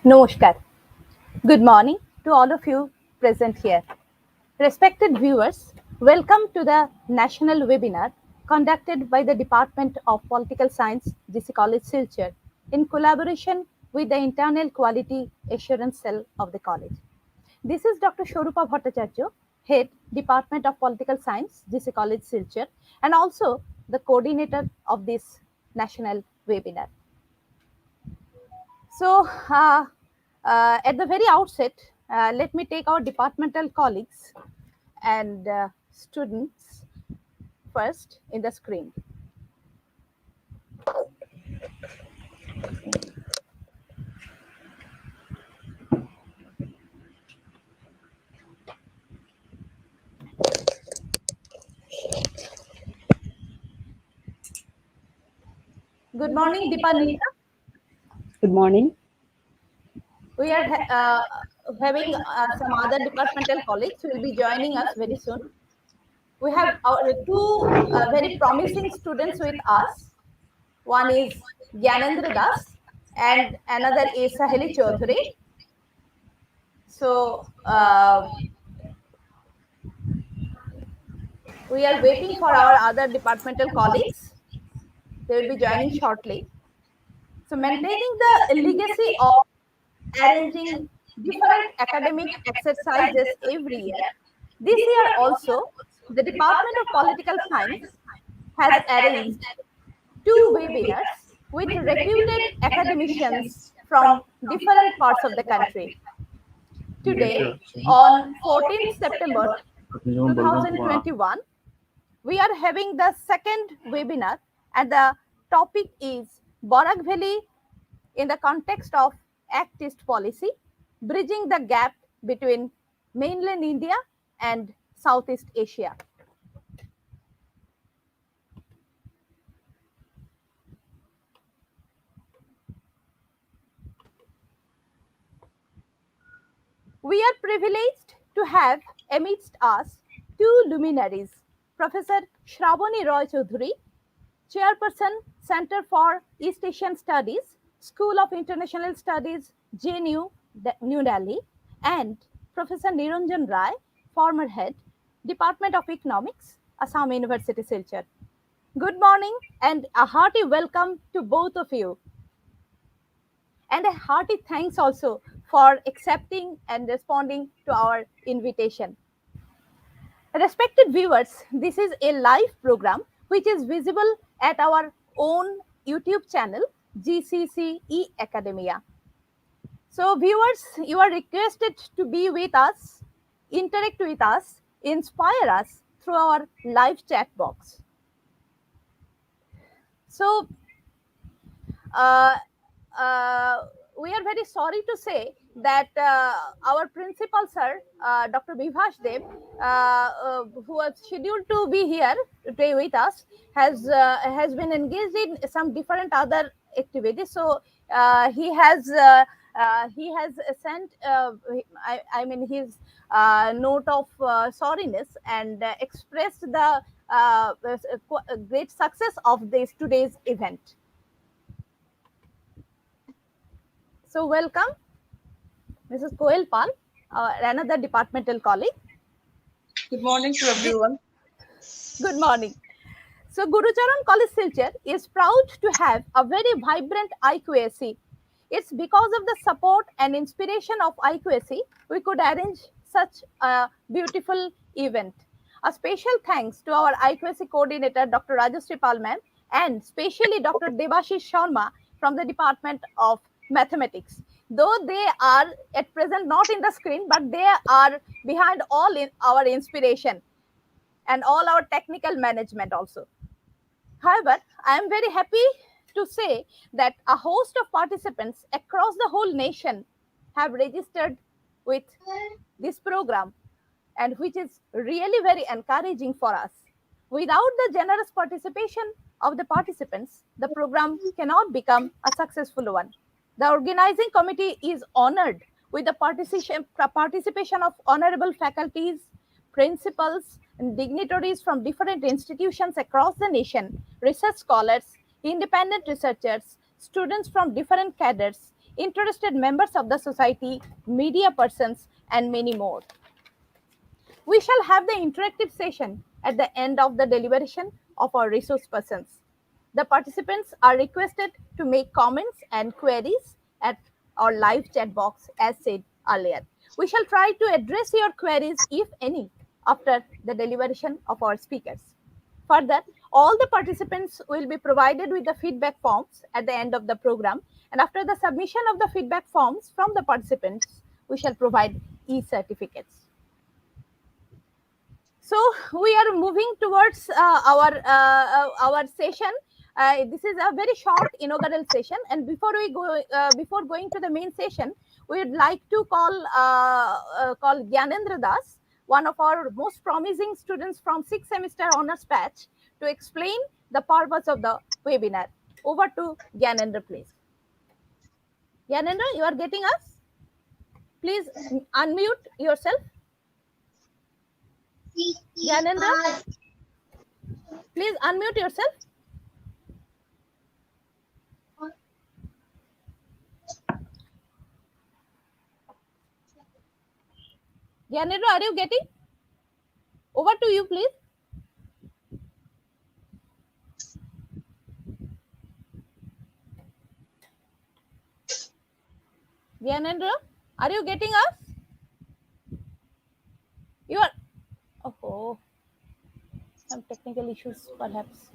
Namaskar. Good morning to all of you present here. Respected viewers, welcome to the national webinar conducted by the Department of Political Science, GC College Silchar, in collaboration with the Internal Quality Assurance Cell of the college. This is Dr. Shorupa Bhattacharya, Head, Department of Political Science, GC College Silchar, and also the coordinator of this national webinar. So, at the very outset, let me take our departmental colleagues and students first in the screen. Good morning, Deepanita. Good morning. We are having some other departmental colleagues who will be joining us very soon. We have our two very promising students with us. One is Gyanendra Das and another is Shahili Chaudhary. So, we are waiting for our other departmental colleagues. They will be joining shortly. So, maintaining the legacy of arranging different academic exercises every year, this year also, the Department of Political Science has arranged two webinars with reputed academicians from different parts of the country. Today, on 14th September 2021, we are having the second webinar, and the topic is Barak Valley in the context of Act East policy, bridging the gap between mainland India and Southeast Asia. We are privileged to have amidst us two luminaries, Professor Shahili Roy Chaudhary, Chairperson, Center for East Asian Studies, School of International Studies, JNU, New Delhi, and Professor Niranjan Roy, former head, Department of Economics, Assam University, Silchar. Good morning and a hearty welcome to both of you. And a hearty thanks also for accepting and responding to our invitation. Respected viewers, this is a live program which is visible at our own YouTube channel, GCCE Academia. So, viewers, you are requested to be with us, interact with us, inspire us through our live chat box. So, we are very sorry to say that our principal sir, Dr. Bibhash Dev, who was scheduled to be here today with us, has been engaged in some different other activities. So he has sent, I mean, his note of sorriness and expressed the great success of this today's event. So, welcome, Mrs. Koel Pal, another departmental colleague. Good morning to everyone. Good morning. So, Gurucharan College Silchar is proud to have a very vibrant IQAC. It's because of the support and inspiration of IQAC we could arrange such a beautiful event. A special thanks to our IQAC coordinator, Dr. Rajashree Pal ma'am, and specially Dr. Debashish Sharma from the Department of Mathematics. Though they are at present not in the screen, but they are behind all in our inspiration and all our technical management also. However, I am very happy to say that a host of participants across the whole nation have registered with this program, and which is really very encouraging for us. Without the generous participation of the participants, the program cannot become a successful one. The organizing committee is honored with the participation of honorable faculties, principals, and dignitaries from different institutions across the nation, research scholars, independent researchers, students from different cadres, interested members of the society, media persons, and many more. We shall have the interactive session at the end of the deliberation of our resource persons. The participants are requested to make comments and queries at our live chat box as said earlier. We shall try to address your queries, if any, after the deliberation of our speakers. Further, all the participants will be provided with the feedback forms at the end of the program, and after the submission of the feedback forms from the participants, we shall provide e-certificates. So we are moving towards our session. This is a very short inaugural session, and before going to the main session, we would like to call Gyanendra Das, one of our most promising students from 6th semester honors batch, to explain the purpose of the webinar. Over to Gyanendra, please. Gyanendra, you are getting us? Please unmute yourself. Gyanendra, please unmute yourself. Gyanendra, are you getting? Over to you, please. Gyanendra, are you getting us? You are. Oh, some technical issues, perhaps.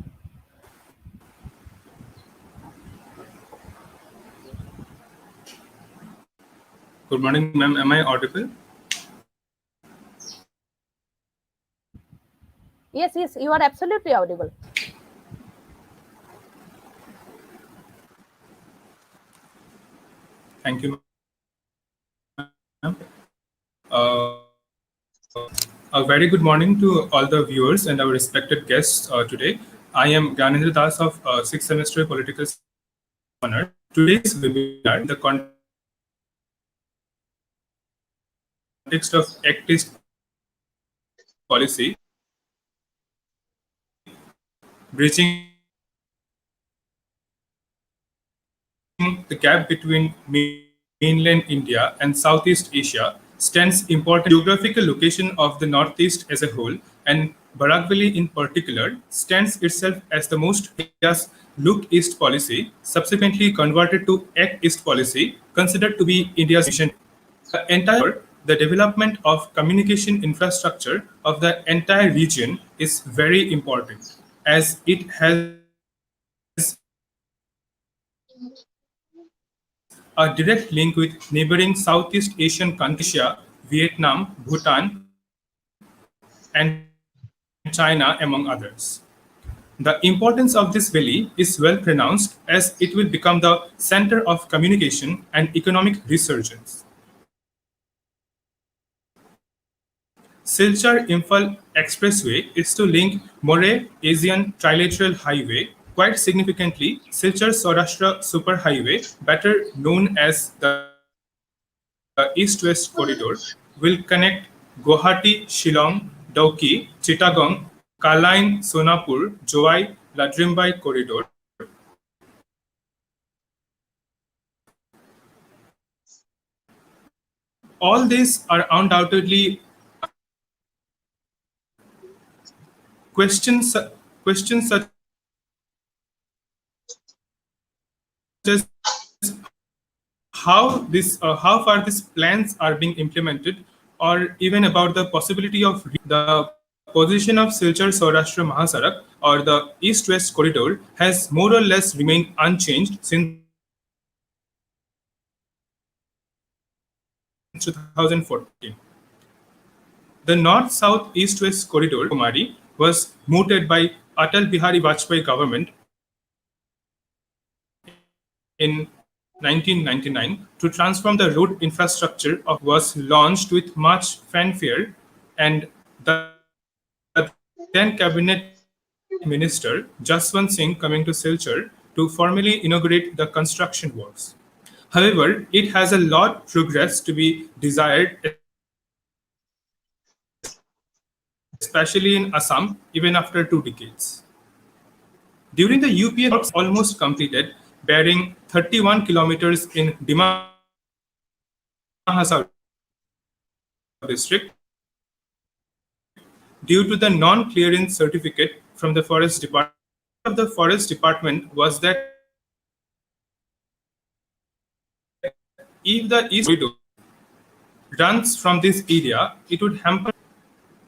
Good morning, ma'am. Am I audible? Yes, you are absolutely audible. Thank you, ma'am. A very good morning to all the viewers and our respected guests today. I am Gyanendra Das of 6th semester Political Honor. Today's webinar, in the context of Act-East policy, bridging the gap between mainland India and Southeast Asia, stands important geographical location of the Northeast as a whole, and Barak Valley in particular stands itself as the most India's Look East policy, subsequently converted to Act East policy, considered to be India's mission. The development of communication infrastructure of the entire region is very important, as it has a direct link with neighboring Southeast Asian countries, Vietnam, Bhutan, and China, among others. The importance of this valley is well pronounced, as it will become the center of communication and economic resurgence. Silchar-Imphal Expressway is to link Moreh Asian Trilateral Highway. Quite significantly, Silchar-Saurashtra Superhighway, better known as the East-West Corridor, will connect Guwahati, Shillong, Dauki, Chittagong, Kalain, Sonapur, Joai, Ladrimbai Corridor. All these are undoubtedly questions such as how far these plans are being implemented, or even about the possibility of the position of Silchar Saurashtra Mahasarak or the East-West Corridor has more or less remained unchanged since 2014. The North-South East-West Corridor Kumari was mooted by Atal Bihari Vajpayee government in 1999 to transform the road infrastructure was launched with much fanfare, and the then cabinet minister Jaswant Singh coming to Silchar to formally inaugurate the construction works. However, it has a lot progress to be desired, especially in Assam, even after 2 decades. During the UPA works almost completed, bearing 31 kilometers in Dima Hasao district due to the non-clearance certificate from the Forest Department. Of the Forest Department was that if the east corridor runs from this area, it would hamper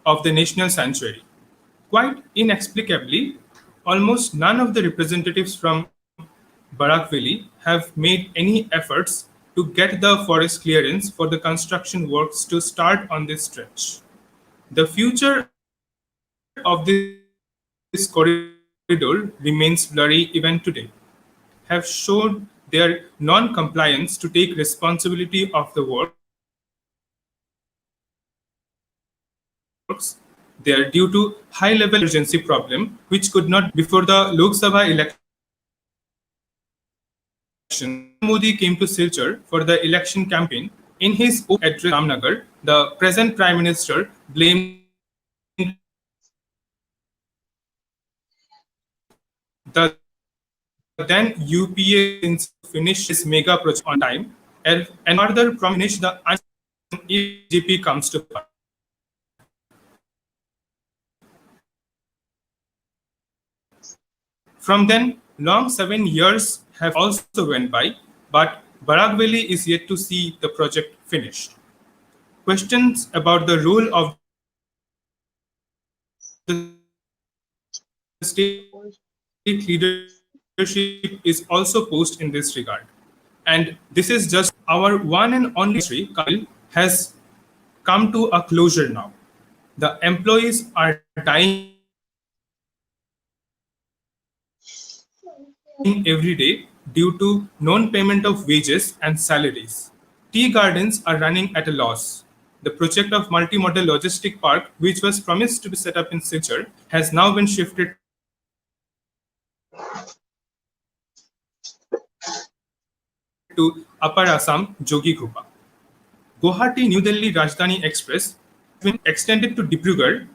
of the national sanctuary. Quite inexplicably, almost none of the representatives from Barak Valley have made any efforts to get the forest clearance for the construction works to start on this stretch. The future of this corridor remains blurry even today. Have shown their non-compliance to take responsibility of the works there due to high-level emergency problem, which could not before the Lok Sabha election. Modi came to Silchar for the election campaign. In his opening address, Ramnagar, the present Prime Minister blamed the then UPA since finish his mega project on time and further finish the if BJP comes to power. From then, long 7 years have also went by, but Barak Valley is yet to see the project finished. Questions about the role of the state leadership is also posed in this regard. And this is just our one and only ministry has come to a closure now. The employees are dying every day due to non-payment of wages and salaries. Tea gardens are running at a loss. The project of multimodal logistic park, which was promised to be set up in Silchar, has now been shifted to Upper Assam, Jogighopa. Guwahati-New Delhi Rajdhani Express has been extended to Dibrugarh,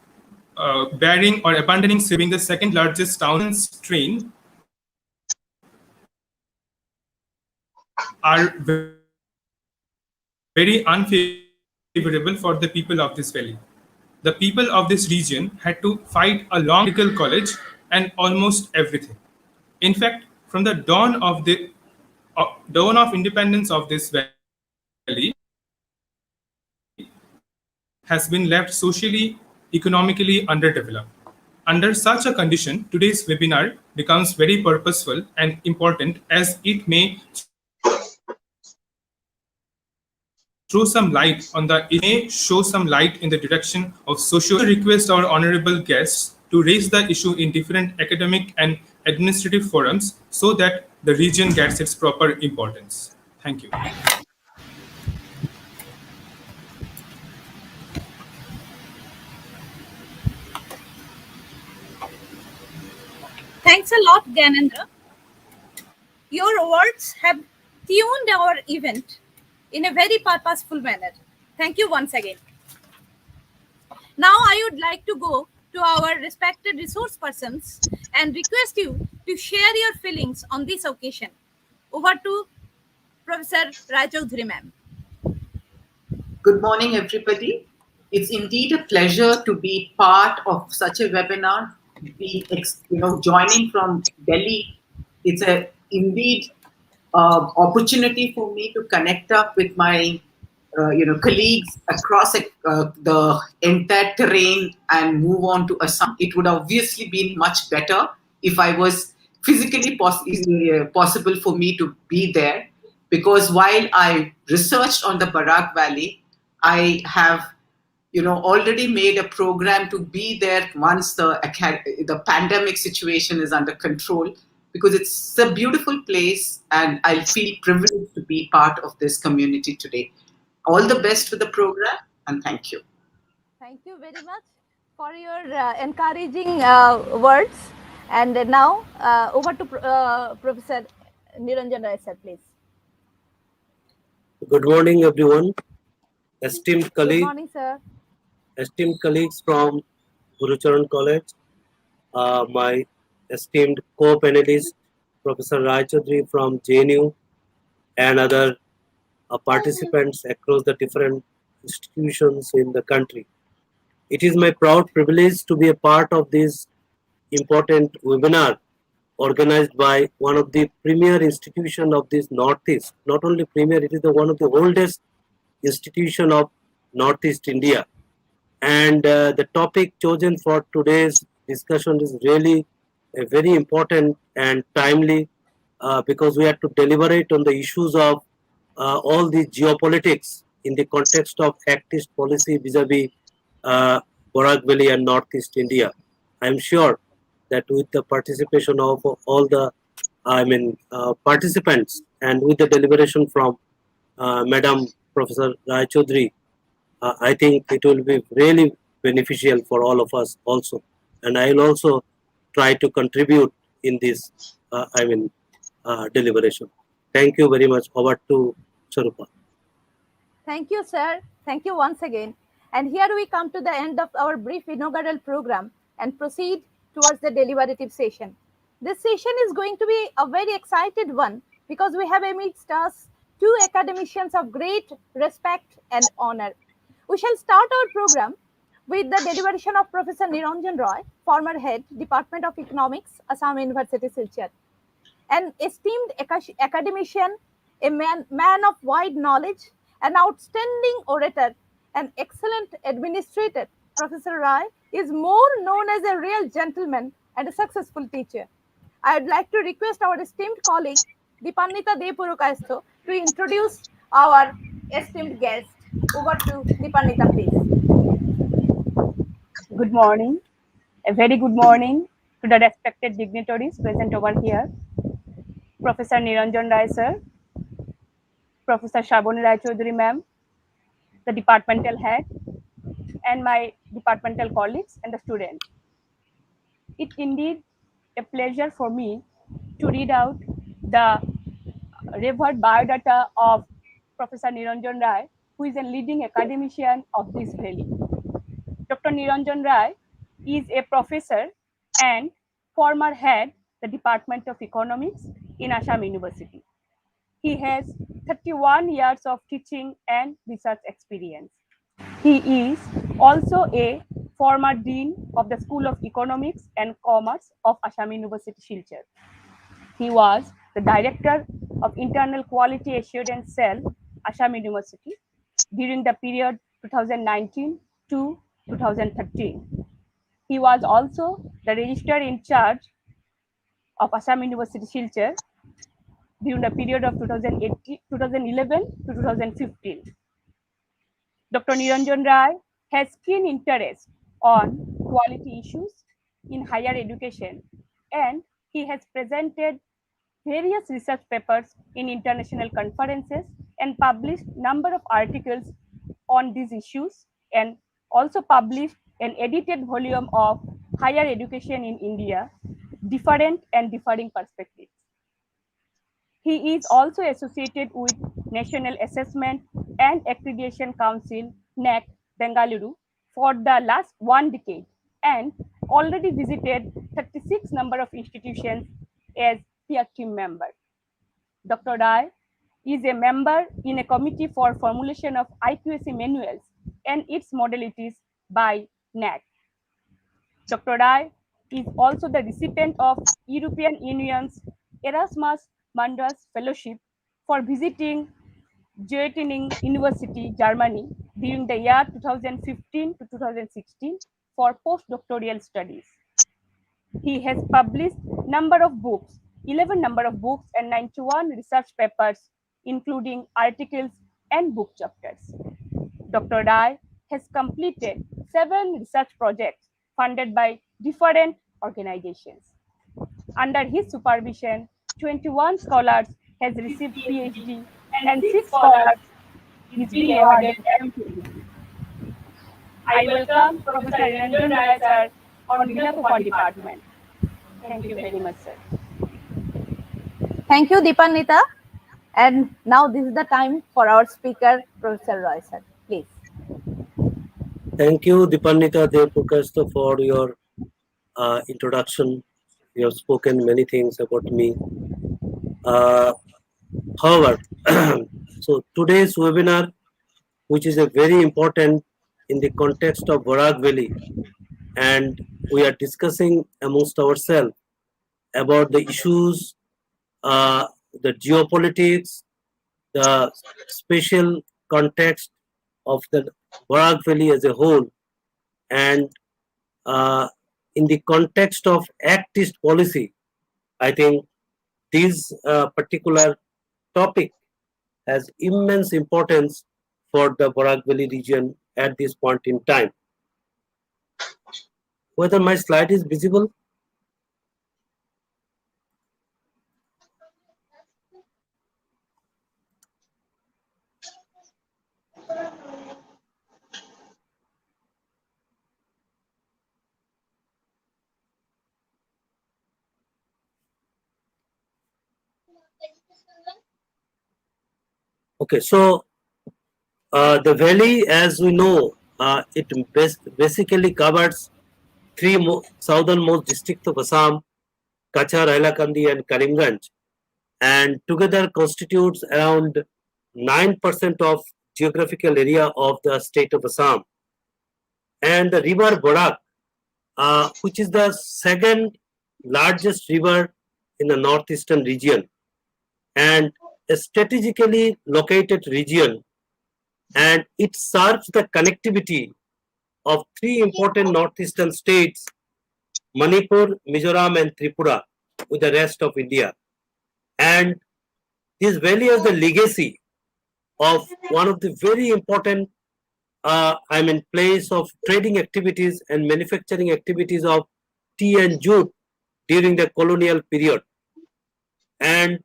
bearing or abandoning being the second largest town's train are very unfavorable for the people of this valley. The people of this region had to fight a long medical college and almost everything. In fact, from the dawn of independence of this valley has been left socially, economically underdeveloped. Under such a condition, today's webinar becomes very purposeful and important as it may show some light in the direction of social. I request our honorable guests to raise the issue in different academic and administrative forums so that the region gets its proper importance. Thank you. Thanks a lot, Gyanendra. Your words have tuned our event in a very purposeful manner. Thank you once again. Now I would like to go to our respected resource persons and request you to share your feelings on this occasion. Over to Professor Rai Chaudhary ma'am. Good morning, everybody. It's indeed a pleasure to be part of such a webinar. Joining from Delhi, it's a indeed opportunity for me to connect up with my colleagues across the entire terrain and move on to Assam. It would obviously be much better if I was physically possible for me to be there, because while I researched on the Barak Valley, I have already made a program to be there once the pandemic situation is under control, because it's a beautiful place and I feel privileged to be part of this community today. All the best for the program and thank you. Thank you very much for your encouraging words. And now over to Professor Niranjan Roy, sir, please. Good morning, everyone. Esteemed Good morning, sir. Esteemed colleagues from Gurucharan College, my esteemed co-panelists, Professor Rai Chaudhary from JNU, and other participants across the different institutions in the country. It is my proud privilege to be a part of this important webinar organized by one of the premier institutions of this Northeast. Not only premier, it is one of the oldest institution of Northeast India. And the topic chosen for today's discussion is really very important and timely because we have to deliberate on the issues of all the geopolitics in the context of Act-East policy vis-a-vis Barak Valley and Northeast India. I am sure that with the participation of all the participants and with the deliberation from Madam Professor Rai Chaudhary, I think it will be really beneficial for all of us also. And I will also try to contribute in this, deliberation. Thank you very much. Over to Charupa. Thank you, sir. Thank you once again. And here we come to the end of our brief inaugural program and proceed towards the deliberative session. This session is going to be a very excited one because we have amidst us two academicians of great respect and honor. We shall start our program with the deliberation of Professor Niranjan Roy, former head, Department of Economics, Assam University, Silchar. An esteemed academician, a man of wide knowledge, an outstanding orator, an excellent administrator, Professor Roy is more known as a real gentleman and a successful teacher. I would like to request our esteemed colleague, Dipannita Depurukaistho, to introduce our esteemed guest. Over to Dipannita, please. Good morning. A very good morning to the respected dignitaries present over here. Professor Niranjan Roy, sir, Professor Shahili Chaudhary, ma'am, the departmental head, and my departmental colleagues and the students. It's indeed a pleasure for me to read out the revered biodata of Professor Niranjan Roy, who is a leading academician of this valley. Dr. Niranjan Roy is a professor and former head the Department of Economics in Assam University. He has 31 years of teaching and research experience. He is also a former dean of the School of Economics and Commerce of Assam University, Silchar. He was the director of Internal Quality Assurance Cell, Assam University, during the period 2019 to 2013. He was also the registrar in charge of Assam University, Silchar, during the period of 2011 to 2015. Dr. Niranjan Roy has keen interest on quality issues in higher education, and he has presented various research papers in international conferences and published number of articles on these issues, and also published an edited volume of Higher Education in India, Different and Differing Perspectives. He is also associated with National Assessment and Accreditation Council, NAC, Bengaluru, for the last 1 decade and already visited 36 number of institutions as peer team member. Dr. Roy is a member in a committee for formulation of IQAC manuals and its modalities by NAC. Dr. Roy is also the recipient of European Union's Erasmus Mundus Fellowship for visiting Göttingen University, Germany during the year 2015 to 2016 for postdoctoral studies. He has published number of books, 11 number of books and 91 research papers, including articles and book chapters. Dr. Roy has completed 7 research projects funded by different organizations. Under his supervision, 21 scholars has received PhD and 6 scholars is being awarded MPhil. I welcome Professor Niranjan Roy, sir, on behalf of our department. Thank you very much, sir. Thank you, Dipannita. And now this is the time for our speaker, Professor Roy, sir. Please. Thank you, Dipannita Depurukaistho, for your introduction. You have spoken many things about me. However, so today's webinar, which is a very important in the context of Barak Valley, and we are discussing amongst ourselves about the issues, the geopolitics, the special context of the Barak Valley as a whole, and uh, in the context of Act East policy, I think this particular topic has immense importance for the Barak Valley region at this point in time. Whether my slide is visible? Okay, so the valley, as we know, it basically covers three southernmost districts of Assam, Kachar, Hailakandi, and Karimganj, and together constitutes around 9% of geographical area of the state of Assam. And the river Barak, which is the second largest river in the northeastern region, and a strategically located region, and it serves the connectivity of three important northeastern states, Manipur, Mizoram, and Tripura, with the rest of India. And this valley has the legacy of one of the very important, place of trading activities and manufacturing activities of tea and jute during the colonial period. And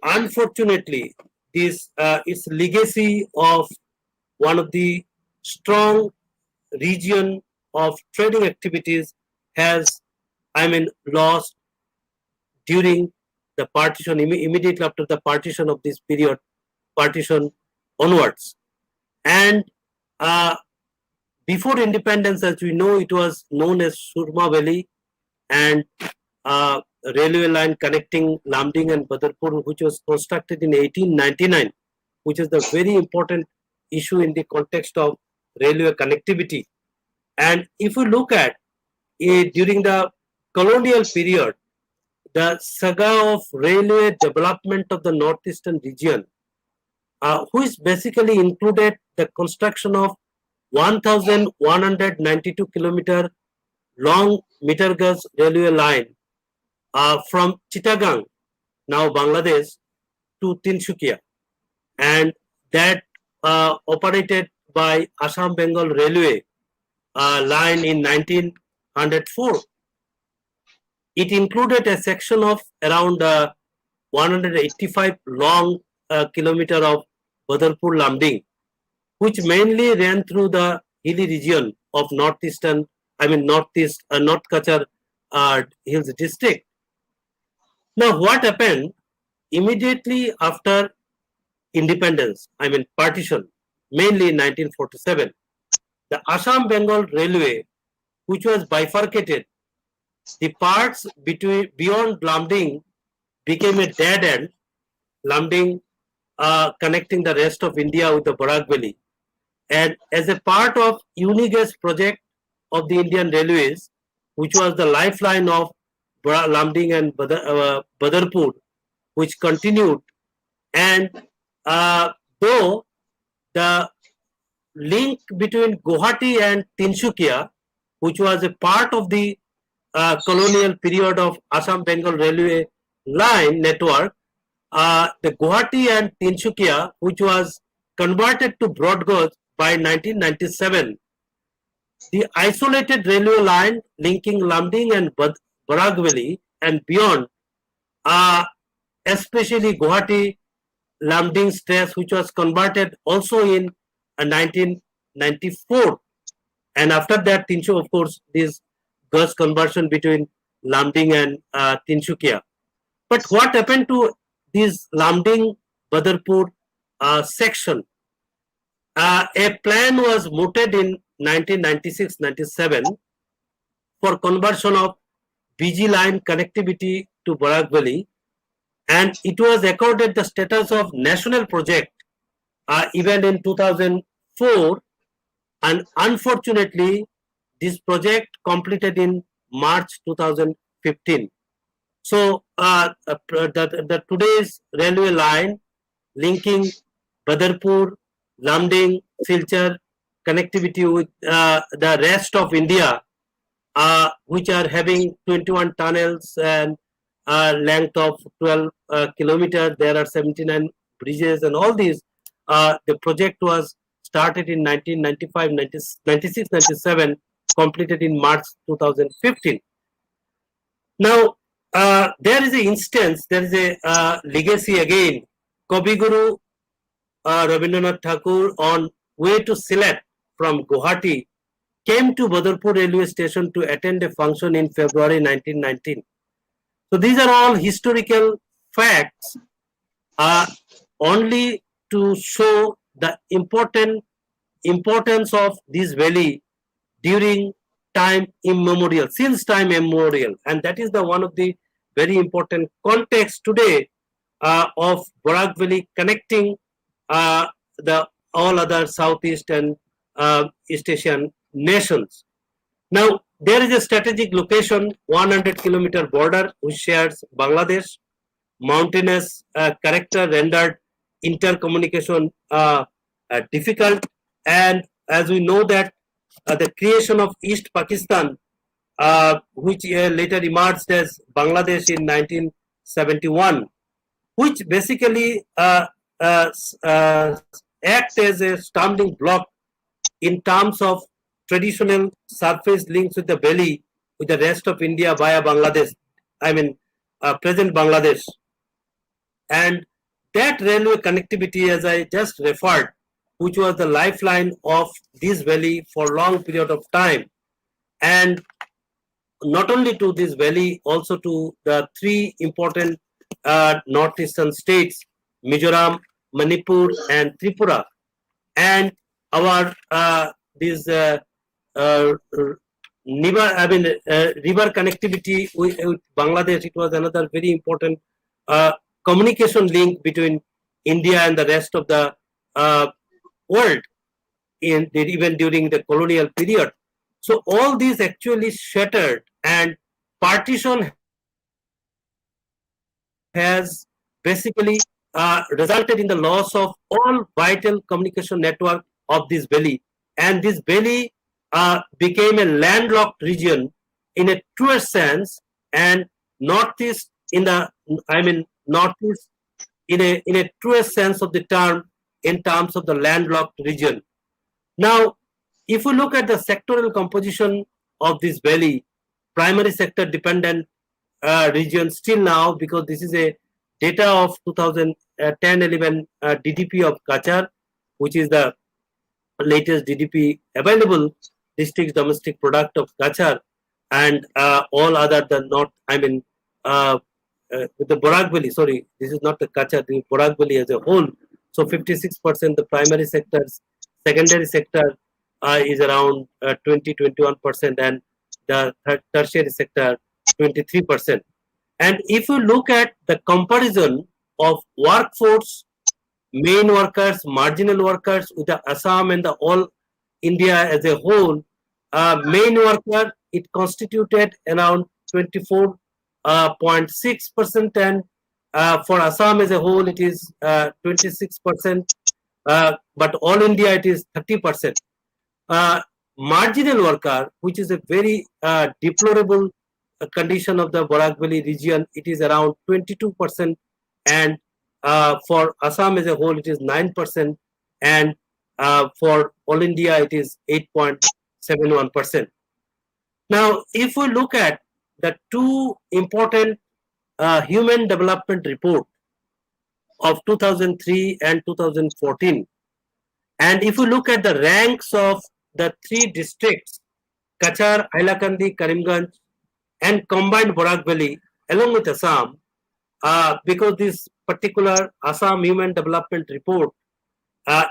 unfortunately, this its legacy of one of the strong region of trading activities has, lost during the partition, immediately after the partition of this period, partition onwards. And before independence, as we know, it was known as Surma Valley, and railway line connecting Lamding and Badarpur, which was constructed in 1899, which is the very important issue in the context of railway connectivity. And if we look at it during the colonial period, the saga of railway development of the northeastern region, which basically included the construction of 1,192 kilometer long meter gauge railway line from Chittagong, now Bangladesh, to Tinshukia, and that operated by Assam Bengal Railway line in 1904. It included a section of around 185 long kilometer of Badarpur Lamding, which mainly ran through the hilly region of North Kachar Hills district. Now, what happened immediately after independence, partition, mainly in 1947, the Assam Bengal Railway, which was bifurcated, the parts beyond Lamding became a dead end, Lamding connecting the rest of India with the Barak Valley. And as a part of Unigas project of the Indian Railways, which was the lifeline of Lamding and Badarpur, which continued, and though the link between Guwahati and Tinshukia, which was a part of the colonial period of Assam Bengal Railway line network, the Guwahati and Tinshukia, which was converted to broad gauge by 1997, the isolated railway line linking Lamding and Barak Valley and beyond, especially Guwahati Lamding stretch, which was converted also in 1994. And after that, Tinshu, of course, this gauge conversion between Lamding and Tinshukia. But what happened to this Lamding Badarpur section? A plan was mooted in 1996-97 for conversion of BG line connectivity to Barak Valley, and it was accorded the status of national project even in 2004, and unfortunately this project completed in March 2015. So the today's railway line linking Badarpur, Lamding, Silchar connectivity with the rest of India, which are having 21 tunnels and length of 12 kilometers. There are 79 bridges and all these. The project was started in 1995, 96, 97, completed in March 2015. Now, there is an instance, there is a legacy again. Kavi Guru Rabindranath Tagore, on way to Sylhet from Guwahati, came to Badarpur railway station to attend a function in February 1919. So these are all historical facts, only to show the importance of this valley during time immemorial, since time immemorial, and that is the one of the very important context today of Barak Valley connecting the all other Southeast and East Asian nations. Now, there is a strategic location, 100-kilometer border, which shares Bangladesh. Mountainous character rendered intercommunication difficult, and as we know that the creation of East Pakistan, which later emerged as Bangladesh in 1971, which basically act as a stumbling block in terms of traditional surface links with the valley with the rest of India via Bangladesh, present Bangladesh. And that railway connectivity, as I just referred, which was the lifeline of this valley for a long period of time, and not only to this valley, also to the three important northeastern states, Mizoram, Manipur, and Tripura. And our river connectivity with Bangladesh, it was another very important communication link between India and the rest of the world, even during the colonial period. So all these actually shattered, and partition has basically resulted in the loss of all vital communication network of this valley, and this valley became a landlocked region in a truer sense, and northeast northeast in a truer sense of the term, in terms of the landlocked region. Now, if we look at the sectoral composition of this valley, primary sector dependent region still now, because this is a data of 2010-11 DDP of Kachar, which is the latest DDP available, district domestic product of Kachar, and all other the not, the Barak Valley, sorry, this is not the Kachar, the Barak Valley as a whole. So 56% the primary sectors, secondary sector is around 20-21%, and the tertiary sector 23%. And if you look at the comparison of workforce, main workers, marginal workers with the Assam and the all India as a whole, main worker, it constituted around 24.6%, and for Assam as a whole it is 26%, but all India it is 30%. Marginal worker, which is a very deplorable condition of the Barak Valley region, it is around 22%, and for Assam as a whole it is 9%, and for all India it is 8.71%. Now, if we look at the two important human development report of 2003 and 2014, and if we look at the ranks of the three districts, Kachar, Hailakandi, Karimganj, and combined Barak Valley along with Assam, because this particular Assam Human Development Report,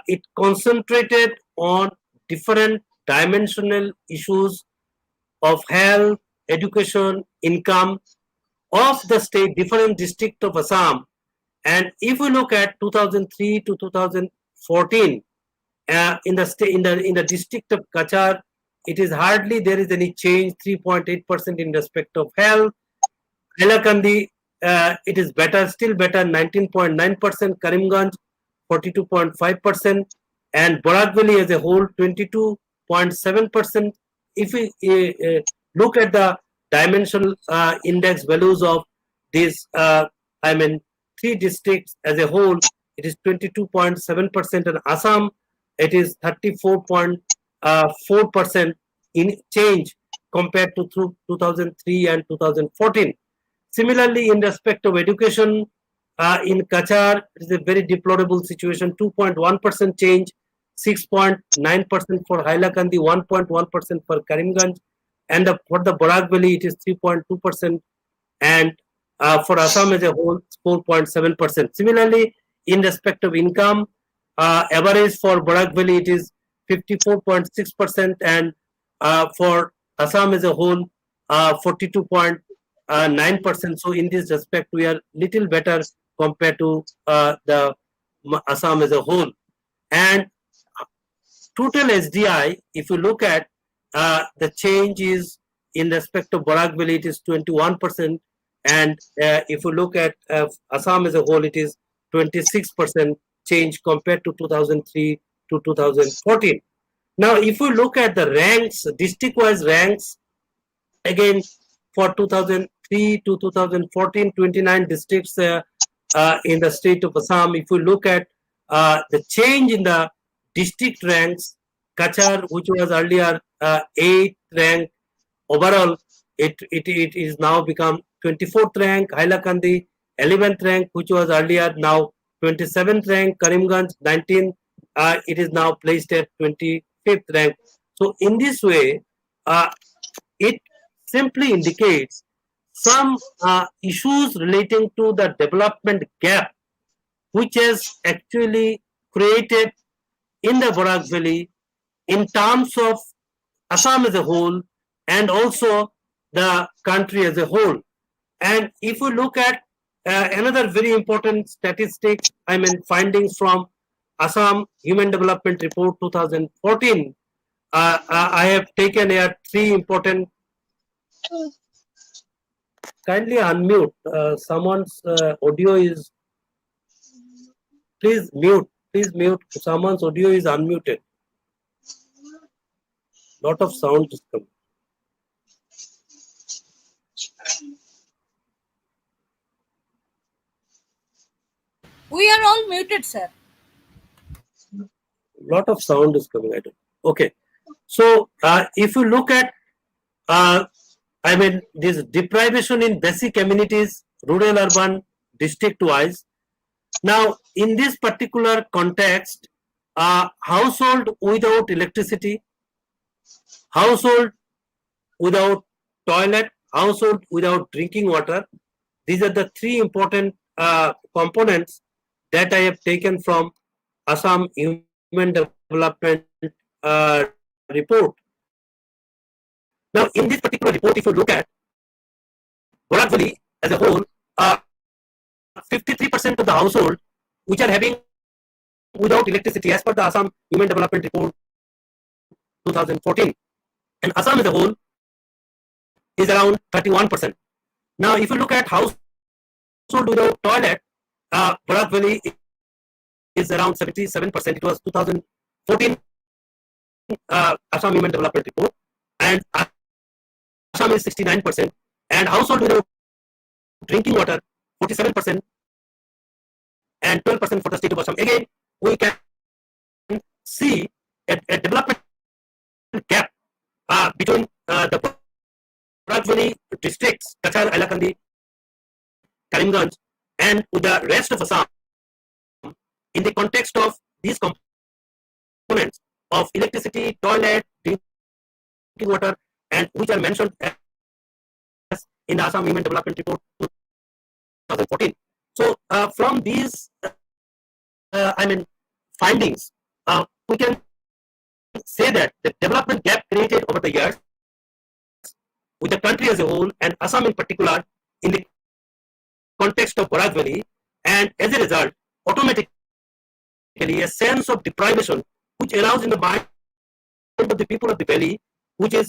it concentrated on different dimensional issues of health, education, income, of the state, different district of Assam. And if we look at 2003 to 2014, in the district of Kachar, it is hardly there is any change, 3.8% in respect of health. Hailakandi, it is better, still better, 19.9%. Karimganj, 42.5%, and Barak Valley as a whole, 22.7%. If we look at the dimensional index values of these, three districts as a whole, it is 22.7%, and Assam, it is 34.4% in change compared to 2003 and 2014. Similarly, in respect of education, in Kachar, it is a very deplorable situation, 2.1% change, 6.9% for Hailakandi, 1.1% for Karimganj, and for the Barak Valley, it is 3.2%, and for Assam as a whole, 4.7%. Similarly, in respect of income, average for Barak Valley, it is 54.6%, and for Assam as a whole, 42.9%. So in this respect, we are little better compared to the Assam as a whole. And total SDI, if you look at the change is in respect of Barak Valley, it is 21%, and if you look at Assam as a whole, it is 26% change compared to 2003 to 2014. Now, if we look at the ranks, district-wise ranks, again, for 2003 to 2014, 29 districts in the state of Assam. If we look at the change in the district ranks, Kachar, which was earlier 8th rank overall, it is now become 24th rank. Hailakandi, 11th rank, which was earlier now 27th rank. Karimganj, 19th, it is now placed at 25th rank. So in this way, it simply indicates some issues relating to the development gap, which has actually created in the Barak Valley in terms of Assam as a whole and also the country as a whole. And if we look at another very important statistics, findings from Assam Human Development Report 2014, I have taken here three important. Kindly unmute. Someone's audio is. Please mute. Please mute. Someone's audio is unmuted. Lot of sound is coming. We are all muted, sir. Lot of sound is coming. I don't. Okay. So if you look at, this deprivation in basic amenities, rural, urban, district-wise. Now, in this particular context, household without electricity, household without toilet, household without drinking water. These are the three important components that I have taken from Assam Human Development Report. Now, in this particular report, if you look at Barak Valley as a whole, 53% of the household which are having without electricity as per the Assam Human Development Report 2014. And Assam as a whole is around 31%. Now, if you look at household without toilet, Barak Valley is around 77%. It was 2014 Assam Human Development Report, and Assam is 69%. And household without drinking water, 47%, and 12% for the state of Assam. Again, we can see a development gap between the Barak Valley districts, Kachar, Hailakandi, Karimganj, and with the rest of Assam in the context of these components of electricity, toilet, drinking water, and which are mentioned as in the Assam Human Development Report 2014. So, from these, findings, we can say that the development gap created over the years with the country as a whole and Assam in particular in the context of Barak Valley, and as a result, automatically a sense of deprivation which aroused in the mind of the people of the valley, which is,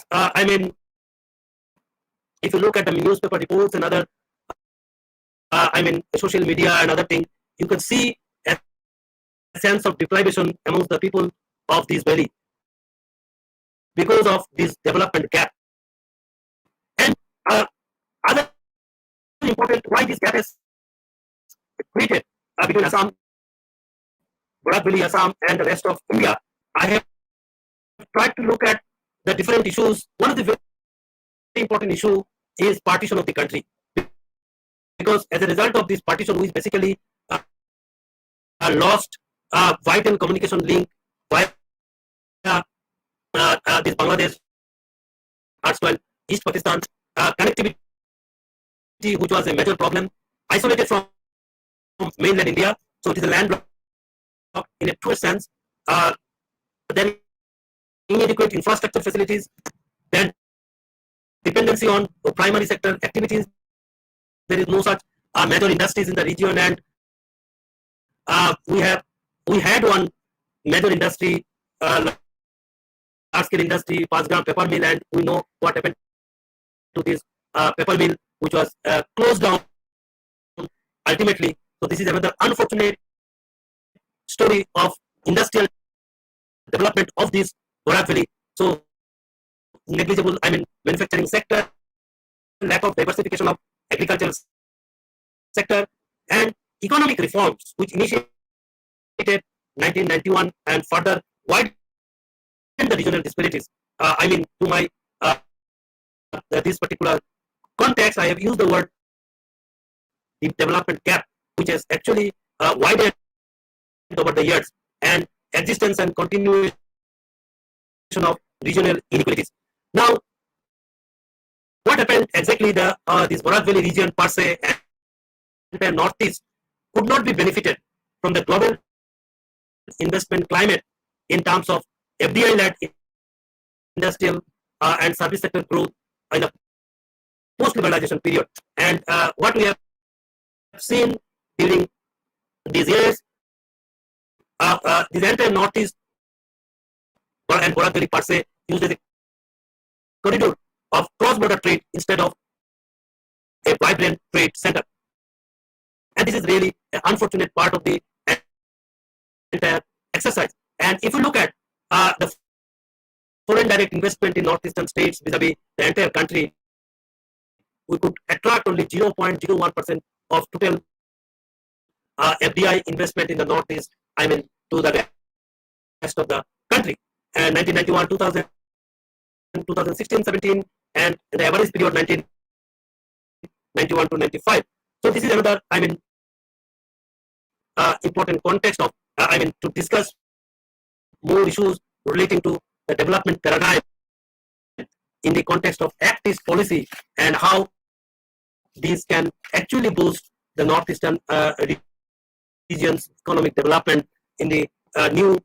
if you look at the newspaper reports and other, social media and other things, you can see a sense of deprivation amongst the people of this valley because of this development gap. And other important why this gap is created between Assam, Barak Valley, Assam, and the rest of India. I have tried to look at the different issues. One of the very important issue is partition of the country, because as a result of this partition, we basically lost vital communication link via this Bangladesh, erstwhile East Pakistan connectivity, which was a major problem, isolated from mainland India. So it is a landlocked in a true sense. Then inadequate infrastructure facilities, then dependency on primary sector activities. There is no such major industries in the region, and we had one major industry, large scale industry, Pasgram paper mill, and we know what happened to this paper mill, which was closed down ultimately. So this is another unfortunate story of industrial development of this Barak Valley. So negligible, manufacturing sector, lack of diversification of agricultural sector, and economic reforms which initiated 1991 and further widened the regional disparities. To my this particular context, I have used the word the development gap, which has actually widened over the years, and existence and continuation of regional inequalities. Now, what happened exactly? This Barak Valley region per se and the northeast could not be benefited from the global investment climate in terms of FDI-led industrial and service sector growth in the post-liberalization period. And what we have seen during these years, this entire northeast and Barak Valley per se used as a corridor of cross-border trade instead of a vibrant trade center. And this is really an unfortunate part of the entire exercise. And if you look at the foreign direct investment in northeastern states vis-a-vis the entire country, we could attract only 0.01% of total FDI investment in the northeast, to the rest of the country. And 1991, 2000, 2016, 17, and the average period 1991 to 95. So this is another, important context of, to discuss more issues relating to the development paradigm in the context of Act-East policy and how these can actually boost the northeastern region's economic development in the new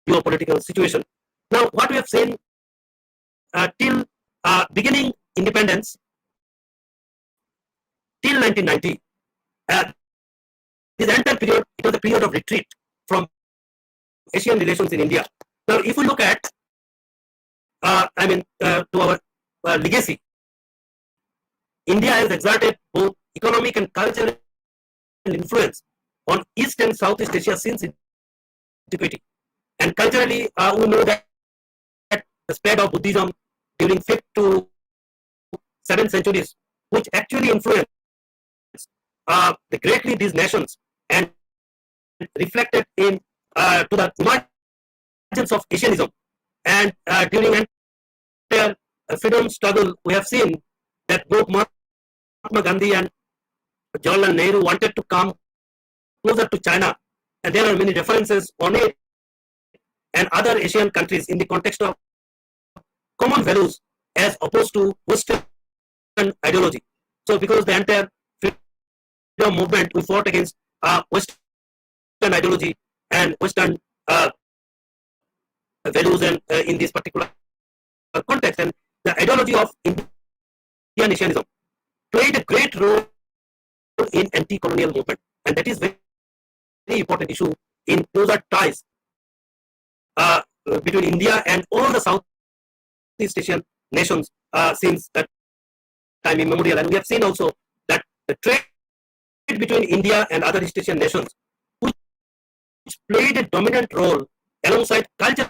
geopolitical situation. Now, what we have seen till beginning independence till 1990, this entire period, it was a period of retreat from Asian relations in India. Now, if we look at, to our legacy, India has exerted both economic and cultural influence on East and Southeast Asia since antiquity. And culturally, we know that the spread of Buddhism during 5th to 7th centuries, which actually influenced greatly these nations and reflected in to the emergence of Asianism. And during entire freedom struggle, we have seen that both Mahatma Gandhi and Jawaharlal Nehru wanted to come closer to China, and there are many references on it and other Asian countries in the context of common values as opposed to Western ideology. So because the entire freedom movement, we fought against Western ideology and Western values, and in this particular context, and the ideology of Indian Asianism played a great role in anti-colonial movement, and that is very important issue in closer ties between India and all the Southeast Asian nations since that time immemorial. And we have seen also that the trade between India and other East Asian nations, which played a dominant role alongside cultural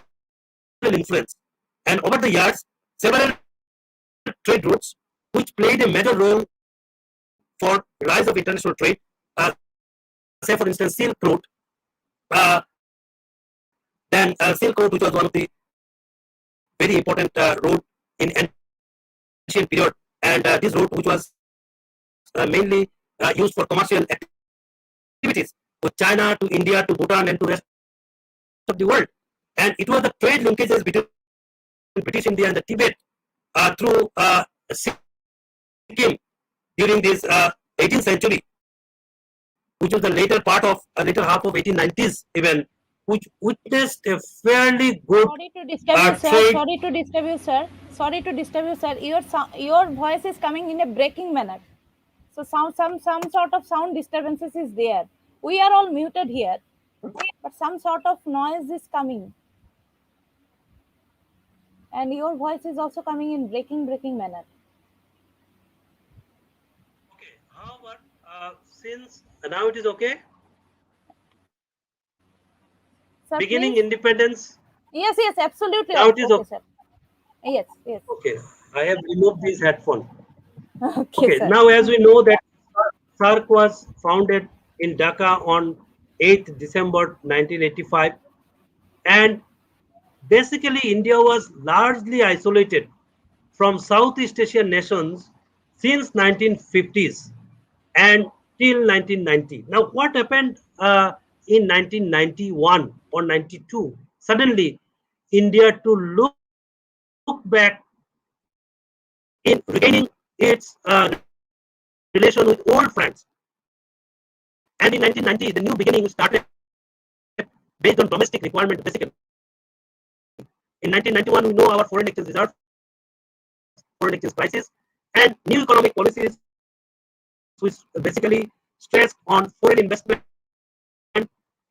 influence, and over the years, several trade routes which played a major role for rise of international trade, say for instance Silk Route, uh, then Silk Road, which was one of the very important road in ancient period, and this road which was mainly used for commercial activities with China to India to Bhutan and to rest of the world, and it was the trade linkages between British India and the Tibet through Sikkim during this 18th century, which was the later part of later half of 1890s even, which witnessed a fairly good Sorry to disturb you, sir. trade. Sorry to disturb you, sir. Sorry to disturb you, sir. Your voice is coming in a breaking manner. So some sort of sound disturbances is there. We are all muted here, but some sort of noise is coming, and your voice is also coming in breaking manner. Okay, however, since now it is okay. Sir, Beginning please. independence. Yes, absolutely. Now it is Okay, okay. sir. Yes. Okay, I have removed this headphone. Okay, Okay, sir. now as we know that SARC was founded in Dhaka on 8th December 1985, and basically India was largely isolated from Southeast Asian nations since 1950s and till 1990. Now, what happened in 1991 or 92? Suddenly, India to look back in regaining its relation with old friends. And in 1990, the new beginning started based on domestic requirement, basically. In 1991, we know our foreign exchange reserve, foreign exchange crisis, and new economic policies, which basically stress on foreign investment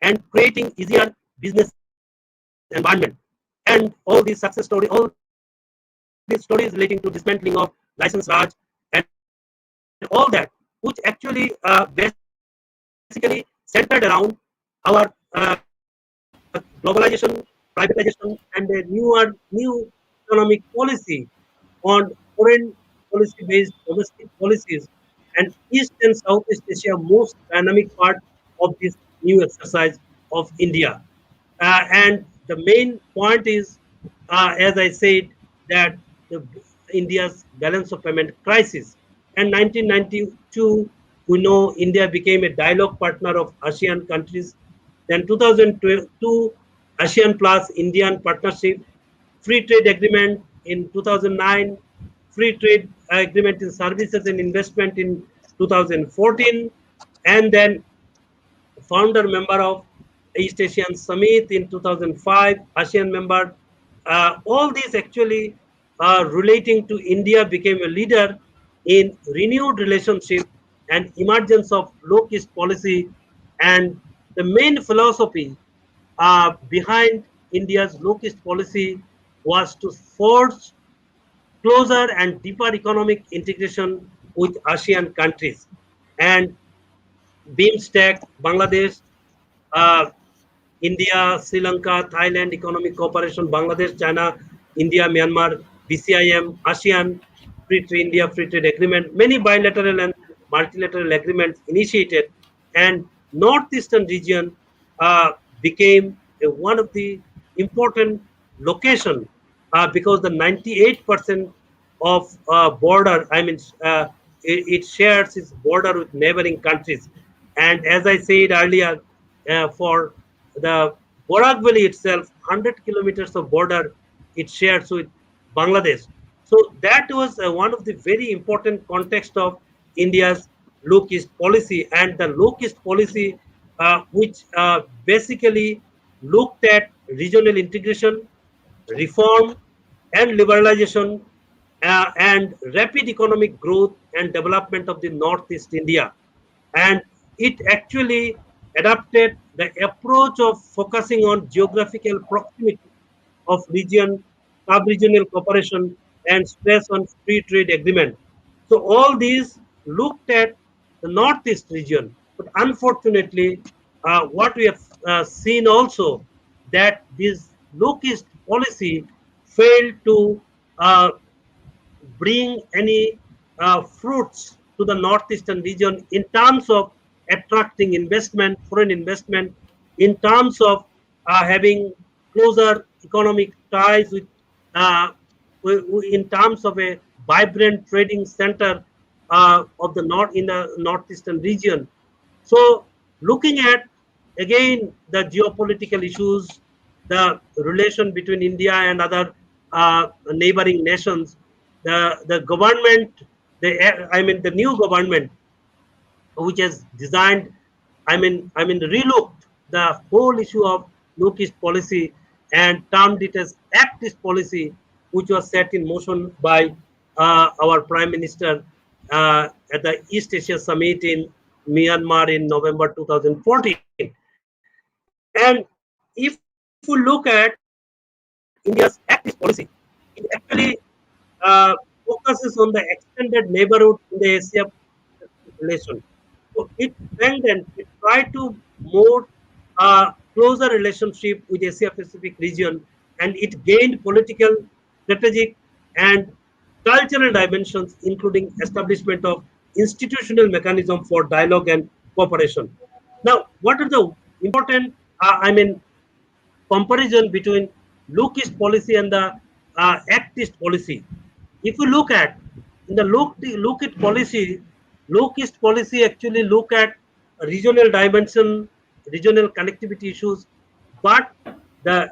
and creating easier business environment. And all these success stories, all these stories relating to dismantling of license Raj and all that, which actually basically centered around our globalization, privatization, and a new economic policy on foreign policy-based domestic policies, and East and Southeast Asia most dynamic part of this new exercise of India. And the main point is, as I said, that the, India's balance of payment crisis. And 1992, we know India became a dialogue partner of ASEAN countries. Then 2002, ASEAN plus Indian partnership, free trade agreement in 2009, free trade agreement in services and investment in 2014, and then founder member of East Asian Summit in 2005, ASEAN member. All these actually relating to India became a leader in renewed relationship and emergence of low-cost policy. And the main philosophy behind India's low-cost policy was to forge closer and deeper economic integration with ASEAN countries. And BIMSTEC, Bangladesh, uh, India, Sri Lanka, Thailand Economic Cooperation, Bangladesh, China, India, Myanmar, BCIM, ASEAN, Free Trade India, Free Trade Agreement, many bilateral and multilateral agreements initiated, and Northeastern region became one of the important location because the 98% of border, it shares its border with neighboring countries. And as I said earlier, for the Barak Valley itself, 100 kilometers of border it shares with Bangladesh. So that was one of the very important context of India's low-cost policy, and the low-cost policy, which basically looked at regional integration, reform, and liberalization, and rapid economic growth and development of the Northeast India. and it actually adapted the approach of focusing on geographical proximity of region, sub-regional cooperation, and stress on free trade agreement. So all these looked at the northeast region, but unfortunately, what we have seen also that this low-east policy failed to bring any fruits to the northeastern region in terms of attracting investment, foreign investment, in terms of having closer economic ties with, in terms of a vibrant trading center of the north in the northeastern region. So, looking at again the geopolitical issues, the relation between India and other neighboring nations, the government, the new government, which has designed, relooked the whole issue of low-east policy and termed it as Act-East policy, which was set in motion by our Prime Minister at the East Asia Summit in Myanmar in November 2014. And if we look at India's Act-East policy, it actually focuses on the extended neighborhood in the Asia relation. So it strengthened, it tried to more closer relationship with Asia Pacific region, and it gained political, strategic, and cultural dimensions, including establishment of institutional mechanism for dialogue and cooperation. Now, what are the important, comparison between look-east policy and the act-east policy? If you look at in the look-east policy actually look at regional dimension, regional connectivity issues, but the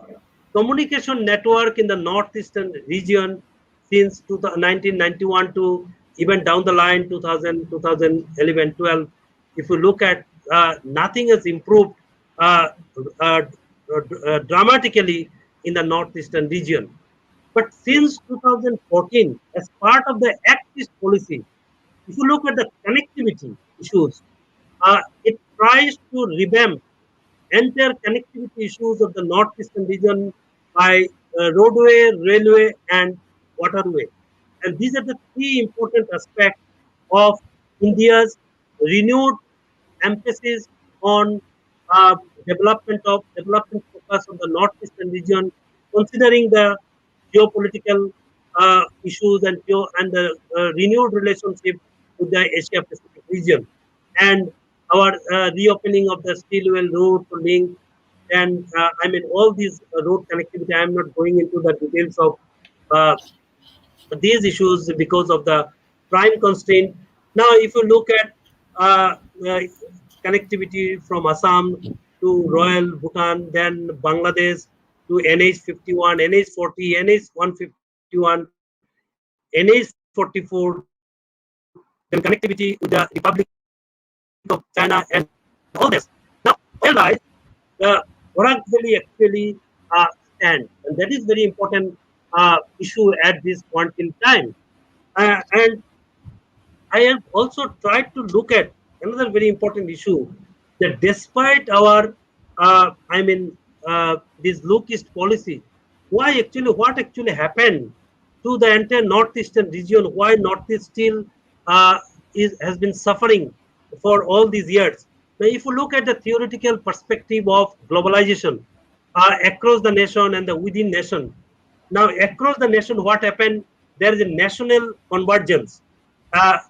communication network in the northeastern region since 1991 to even down the line 2000, 2011, 12, if you look at nothing has improved uh, uh, dramatically in the northeastern region. But since 2014, as part of the Act East policy, if you look at the connectivity issues, it tries to revamp entire connectivity issues of the northeastern region by roadway, railway, and waterway. And these are the three important aspects of India's renewed emphasis on uh, development focus on the northeastern region, considering the geopolitical issues and the renewed relationship with the Asia Pacific region, and our reopening of the steel well road to link, and all these road connectivity. I am not going into the details of uh, these issues because of the prime constraint. Now, if you look at uh, connectivity from Assam to Royal Bhutan, then Bangladesh to NH51, NH40, NH151, NH44, then connectivity with the Republic of China and all this. Now, oil rights, the Barak Valley actually stand, and that is very important issue at this point in time. And I have also tried to look at another very important issue that despite our, this low-east policy, what actually happened to the entire northeastern region? Why northeast still has been suffering for all these years? Now, if you look at the theoretical perspective of globalization across the nation and the within nation, now across the nation, what happened? There is a national convergence.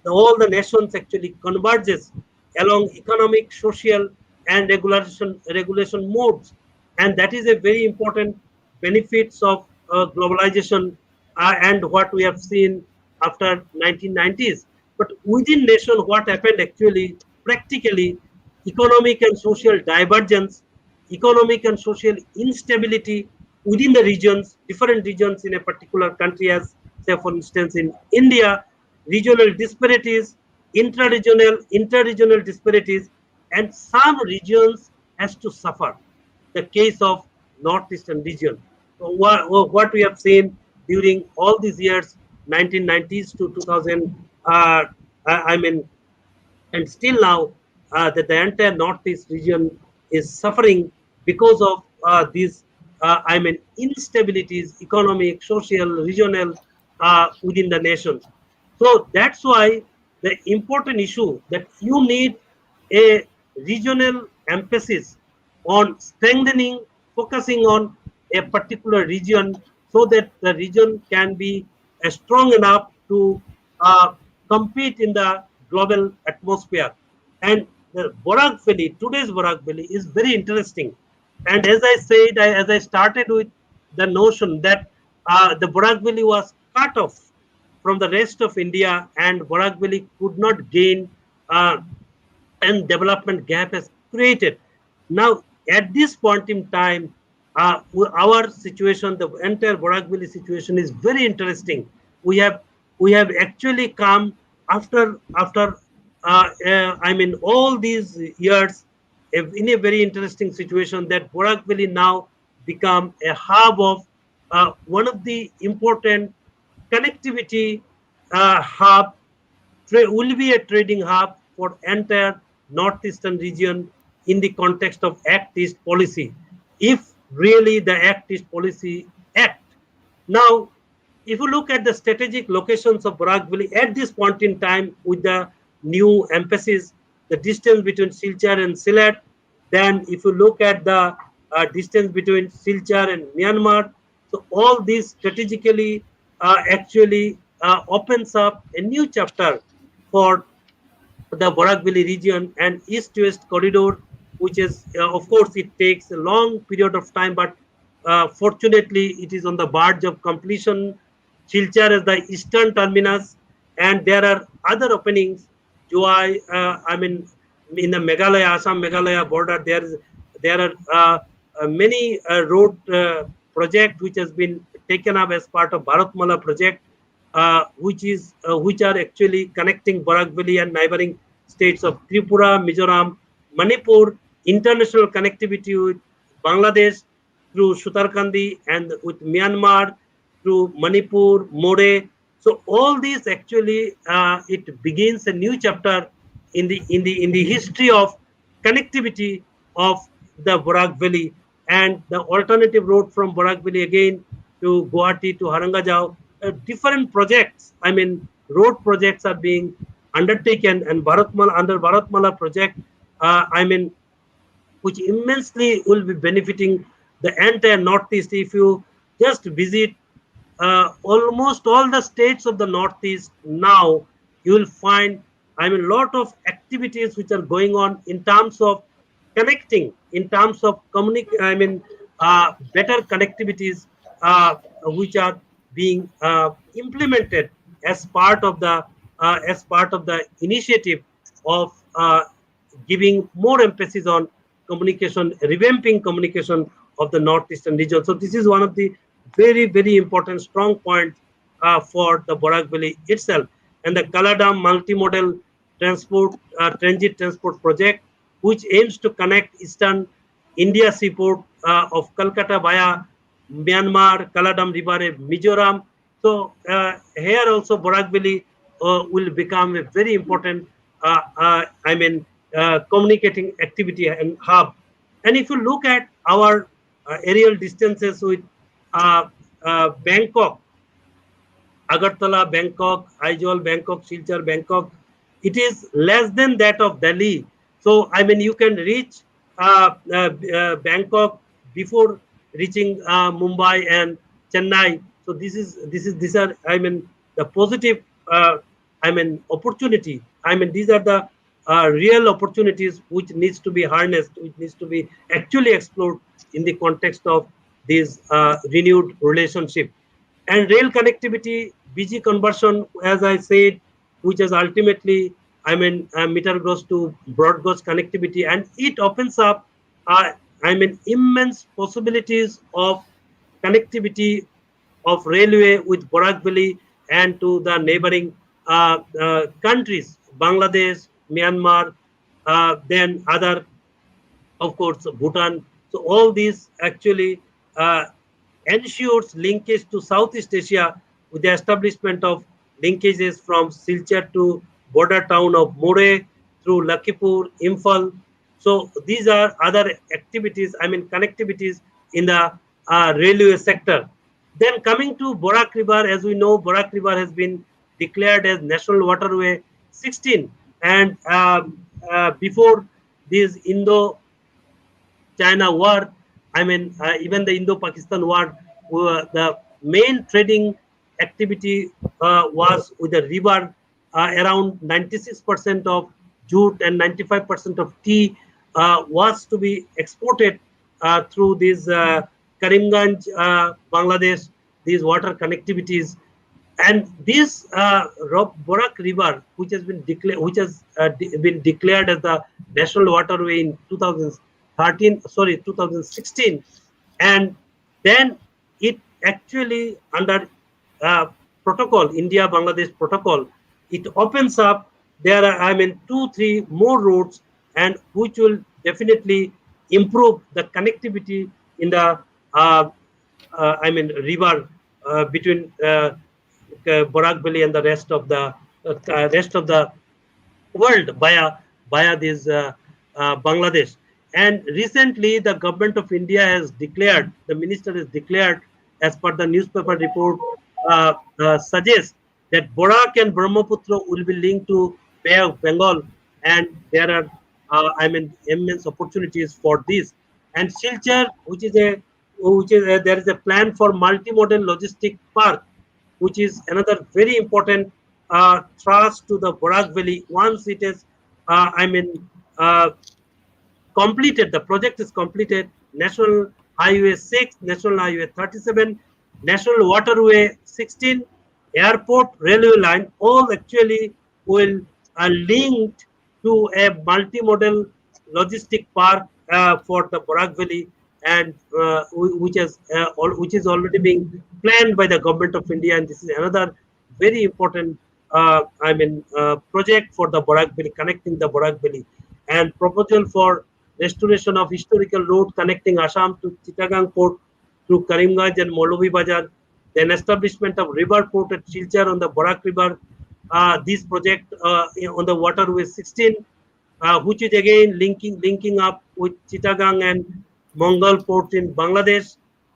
All the nations actually converges along economic, social, and regulation modes, and that is a very important benefits of globalization and what we have seen after 1990s. But within nation, what happened actually practically economic and social divergence, economic and social instability within the regions, different regions in a particular country, as say for instance in India, regional disparities, interregional disparities, and some regions has to suffer. The case of northeastern region. So what we have seen during all these years, 1990s to 2000, I mean, and still now that the entire Northeast region is suffering because of these, instabilities, economic, social, regional, within the nation. So that's why the important issue that you need a regional emphasis on strengthening, focusing on a particular region so that the region can be strong enough to uh, compete in the global atmosphere. And the Barak Valley, today's Barak Valley is very interesting. And as I said, as I started with the notion that the Barak Valley was cut off from the rest of India, and Barak Valley could not gain, and development gap has created. Now, at this point in time, our situation, the entire Barak Valley situation, is very interesting. We have we have actually come after all these years, in a very interesting situation that Barak Valley now become a hub of, one of the important connectivity hub, will be a trading hub for entire northeastern region in the context of Act East policy. If really the Act East policy act. Now, if you look at the strategic locations of Barak Valley at this point in time, with the new emphasis, the distance between Silchar and Sylhet, then if you look at the distance between Silchar and Myanmar, so all these strategically actually opens up a new chapter for the Barak Valley region and east-west corridor, which is, of course, it takes a long period of time, but fortunately, it is on the verge of completion. Silchar is the eastern terminus, and there are other openings. Joy, in the Meghalaya, Assam Meghalaya border, there are many road project which has been taken up as part of Bharatmala project, which are actually connecting Barak Valley and neighboring states of Tripura, Mizoram, Manipur, international connectivity with Bangladesh through Sutarkandi, and with Myanmar through Manipur, More. So all these actually, it begins a new chapter in the history of connectivity of the Barak Valley, and the alternative route from Barak Valley again to Guwahati to Harangajao. Different projects, road projects are being undertaken, and under Bharatmala project, I mean, which immensely will be benefiting the entire Northeast. If you just visit almost all the states of the Northeast now, you will find, a lot of activities which are going on in terms of connecting, in terms of better connectivities, which are being implemented as part of the initiative of giving more emphasis on communication, revamping communication of the northeastern region. So this is one of the very, very important strong points for the Barak Valley itself. And the Kaladam multimodal transit transport project, which aims to connect eastern India seaport of Calcutta via Myanmar, Kaladam River, Mizoram. So here also Barak Valley will become a very important, communicating activity and hub. And if you look at our aerial distances with Bangkok, Agartala, Bangkok, Aizawl, Bangkok, Silchar, Bangkok, it is less than that of Delhi. So, you can reach Bangkok before reaching Mumbai and Chennai. So these are, the positive, opportunity. These are the real opportunities which needs to be harnessed, which needs to be actually explored in the context of this renewed relationship. And rail connectivity, BG conversion, as I said, which is ultimately, meter gauge to broad gauge connectivity, and it opens up, immense possibilities of connectivity of railway with Barak Valley and to the neighboring countries, Bangladesh, Myanmar, then other, of course, Bhutan. So all these actually ensures linkage to Southeast Asia with the establishment of linkages from Silchar to border town of More through Lakipur, Imphal. So these are other activities, I mean connectivities in the railway sector. Then coming to Barak River, as we know, Barak River has been declared as National Waterway 16. And before this China war, I mean, even the Indo-Pakistan war, the main trading activity was with the river. Around 96% of jute and 95% of tea was to be exported through these Karimganj, Bangladesh, these water connectivities. And this Barak River, which has been declared as the national waterway in 2016, and then it actually under protocol, India Bangladesh protocol, it opens up. There are, I mean, 2 3 more roads, and which will definitely improve the connectivity in the I mean river between Barak Valley and the rest of the world via this Bangladesh. And recently, the government of India has declared, the minister has declared, as per the newspaper report, suggests that Barak and Brahmaputra will be linked to Bay of Bengal, and there are, I mean, immense opportunities for this. And Silchar, there is a plan for multimodal logistic park, which is another very important thrust to the Barak Valley. Once it is, I mean, completed, the project is completed, National Highway 6, National Highway 37, National Waterway 16, airport, railway line, all actually will linked to a multimodal logistic park for the Barak Valley, and which is already being planned by the government of India. And this is another very important, project for the Barak Valley, connecting the Barak Valley. And proposal for restoration of historical road connecting Assam to Chittagong port through Karimganj and Molobi Bazar, then establishment of river port at Silchar on the Barak River. This project on the waterway 16, which is again linking up with Chittagong and Mongol port in Bangladesh.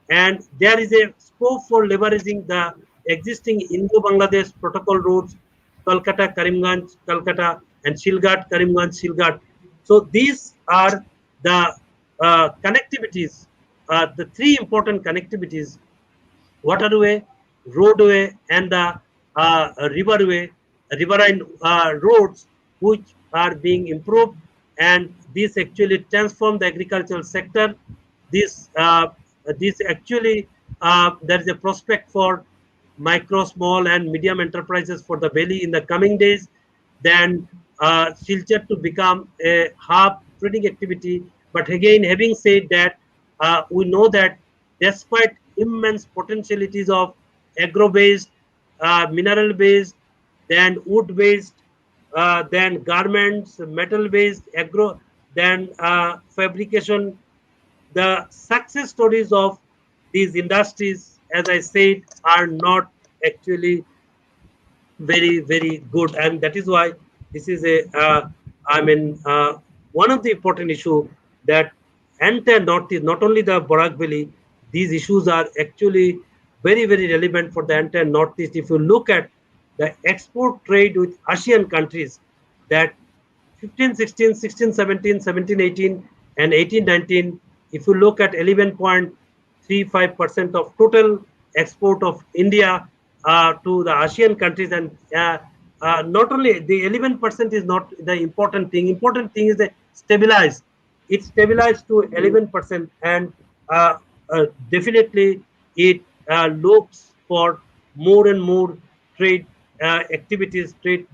And there is a scope for leveraging the existing Indo-Bangladesh protocol routes, Kolkata, Karimganj, Kolkata, and Shilgat, Karimganj, Shilgat. So these are the connectivities, the three important connectivities: waterway, roadway, and the riverine roads, which are being improved. And this actually transform the agricultural sector. This actually, there is a prospect for micro, small, and medium enterprises for the valley in the coming days. Then Silchar to become a hub trading activity. But again, having said that, we know that despite immense potentialities of agro-based, mineral-based, then wood-based, then garments, metal-based, agro, then fabrication, the success stories of these industries, as I said, are not actually very good. And that is why this is a one of the important issue that entire northeast, not only the Barak Valley, these issues are actually very relevant for the entire northeast. If you look at the export trade with ASEAN countries, that 15, 16, 16, 17, 17, 18, and 18, 19, if you look at 11.35% of total export of India to the ASEAN countries. And not only the 11% is not the important thing. Important thing is that stabilize. It stabilized to 11%, and definitely it looks for more and more trade activities, trade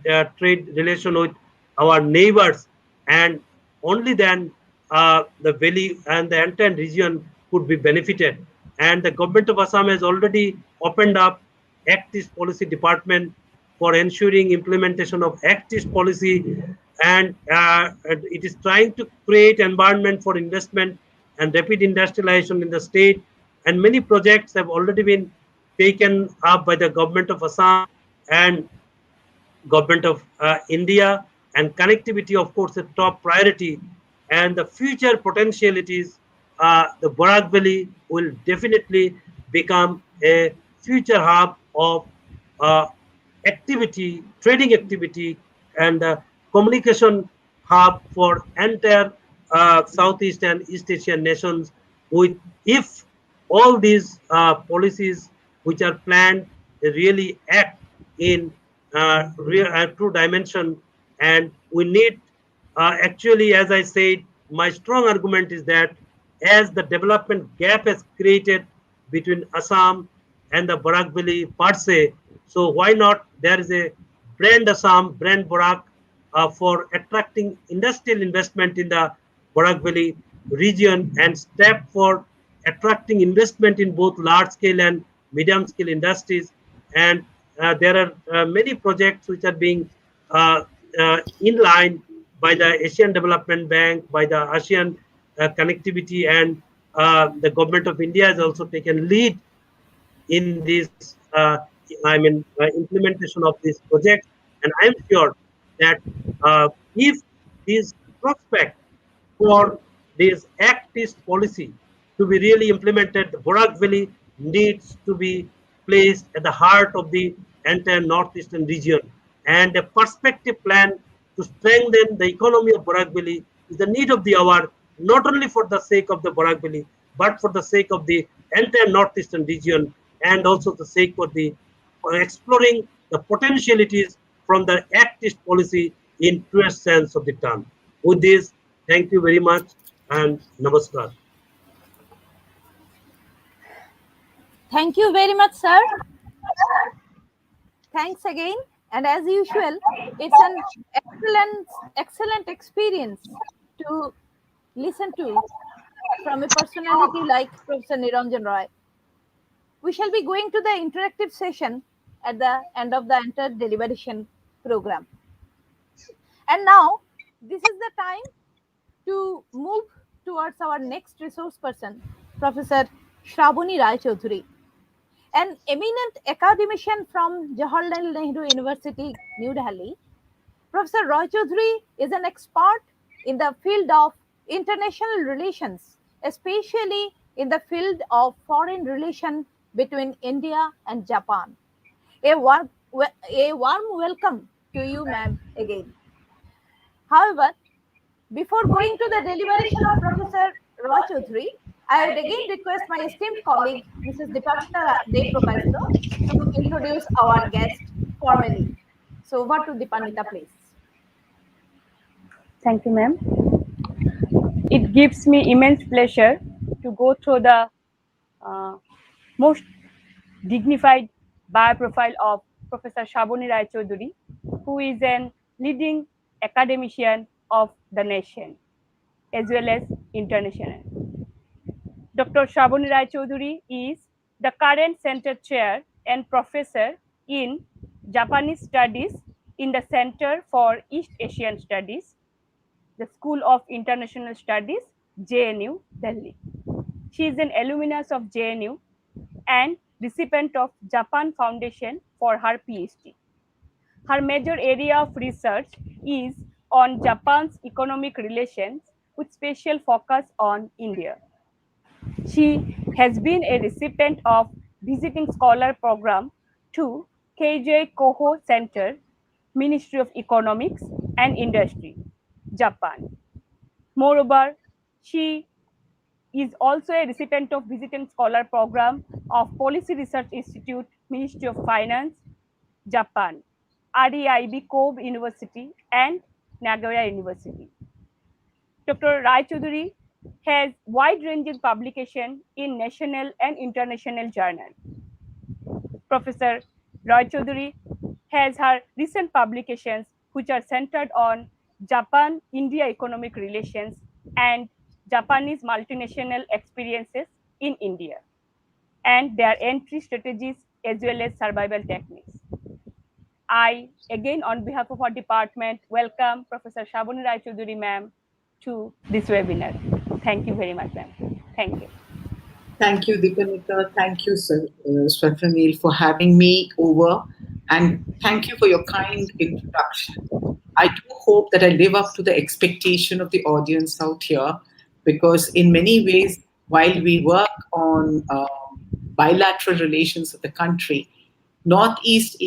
relation with our neighbors, and only then the valley and the entire region could be benefited. And the government of Assam has already opened up Act East Policy Department for ensuring implementation of Act East policy, and it is trying to create environment for investment and rapid industrialization in the state. And many projects have already been taken up by the government of Assam and government of India. and connectivity, of course, a top priority. And the future potentialities, the Barak Valley will definitely become a future hub of uh, activity, trading activity, and communication hub for entire Southeast and East Asian nations. With if all these policies which are planned really act in true dimension, and we need actually, as I said, my strong argument is that as the development gap has created between Assam and the Barak Valley per se, so why not there is a brand Assam, brand Barak for attracting industrial investment in the Barak Valley region, and step for attracting investment in both large scale and medium scale industries. And there are many projects which are being in line by the Asian Development Bank, by the ASEAN connectivity, and the government of India has also taken lead in this, implementation of these projects. And I'm sure that if these prospect for this Act-East policy to be really implemented, the Barak Valley needs to be placed at the heart of the entire northeastern region. And a perspective plan to strengthen the economy of Barak Valley is the need of the hour, not only for the sake of the Barak Valley, but for the sake of the entire northeastern region, and also the sake for exploring the potentialities from the Act-East policy in truest sense of the term. With this, thank you very much and namaskar. Thank you very much, sir. Thanks again. And as usual, it's an excellent experience to listen to from a personality like Professor Niranjan Roy. We shall be going to the interactive session at the end of the entire deliberation program. And now, this is the time to move towards our next resource person, Professor Shravani Chaudhary, an eminent academician from Jawaharlal Nehru University, New Delhi. Professor Roy Chaudhary is an expert in the field of international relations, especially in the field of foreign relation between India and Japan. A warm welcome to you, ma'am, again. However, before going to the deliberation of Professor Roy Chaudhary, I would again request my esteemed colleague, Mrs. Dipamita De Procasto, to introduce our guest formally. So, over to Dipamita, please. Thank you, ma'am. It gives me immense pleasure to go through the most dignified bioprofile of Professor Shravani Chaudhary, who is an leading academician of the nation as well as international. Dr. Shravani Chaudhary is the current center chair and professor in Japanese Studies in the Center for East Asian Studies, the School of International Studies, JNU, Delhi. She is an alumnus of JNU and recipient of Japan Foundation for her PhD. Her major area of research is on Japan's economic relations with special focus on India. She has been a recipient of Visiting Scholar Program to KJ Koho Center, Ministry of Economics and Industry, Japan. Moreover, she is also a recipient of Visiting Scholar Program of Policy Research Institute, Ministry of Finance, Japan, REIB Kobe University, and Nagoya University. Dr. Rai Chaudhary has wide-ranging publication in national and international journals. Professor Rai Chaudhary has her recent publications which are centered on Japan-India economic relations and Japanese multinational experiences in India and their entry strategies as well as survival techniques. I, again, on behalf of our department, welcome Professor Shravani Chaudhary, ma'am, to this webinar. Thank you very much, ma'am. Thank you. Thank you, Dipamita. Thank you, Sir Swafranil, for having me over. And thank you for your kind introduction. I do hope that I live up to the expectation of the audience out here, because in many ways, while we work on bilateral relations of the country, Northeast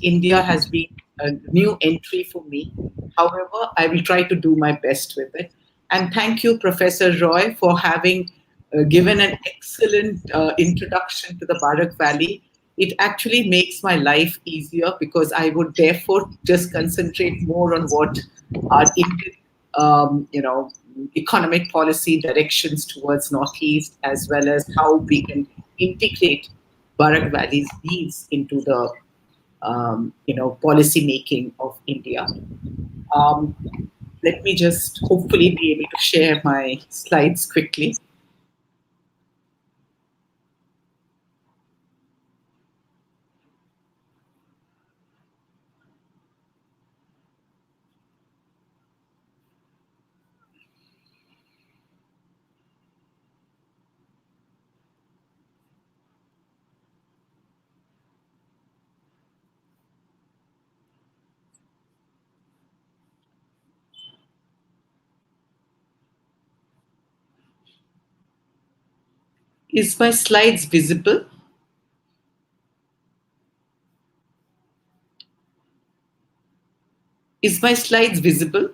India has been a new entry for me. However, I will try to do my best with it. And thank you, Professor Roy, for having given an excellent introduction to the Barak Valley. It actually makes my life easier, because I would therefore just concentrate more on what our Indian, economic policy directions towards Northeast, as well as how we can integrate Barak Valley's needs into the policy making of India. Let me just hopefully be able to share my slides quickly. Is my slides visible? Is my slides visible?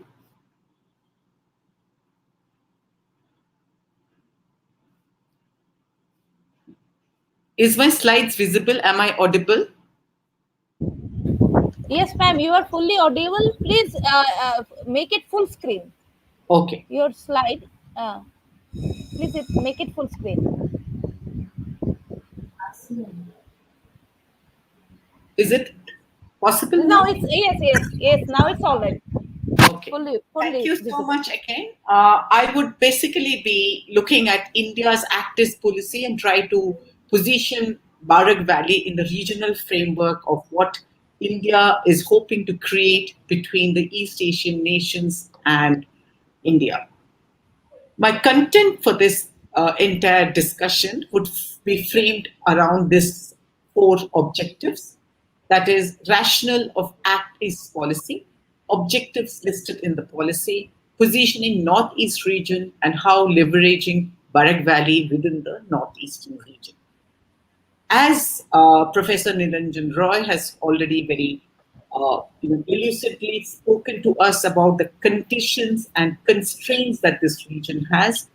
Is my slides visible? Am I audible? Yes, ma'am, you are fully audible. Please make it full screen. Okay. Your slide. Please make it full screen. Is it possible Now now? it's yes. Now it's all right. Okay. Fully Thank you so visible. much again. I would basically be looking at India's Act-East policy and try to position Barak Valley in the regional framework of what India is hoping to create between the East Asian nations and India. My content for this entire discussion would be framed around this four objectives. That is, rationale of Act East policy, objectives listed in the policy, positioning Northeast region, and how leveraging Barak Valley within the Northeastern region. As Professor Niranjan Roy has already very elusively spoken to us about the conditions and constraints that this region has,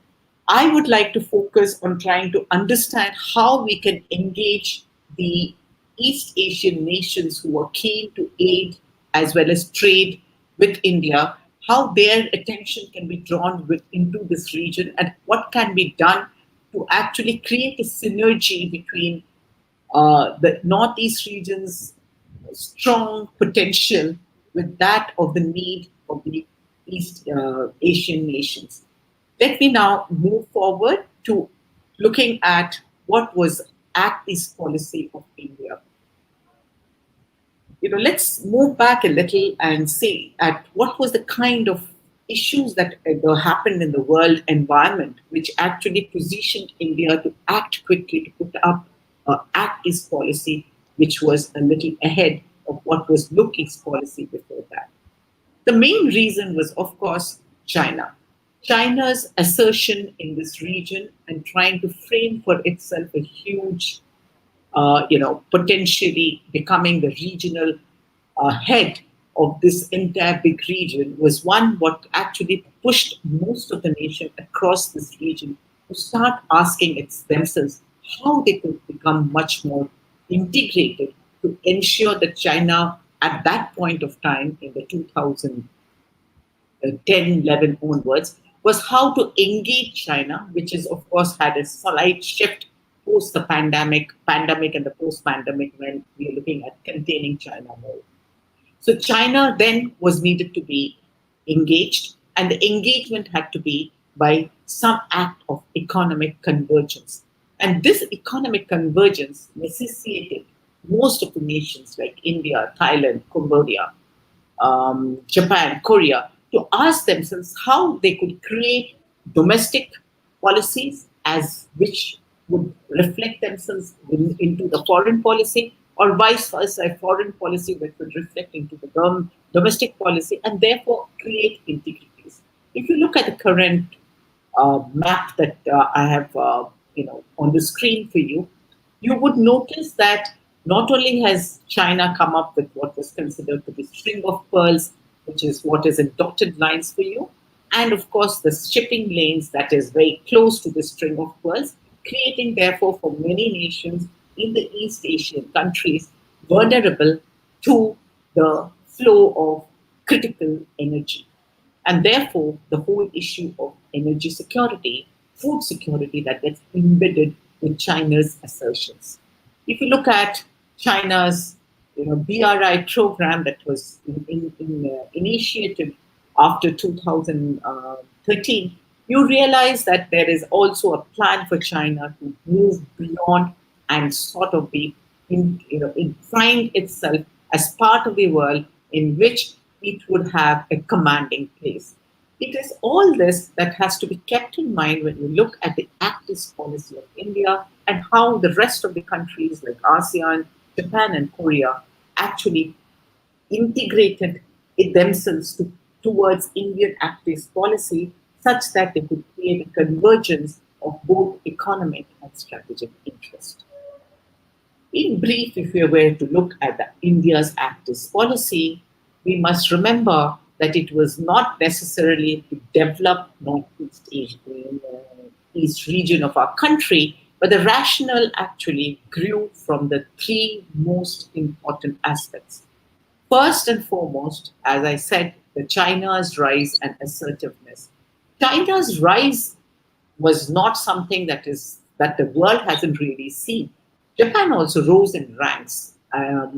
I would like to focus on trying to understand how we can engage the East Asian nations who are keen to aid as well as trade with India, how their attention can be drawn into this region, and what can be done to actually create a synergy between the Northeast region's strong potential with that of the need of the East Asian nations. Let me now move forward to looking at what was Act East policy of India. Let's move back a little and see at what was the kind of issues that happened in the world environment, which actually positioned India to act quickly to put up Act East policy, which was a little ahead of what was Look East policy before that. The main reason was, of course, China. China's assertion in this region and trying to frame for itself a huge potentially becoming the regional head of this entire big region was one what actually pushed most of the nation across this region to start asking themselves how they could become much more integrated to ensure that China at that point of time in the 2010-11 onwards was how to engage China, which is of course had a slight shift post the pandemic and the post-pandemic when we are looking at containing China more. So China then was needed to be engaged, and the engagement had to be by some act of economic convergence. And this economic convergence necessitated most of the nations like India, Thailand, Cambodia, Japan, Korea, to ask themselves how they could create domestic policies as which would reflect themselves into the foreign policy, or vice versa, a foreign policy that would reflect into the domestic policy and therefore create integrities. If you look at the current map that I have, on the screen for you, you would notice that not only has China come up with what was considered to be string of pearls, which is what is in dotted lines for you, and of course the shipping lanes that is very close to the string of pearls, creating therefore for many nations in the East Asian countries vulnerable to the flow of critical energy. And therefore, the whole issue of energy security, food security that gets embedded in China's assertions. If you look at China's BRI program that was initiated after 2013, you realize that there is also a plan for China to move beyond and sort of find itself as part of the world in which it would have a commanding place. It is all this that has to be kept in mind when you look at the Act East policy of India and how the rest of the countries like ASEAN, Japan, and Korea actually integrated it themselves towards Indian Act East policy such that they could create a convergence of both economic and strategic interest. In brief, if we were to look at India's Act East policy, we must remember that it was not necessarily to develop Northeast Asia, East region of our country, but the rationale actually grew from the three most important aspects. First and foremost, as I said, the China's rise and assertiveness. China's rise was not something that the world hasn't really seen. Japan also rose in ranks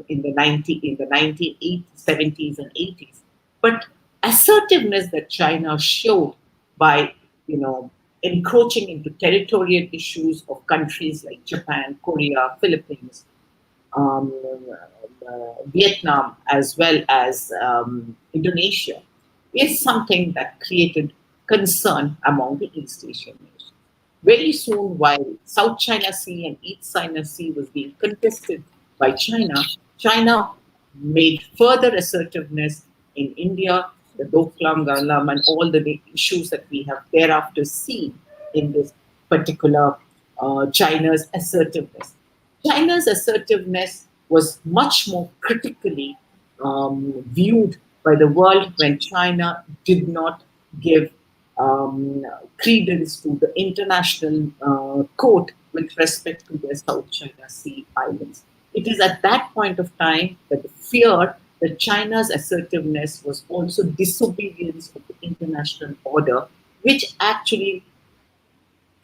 in the 1970s and 80s. But assertiveness that China showed by encroaching into territorial issues of countries like Japan, Korea, Philippines, Vietnam, as well as Indonesia, is something that created concern among the East Asian nations. Very soon, while South China Sea and East China Sea was being contested by China, China made further assertiveness in India, the Doklam, Galam, and all the issues that we have thereafter seen in this particular China's assertiveness. China's assertiveness was much more critically viewed by the world when China did not give credence to the international court with respect to the South China Sea islands. It is at that point of time that the fear that China's assertiveness was also disobedience of the international order, which actually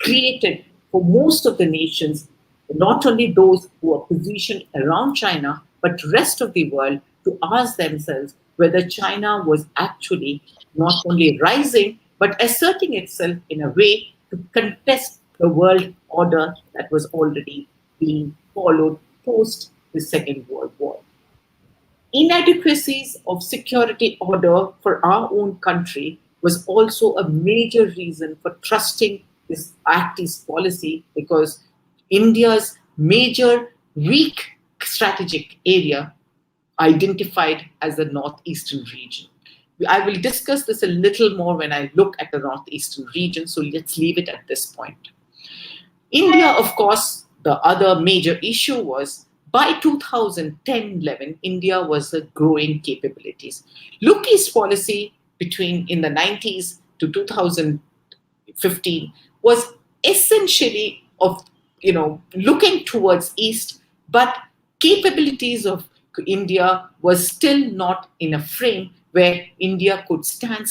created for most of the nations, not only those who are positioned around China, but rest of the world to ask themselves whether China was actually not only rising, but asserting itself in a way to contest the world order that was already being followed post the Second World War. Inadequacies of security order for our own country was also a major reason for trusting this Act East policy, because India's major weak strategic area identified as the northeastern region. I will discuss this a little more when I look at the northeastern region, so let's leave it at this point. India, of course, the other major issue was by 2010-11, India was growing capabilities. Look East policy in the 90s to 2015 was essentially of looking towards East, but capabilities of India was still not in a frame where India could stand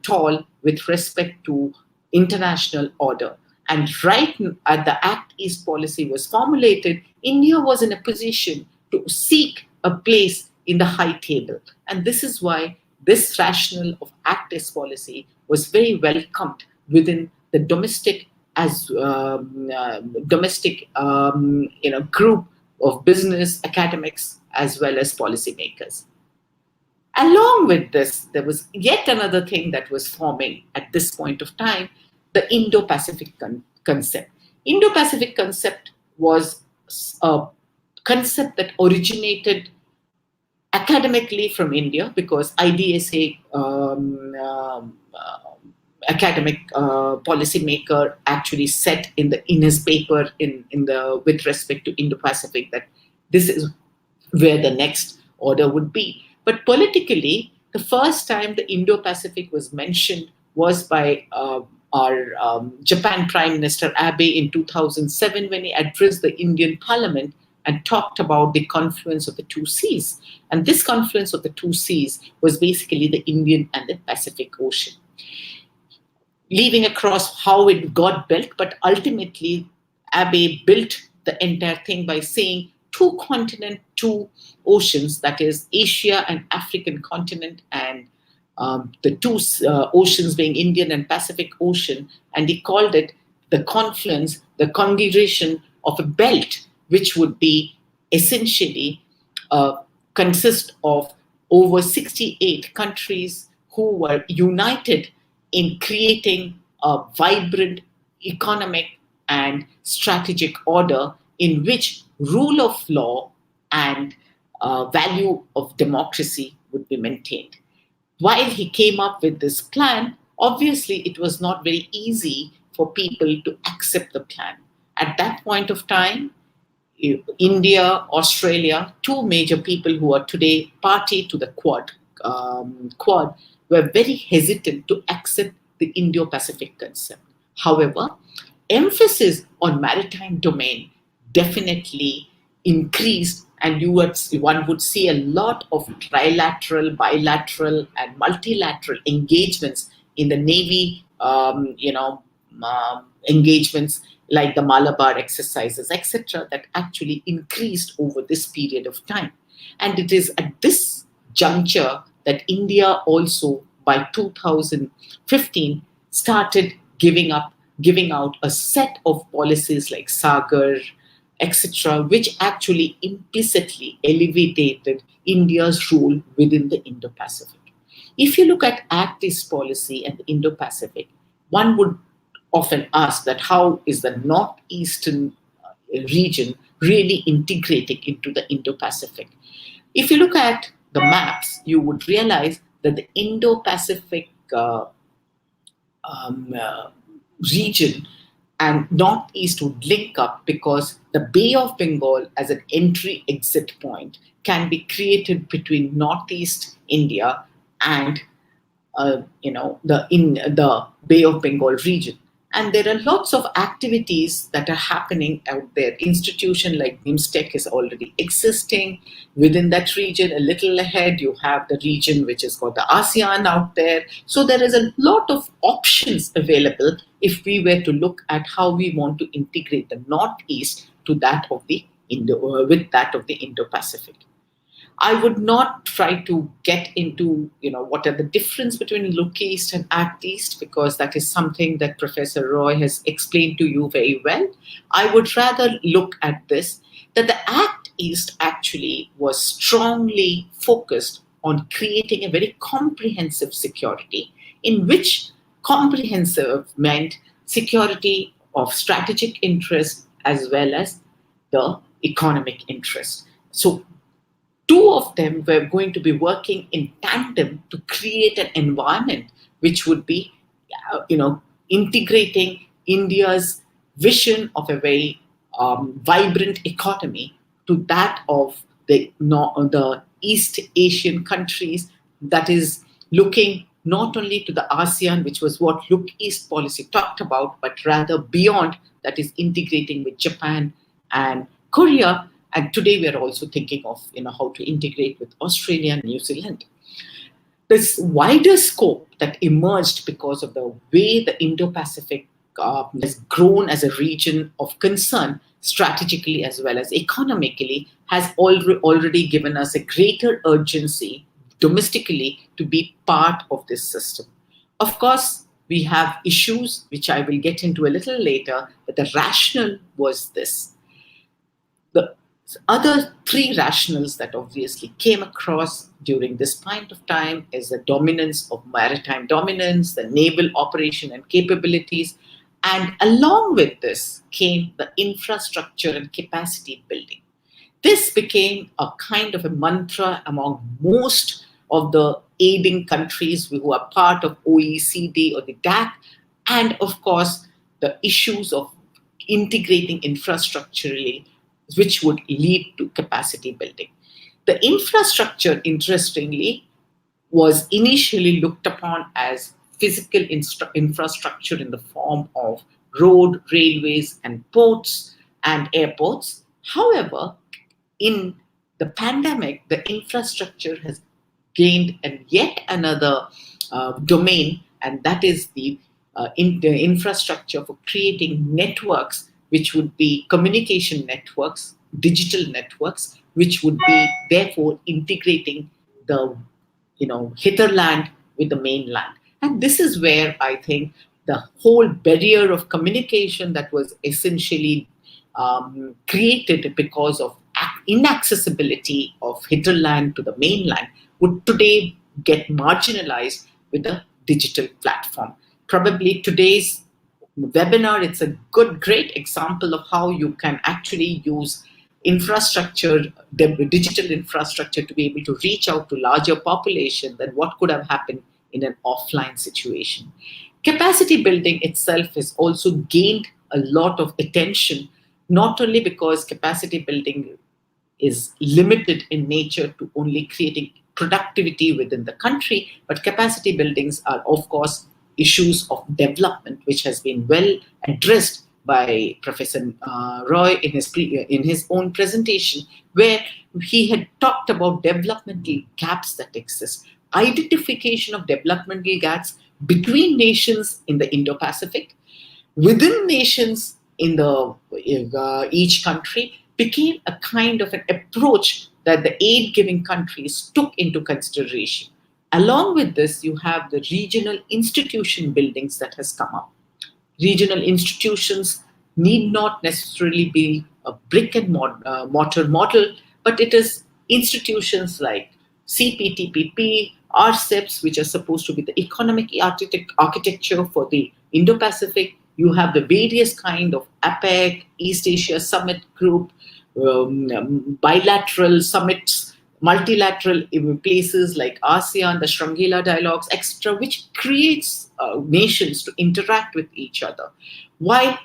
tall with respect to international order. And right at the Act East policy was formulated, India was in a position to seek a place in the high table. And this is why this rationale of Act East policy was very welcomed within the domestic group of business academics as well as policymakers. Along with this, there was yet another thing that was forming at this point of time, the Indo-Pacific concept. Indo-Pacific concept was a concept that originated academically from India, because IDSA academic policymaker actually said in his paper with respect to Indo-Pacific that this is where the next order would be. But politically, the first time the Indo-Pacific was mentioned was by our Japan Prime Minister Abe in 2007 when he addressed the Indian Parliament and talked about the confluence of the two seas. And this confluence of the two seas was basically the Indian and the Pacific Ocean. Leaving across how it got built, but ultimately Abe built the entire thing by saying two continents, two oceans, that is Asia and African continent, and the two oceans being Indian and Pacific Ocean, and he called it the confluence, the congregation of a belt, which would be essentially consist of over 68 countries who were united in creating a vibrant economic and strategic order in which rule of law and value of democracy would be maintained. While he came up with this plan, obviously it was not very easy for people to accept the plan. At that point of time, India, Australia, two major people who are today party to the Quad, were very hesitant to accept the Indo-Pacific concept. However, emphasis on maritime domain definitely increased, and one would see a lot of trilateral, bilateral, and multilateral engagements in the Navy, engagements like the Malabar exercises, etc., that actually increased over this period of time. And it is at this juncture that India also, by 2015, started giving out a set of policies like Sagar, etc., which actually implicitly elevated India's role within the Indo-Pacific. If you look at Act East policy and the Indo-Pacific, one would often ask that how is the northeastern region really integrating into the Indo-Pacific? If you look at the maps, you would realize that the Indo-Pacific region and northeast would link up because the Bay of Bengal as an entry-exit point can be created between northeast India and the Bay of Bengal region. And there are lots of activities that are happening out there. Institution like NIMSTEC is already existing. Within that region, a little ahead, you have the region which is called the ASEAN out there. So there is a lot of options available if we were to look at how we want to integrate the Northeast to that of the Indo-Pacific. I would not try to get into, what are the difference between Look East and Act East, because that is something that Professor Roy has explained to you very well. I would rather look at this, that the Act East actually was strongly focused on creating a very comprehensive security, in which comprehensive meant security of strategic interest as well as the economic interest. So two of them were going to be working in tandem to create an environment which would be, integrating India's vision of a very vibrant economy to that of the East Asian countries, that is looking not only to the ASEAN, which was what Look East policy talked about, but rather beyond, that is integrating with Japan and Korea. And today we are also thinking of how to integrate with Australia and New Zealand. This wider scope that emerged because of the way the Indo-Pacific has grown as a region of concern strategically as well as economically has already given us a greater urgency domestically to be part of this system. Of course, we have issues which I will get into a little later, but the rationale was this. The other three rationales that obviously came across during this point of time is the dominance of maritime dominance, the naval operation and capabilities, and along with this came the infrastructure and capacity building. This became a kind of a mantra among most of the aiding countries who are part of OECD or the DAC, and of course, the issues of integrating infrastructurally, which would lead to capacity building. The infrastructure, interestingly, was initially looked upon as physical infrastructure in the form of road, railways, and ports and airports. However, in the pandemic, the infrastructure has gained yet another domain, and that is the infrastructure for creating networks, which would be communication networks, digital networks, which would be therefore integrating the hinterland with the mainland. And this is where I think the whole barrier of communication that was essentially created because of inaccessibility of hinterland to the mainland would today get marginalized with a digital platform. Probably today's webinar, it's a great example of how you can actually use infrastructure, the digital infrastructure, to be able to reach out to larger population than what could have happened in an offline situation. Capacity building itself has also gained a lot of attention, not only because capacity building is limited in nature to only creating productivity within the country, but capacity buildings are, of course, issues of development, which has been well addressed by Professor Roy in his own presentation, where he had talked about developmental gaps that exist, identification of developmental gaps between nations in the Indo-Pacific, within nations in each country, became a kind of an approach that the aid-giving countries took into consideration. Along with this, you have the regional institution buildings that has come up. Regional institutions need not necessarily be a brick and mortar model, but it is institutions like CPTPP, RCEPs, which are supposed to be the economic architecture for the Indo-Pacific. You have the various kind of APEC, East Asia Summit Group, bilateral summits, multilateral places like ASEAN, the Shangri-La dialogues, etc., which creates nations to interact with each other. While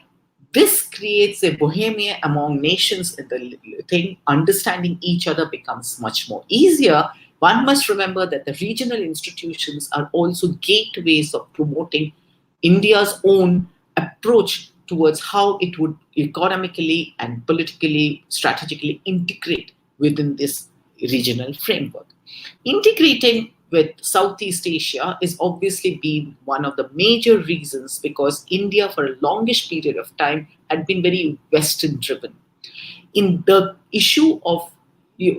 this creates a bohemia among nations in the thing, understanding each other becomes much more easier. One must remember that the regional institutions are also gateways of promoting India's own approach towards how it would economically and politically, strategically integrate within this regional framework. Integrating with Southeast Asia is obviously been one of the major reasons, because India for a longish period of time had been very Western driven. In the issue of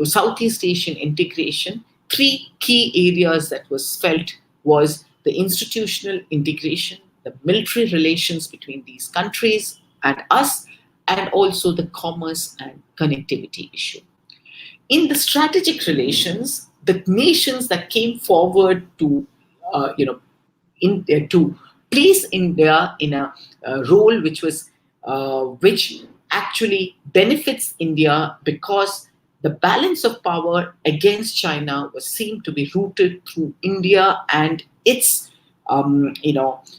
Southeast Asian integration, three key areas that was felt was the institutional integration, the military relations between these countries and us, and also the commerce and connectivity issue. In the strategic relations, the nations that came forward to, to place India in a role which actually benefits India, because the balance of power against China was seen to be rooted through India and its,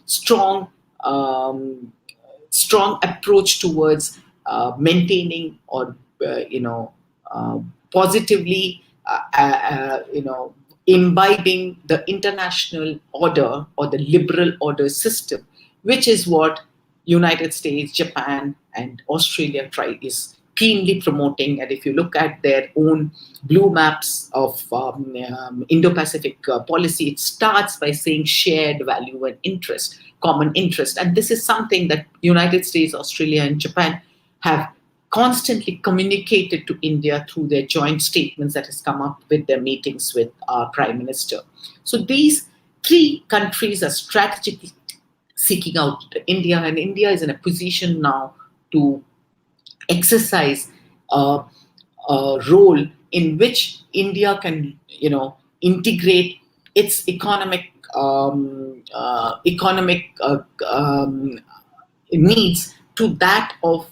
strong approach towards maintaining or positively imbibing the international order or the liberal order system, which is what United States, Japan, and Australia is keenly promoting. And if you look at their own blue maps of Indo-Pacific policy, it starts by saying shared value and interest, common interest. And this is something that United States, Australia, and Japan have constantly communicated to India through their joint statements that has come up with their meetings with our Prime Minister. So these three countries are strategically seeking out India, and India is in a position now to exercise a role in which India can, integrate its economic needs to that of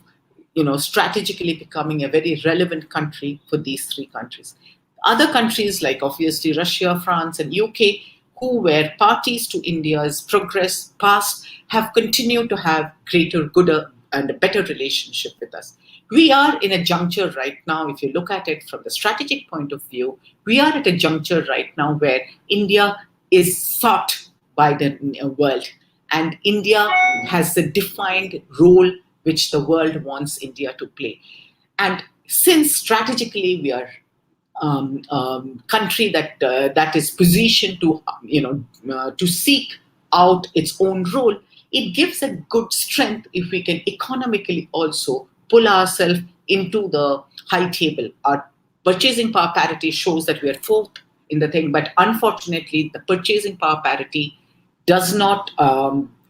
strategically becoming a very relevant country for these three countries. Other countries like obviously Russia, France, and UK, who were parties to India's progress past, have continued to have greater, gooder, and a better relationship with us. We are in a juncture right now, if you look at it from the strategic point of view, we are at a juncture right now where India is sought by the world, and India has a defined role which the world wants India to play. And since strategically we are country that is positioned to to seek out its own role, it gives a good strength if we can economically also pull ourselves into the high table. Our purchasing power parity shows that we are fourth in the thing, but unfortunately the purchasing power parity does not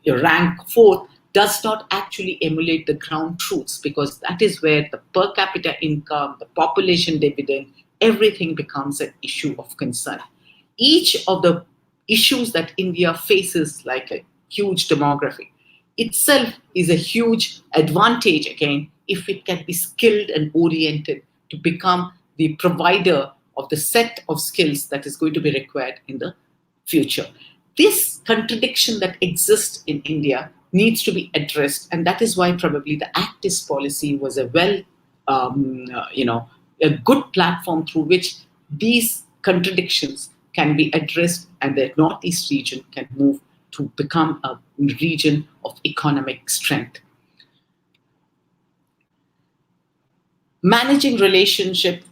rank fourth, does not actually emulate the ground truths, because that is where the per capita income, the population dividend, everything becomes an issue of concern. Each of the issues that India faces, like a huge demography, itself is a huge advantage again if it can be skilled and oriented to become the provider of the set of skills that is going to be required in the future. This contradiction that exists in India needs to be addressed, and that is why probably the Act East policy was a a good platform through which these contradictions can be addressed, and the Northeast region can move to become a region of economic strength. Managing relationship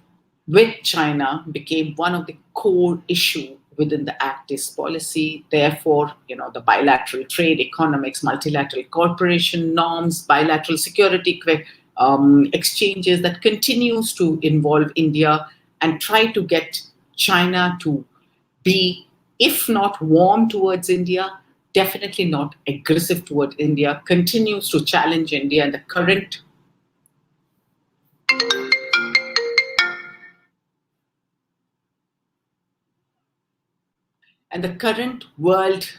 with China became one of the core issues within the Act East policy. Therefore, the bilateral trade, economics, multilateral cooperation norms, bilateral security exchanges that continues to involve India and try to get China to be, if not warm towards India, definitely not aggressive toward India, continues to challenge India, and the current world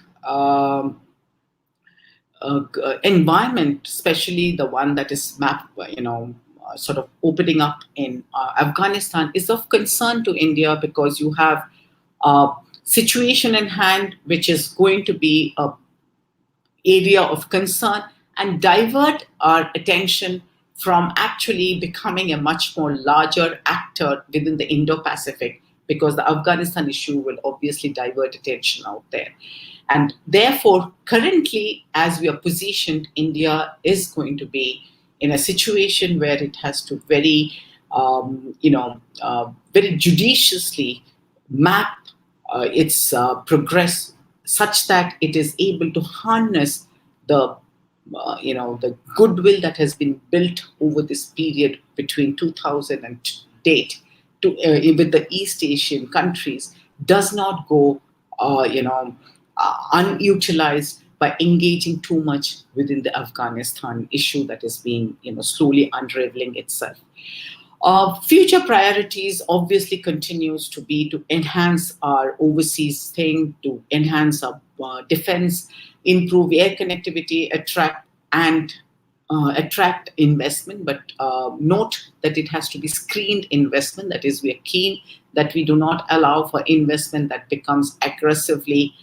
environment, especially the one that is mapped, sort of opening up in Afghanistan, is of concern to India, because you have a situation in hand which is going to be an area of concern and divert our attention from actually becoming a much more larger actor within the Indo-Pacific, because the Afghanistan issue will obviously divert attention out there. And therefore, currently, as we are positioned, India is going to be in a situation where it has to very judiciously map its progress such that it is able to harness the goodwill that has been built over this period between 2000 and date with the East Asian countries, does not go unutilized by engaging too much within the Afghanistan issue that is being slowly unraveling itself. Future priorities obviously continues to be to enhance our overseas thing, to enhance our defense, improve air connectivity, attract investment, but note that it has to be screened investment. That is, we are keen that we do not allow for investment that becomes aggressively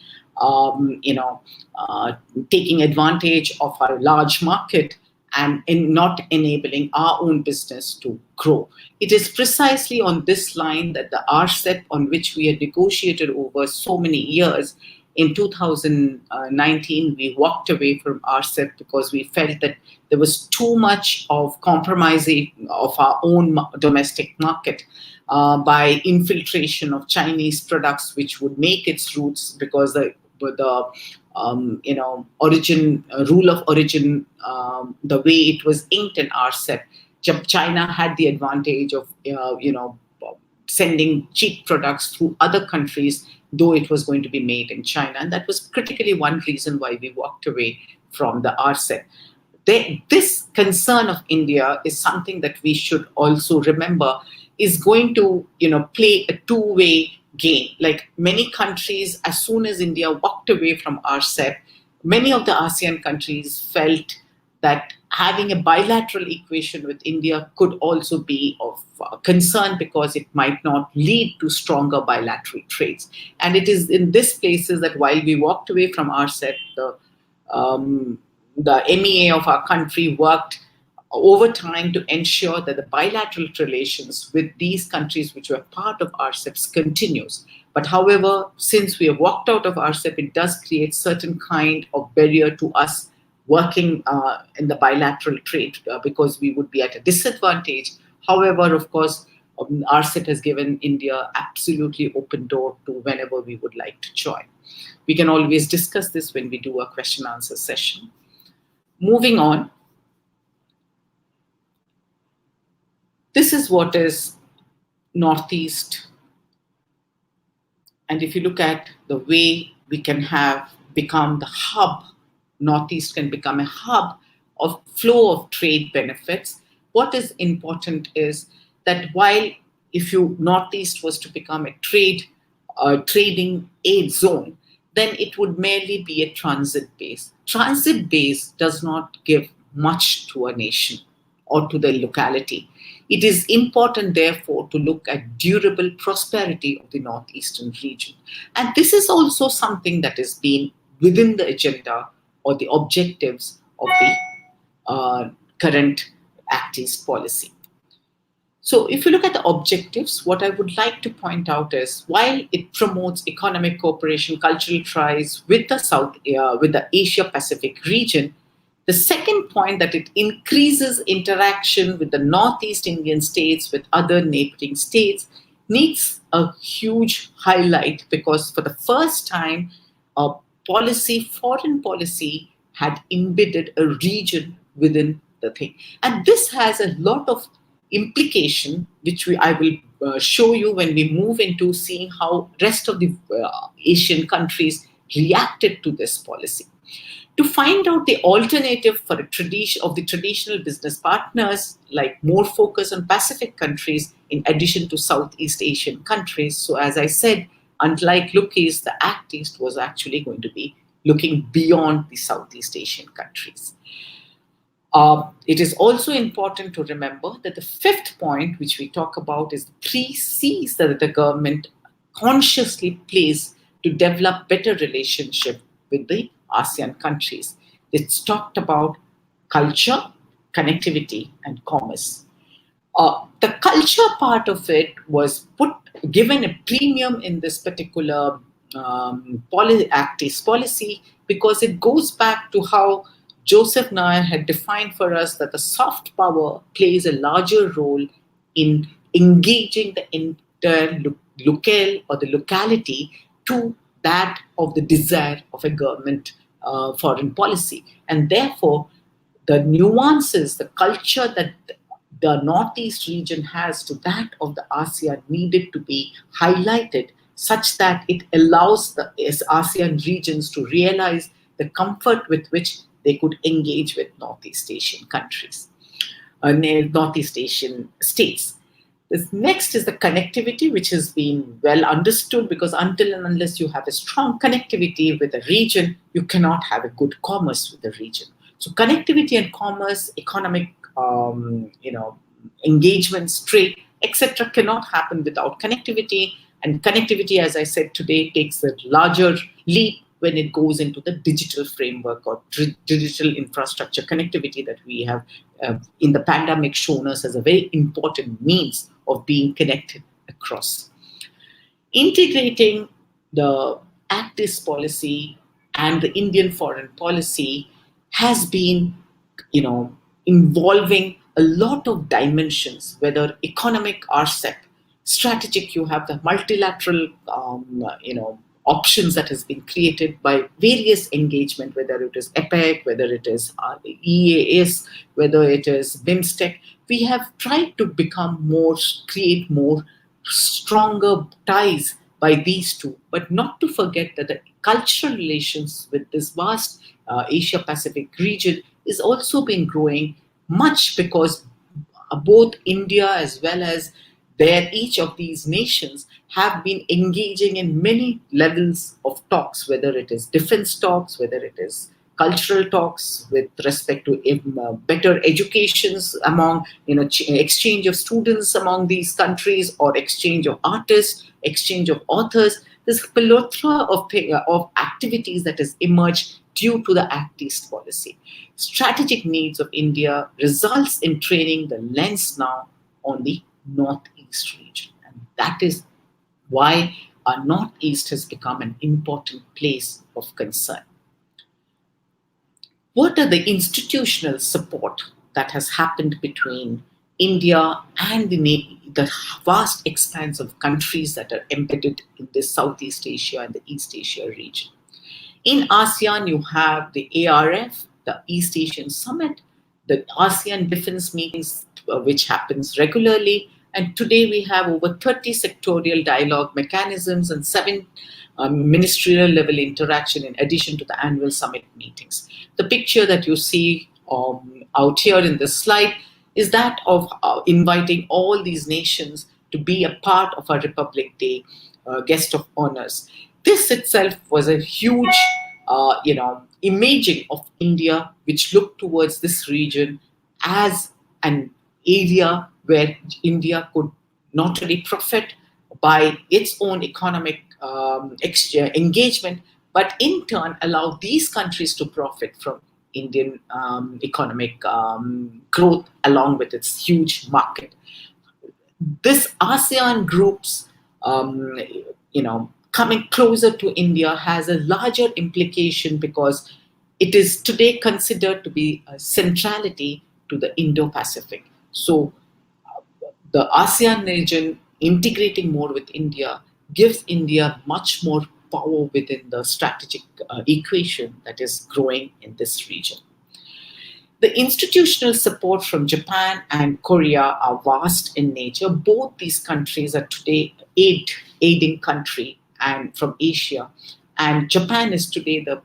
taking advantage of our large market and in not enabling our own business to grow. It is precisely on this line that the RCEP, on which we had negotiated over so many years, in 2019, we walked away from RCEP because we felt that there was too much of compromising of our own domestic market by infiltration of Chinese products, which would make its roots, because the origin, rule of origin, the way it was inked in RCEP, China had the advantage of sending cheap products through other countries, though it was going to be made in China. And that was critically one reason why we walked away from the RCEP. This concern of India is something that we should also remember is going to play a two-way game. Like many countries, as soon as India walked away from RCEP, many of the ASEAN countries felt that having a bilateral equation with India could also be of concern because it might not lead to stronger bilateral trades. And it is in these places that while we walked away from RCEP, the MEA of our country worked over time to ensure that the bilateral relations with these countries which were part of RCEP continues. But however, since we have walked out of RCEP, it does create certain kind of barrier to us working in the bilateral trade because we would be at a disadvantage. However, of course, RCEP has given India absolutely open door to whenever we would like to join. We can always discuss this when we do a question answer session. Moving on. This is what is Northeast. And if you look at the way we can have become the hub, Northeast can become a hub of flow of trade benefits. What is important is that while if Northeast was to become a trading aid zone, then it would merely be a transit base. Transit base does not give much to a nation or to the locality. It is important, therefore, to look at durable prosperity of the Northeastern region. And this is also something that has been within the agenda or the objectives of the current Act East policy. So if you look at the objectives, what I would like to point out is while it promotes economic cooperation, cultural ties with the Asia-Pacific region, the second point that it increases interaction with the Northeast Indian states, with other neighboring states, needs a huge highlight because for the first time, foreign policy had embedded a region within the thing. And this has a lot of implication, which I will show you when we move into seeing how rest of the Asian countries reacted to this policy. To find out the alternative for the traditional business partners, like more focus on Pacific countries in addition to Southeast Asian countries. So as I said, unlike Look East, the Act East was actually going to be looking beyond the Southeast Asian countries. It is also important to remember that the fifth point, which we talk about, is the 3 C's that the government consciously plays to develop better relationship with the ASEAN countries. It's talked about culture, connectivity, and commerce. The culture part of it was given a premium in this particular Act East policy because it goes back to how Joseph Nair had defined for us that the soft power plays a larger role in engaging the entire locale or the locality to that of the desire of a government foreign policy. And therefore, the nuances, the culture that the Northeast region has to that of the ASEAN needed to be highlighted such that it allows the ASEAN regions to realize the comfort with which they could engage with Northeast Asian countries, Northeast Asian states. This next is the connectivity, which has been well understood because until and unless you have a strong connectivity with a region, you cannot have a good commerce with the region. So connectivity and commerce, economic, engagements, trade, etc., cannot happen without connectivity. And connectivity, as I said today, takes a larger leap when it goes into the digital framework or digital infrastructure connectivity that we have in the pandemic shown us as a very important means of being connected across. Integrating the Act East policy and the Indian foreign policy has been, involving a lot of dimensions, whether economic RCEP, strategic, you have the multilateral, options that has been created by various engagement, whether it is EPEC, whether it is EAS, whether it is BIMSTEC. We have tried to create more stronger ties by these two, but not to forget that the cultural relations with this vast Asia-Pacific region is also been growing much because both India as well as each of these nations have been engaging in many levels of talks, whether it is defense talks, whether it is cultural talks, with respect to better educations among, exchange of students among these countries, or exchange of artists, exchange of authors. This plethora of activities that has emerged due to the Act East policy. Strategic needs of India results in training the lens now on the Northeast region. And that is why our Northeast has become an important place of concern. What are the institutional support that has happened between India and the vast expanse of countries that are embedded in this Southeast Asia and the East Asia region? In ASEAN, you have the ARF, the East Asian Summit, the ASEAN Defense Meetings, which happens regularly. And today we have over 30 sectorial dialogue mechanisms and 7 ministerial level interaction in addition to the annual summit meetings. The picture that you see out here in this slide is that of inviting all these nations to be a part of our Republic Day guest of honors. This itself was a huge, imaging of India, which looked towards this region as an area where India could not only profit by its own economic engagement, but in turn allow these countries to profit from Indian economic growth along with its huge market. This ASEAN groups, coming closer to India has a larger implication because it is today considered to be a centrality to the Indo-Pacific. So the ASEAN region integrating more with India gives India much more power within the strategic equation that is growing in this region. The institutional support from Japan and Korea are vast in nature. Both these countries are today aiding country and from Asia, and Japan is today the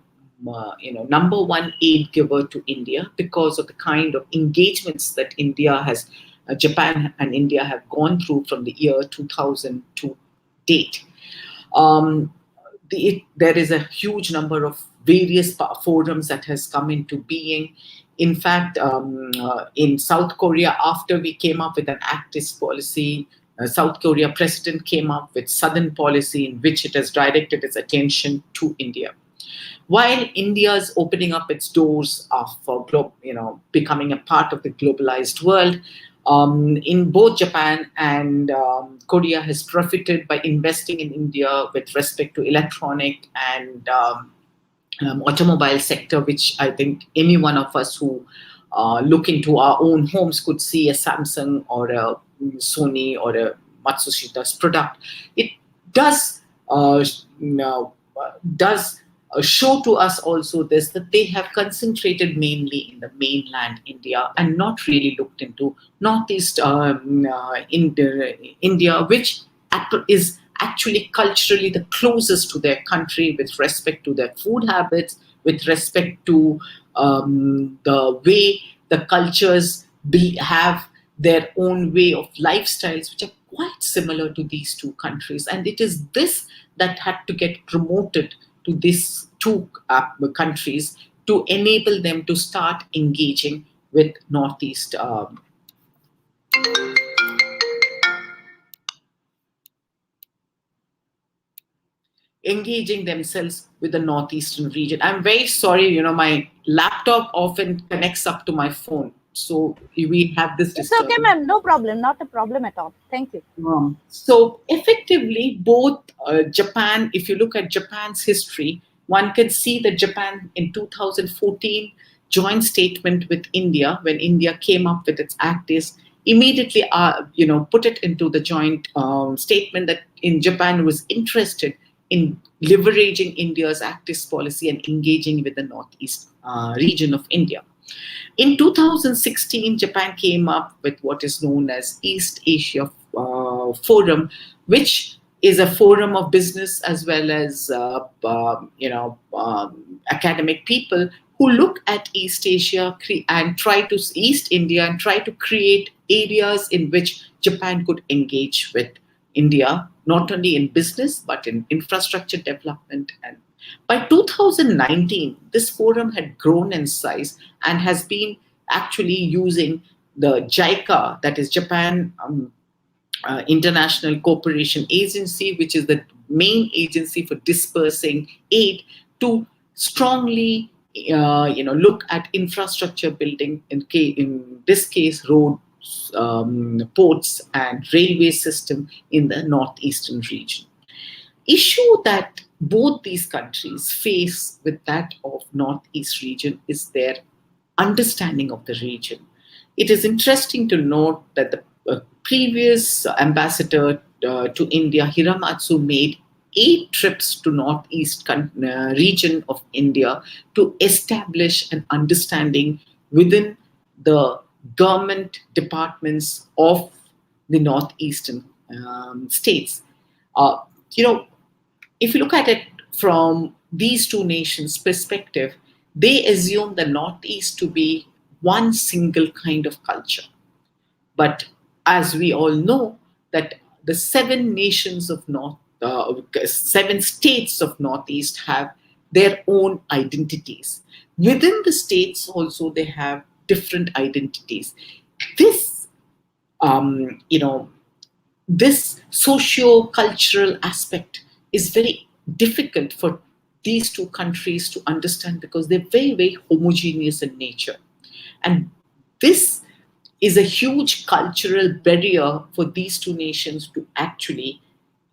number one aid giver to India because of the kind of engagements that Japan and India have gone through from the year 2000 to date. There is a huge number of various forums that has come into being. In fact, in South Korea, after we came up with an Act East policy, South Korea president came up with Southern policy in which it has directed its attention to India. While India is opening up its doors for becoming a part of the globalized world, in both Japan and Korea has profited by investing in India with respect to electronic and automobile sector, which I think any one of us who look into our own homes could see a Samsung or a Sony or a Matsushita's product. It does show to us also this, that they have concentrated mainly in the mainland India and not really looked into Northeast India, which is actually culturally the closest to their country with respect to their food habits, with respect to the way the cultures have their own way of lifestyles, which are quite similar to these two countries. And it is this that had to get promoted to these two countries to enable them to start engaging with Northeast engaging themselves with the Northeastern region. I'm very sorry, my laptop often connects up to my phone. So we have this It's okay, ma'am. No problem. Not a problem at all. Thank you. So effectively, both Japan, if you look at Japan's history, one can see that Japan in 2014 joint statement with India, when India came up with its Act East, immediately put it into the joint statement that in Japan was interested in leveraging India's Act East policy and engaging with the Northeast region of India. In 2016, Japan came up with what is known as East Asia Forum, which is a forum of business as well as academic people who look at East Asia and East India and try to create areas in which Japan could engage with India, not only in business but in infrastructure development and By 2019, this forum had grown in size and has been actually using the JICA, that is Japan International Cooperation Agency, which is the main agency for dispersing aid, to strongly look at infrastructure building, in this case roads, ports and railway system in the northeastern region. Issue that both these countries face with that of northeast region is their understanding of the region. It is interesting to note that the previous ambassador to India, Hiramatsu, made 8 trips to northeast region of India to establish an understanding within the government departments of the northeastern states. If you look at it from these two nations' perspective, they assume the Northeast to be one single kind of culture. But as we all know, that the 7 nations of seven states of Northeast have their own identities. Within the states also, they have different identities. This, this socio-cultural aspect is very difficult for these two countries to understand because they're very, very homogeneous in nature. And this is a huge cultural barrier for these two nations to actually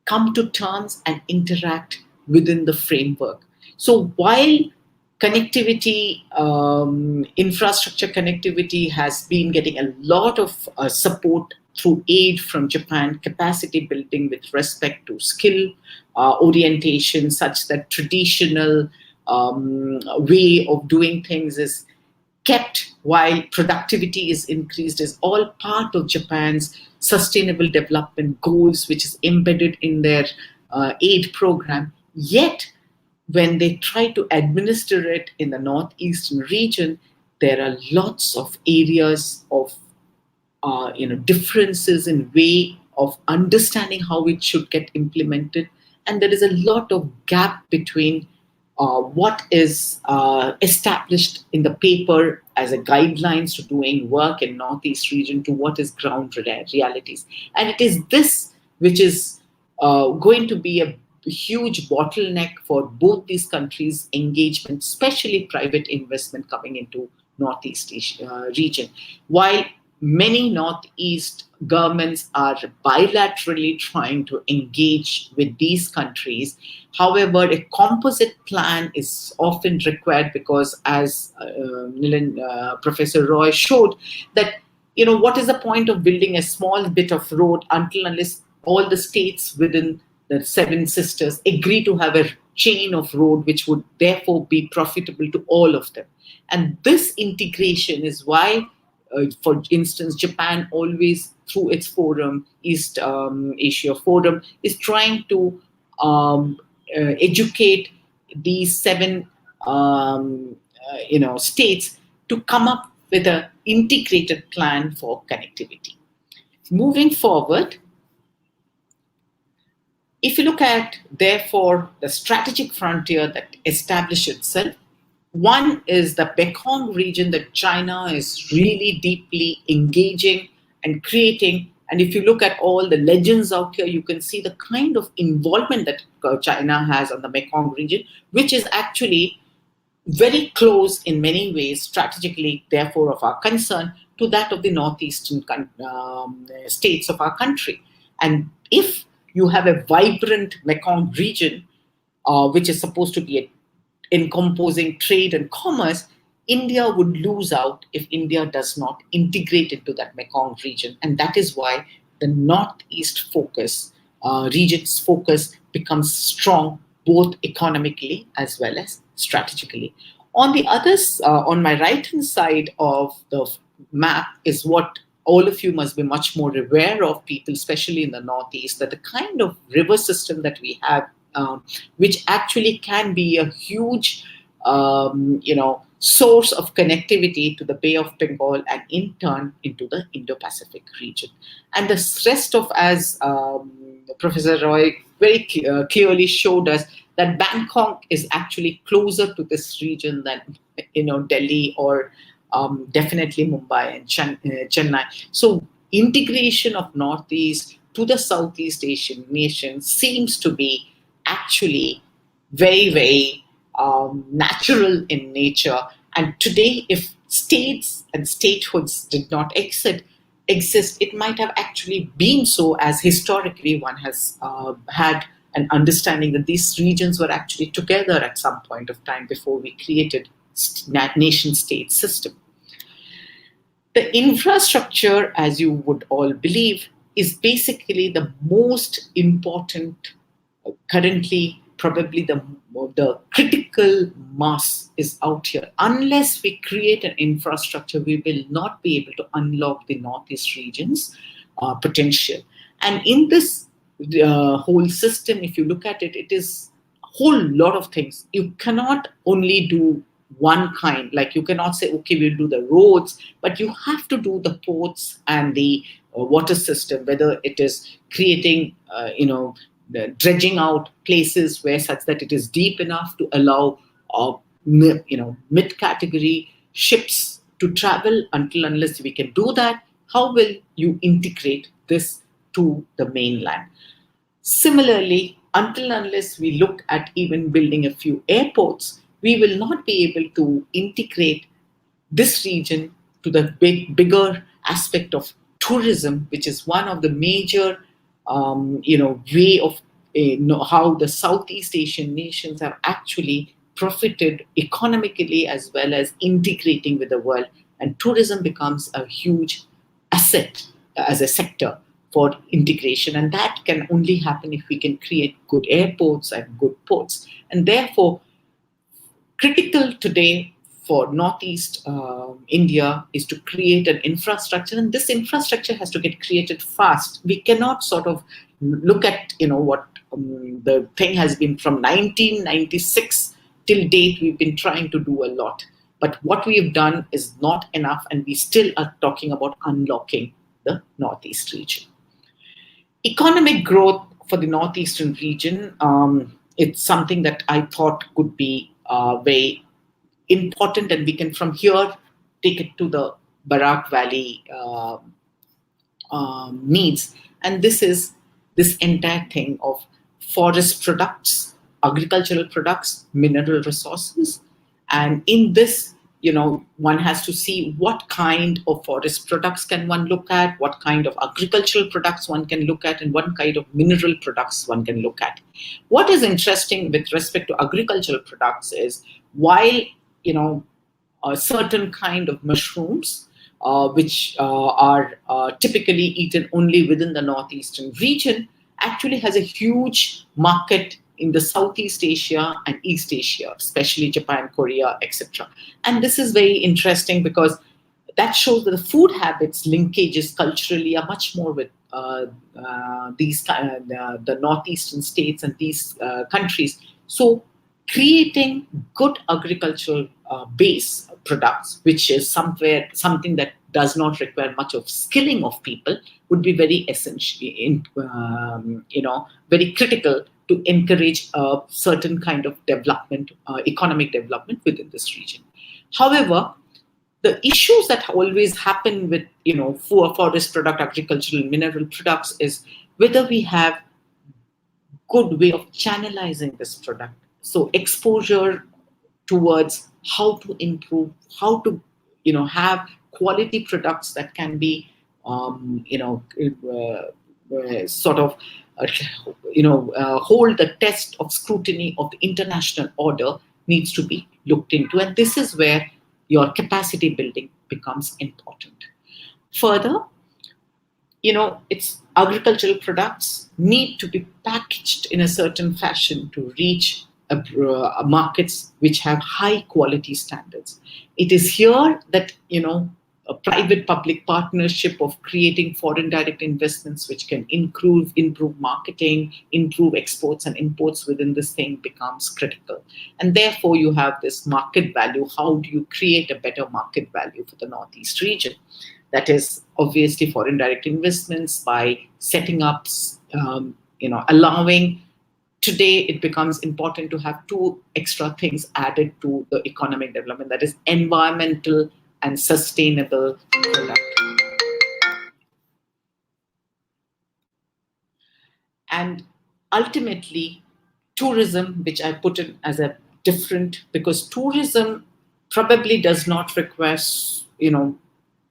come to terms and interact within the framework. So while connectivity, infrastructure connectivity has been getting a lot of support through aid from Japan, capacity building with respect to skill orientation, such that traditional way of doing things is kept while productivity is increased, is all part of Japan's sustainable development goals, which is embedded in their aid program. Yet, when they try to administer it in the northeastern region, there are lots of areas of differences in way of understanding how it should get implemented, and there is a lot of gap between what is established in the paper as a guidelines to doing work in northeast region to what is ground realities. And it is this which is going to be a huge bottleneck for both these countries' engagement, especially private investment coming into northeast region. While many northeast governments are bilaterally trying to engage with these countries, however, a composite plan is often required because, as Professor Roy showed, that what is the point of building a small bit of road unless all the states within the 7 sisters agree to have a chain of road which would therefore be profitable to all of them. And this integration is why, for instance, Japan always, through its forum, East Asia Forum, is trying to educate these 7 states to come up with an integrated plan for connectivity. Moving forward, if you look at, therefore, the strategic frontier that established itself, one is the Mekong region that China is really deeply engaging and creating. And if you look at all the legends out here, you can see the kind of involvement that China has on the Mekong region, which is actually very close in many ways, strategically, therefore, of our concern, to that of the northeastern states of our country. And if you have a vibrant Mekong region, which is supposed to be encompassing trade and commerce, India would lose out if India does not integrate into that Mekong region. And that is why the Northeast focus, region's focus, becomes strong both economically as well as strategically. On the others, on my right-hand side of the map is what all of you must be much more aware of, people, especially in the Northeast, that the kind of river system that we have, which actually can be a huge, source of connectivity to the Bay of Bengal and in turn into the Indo-Pacific region. And the rest of, as Professor Roy very clearly showed us, that Bangkok is actually closer to this region than Delhi or definitely Mumbai and Chennai. So integration of Northeast to the Southeast Asian nations seems to be actually very, very natural in nature. And today, if states and statehoods did not exist, it might have actually been so, as historically one has had an understanding that these regions were actually together at some point of time before we created nation-state system. The infrastructure, as you would all believe, is basically the most important, currently probably the critical mass is out here. Unless we create an infrastructure, we will not be able to unlock the Northeast region's potential. And in this whole system, if you look at it, it is a whole lot of things. You cannot only do one kind, like you cannot say, okay, we'll do the roads, but you have to do the ports and the water system, whether it is creating, dredging out places where such that it is deep enough to allow, mid-category ships to travel. Unless we can do that, how will you integrate this to the mainland? Similarly, unless we look at even building a few airports, we will not be able to integrate this region to the bigger aspect of tourism, which is one of the major, way of how the Southeast Asian nations have actually profited economically as well as integrating with the world. And tourism becomes a huge asset as a sector for integration. And that can only happen if we can create good airports and good ports. And therefore, critical today for Northeast India is to create an infrastructure, and this infrastructure has to get created fast. We cannot sort of look at what the thing has been from 1996 till date. We've been trying to do a lot, but what we have done is not enough, and we still are talking about unlocking the Northeast region. Economic growth for the Northeastern region, it's something that I thought could be very important, and we can from here take it to the Barak Valley needs. And this is this entire thing of forest products, agricultural products, mineral resources. And in this, one has to see what kind of forest products can one look at, what kind of agricultural products one can look at, and what kind of mineral products one can look at. What is interesting with respect to agricultural products is, while a certain kind of mushrooms, which are typically eaten only within the Northeastern region, actually has a huge market in the Southeast Asia and East Asia, especially Japan, Korea, etc. And this is very interesting because that shows that the food habits linkages culturally are much more with the Northeastern states and these countries. So creating good agricultural base products, which is something that does not require much of skilling of people, would be very essential, very critical to encourage a certain kind of development, economic development within this region. However, the issues that always happen with forest product, agricultural, mineral products is whether we have good way of channelizing this product. So exposure towards how to improve, how to have quality products that can be sort of hold the test of scrutiny of the international order needs to be looked into. And this is where your capacity building becomes important. Further, its agricultural products need to be packaged in a certain fashion to reach markets which have high quality standards. It is here that a private-public partnership of creating foreign direct investments which can improve marketing, improve exports and imports within this thing becomes critical. And therefore, you have this market value. How do you create a better market value for the Northeast region? That is obviously foreign direct investments by setting up, allowing today it becomes important to have two extra things added to the economic development, that is environmental and sustainable product. And ultimately, tourism, which I put in as a different, because tourism probably does not require,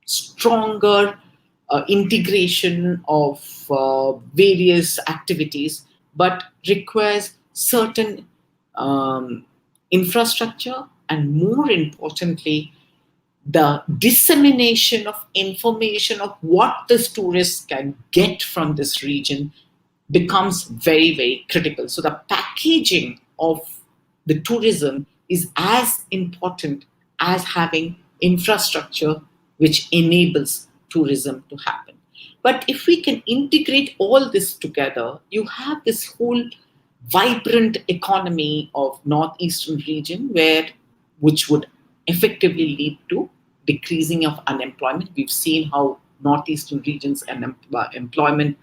stronger integration of various activities, but requires certain infrastructure, and more importantly, the dissemination of information of what this tourist can get from this region becomes very, very critical. So the packaging of the tourism is as important as having infrastructure which enables tourism to happen. But if we can integrate all this together, you have this whole vibrant economy of northeastern region, which would effectively lead to decreasing of unemployment. We've seen how northeastern regions and unemployment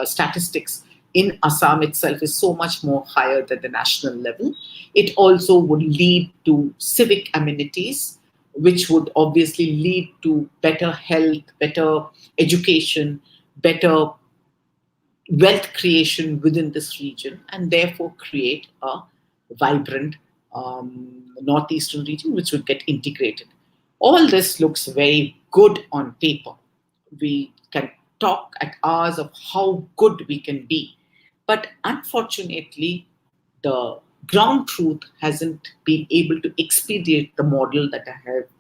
statistics in Assam itself is so much more higher than the national level. It also would lead to civic amenities, which would obviously lead to better health, better education, better wealth creation within this region, and therefore create a vibrant northeastern region which would get integrated. All this looks very good on paper. We can talk at hours of how good we can be, but unfortunately, the ground truth hasn't been able to expedite the model that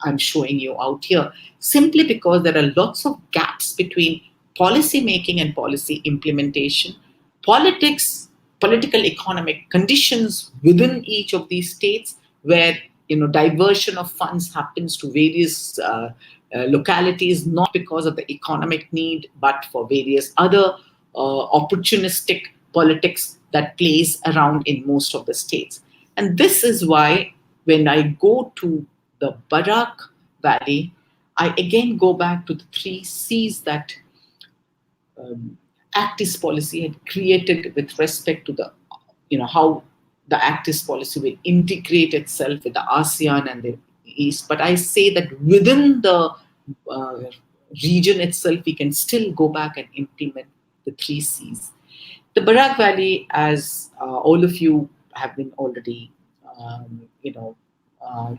I'm showing you out here, simply because there are lots of gaps between policy making and policy implementation, political economic conditions within each of these states, where diversion of funds happens to various localities, not because of the economic need, but for various other opportunistic politics that plays around in most of the states. And this is why when I go to the Barak Valley, I again go back to the 3 C's that Act East policy had created with respect to the, how the Act East policy will integrate itself with the ASEAN and the East. But I say that within the region itself, we can still go back and implement the 3 C's. The Barak Valley, as all of you have been already,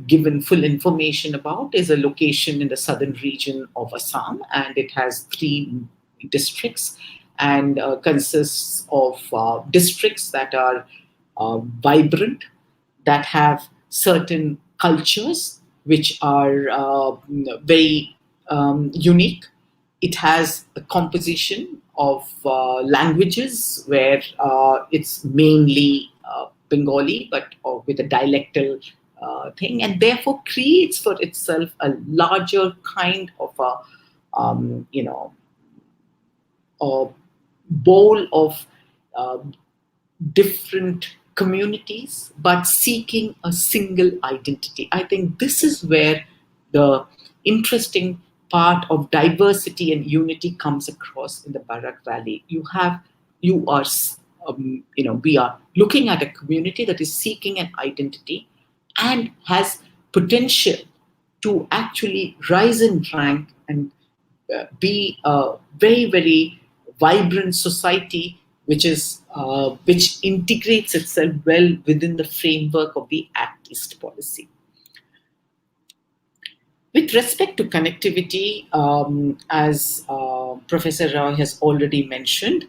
given full information about, is a location in the southern region of Assam, and it has 3 districts, and consists of districts that are vibrant, that have certain cultures which are very unique. It has a composition of languages where it's mainly Bengali, but with a dialectal thing, and therefore creates for itself a larger kind of a bowl of different communities, but seeking a single identity. I think this is where the interesting part of diversity and unity comes across in the Barak Valley. We are looking at a community that is seeking an identity and has potential to actually rise in rank and be a very, very vibrant society, which integrates itself well within the framework of the Act East policy. With respect to connectivity, as Professor Roy has already mentioned,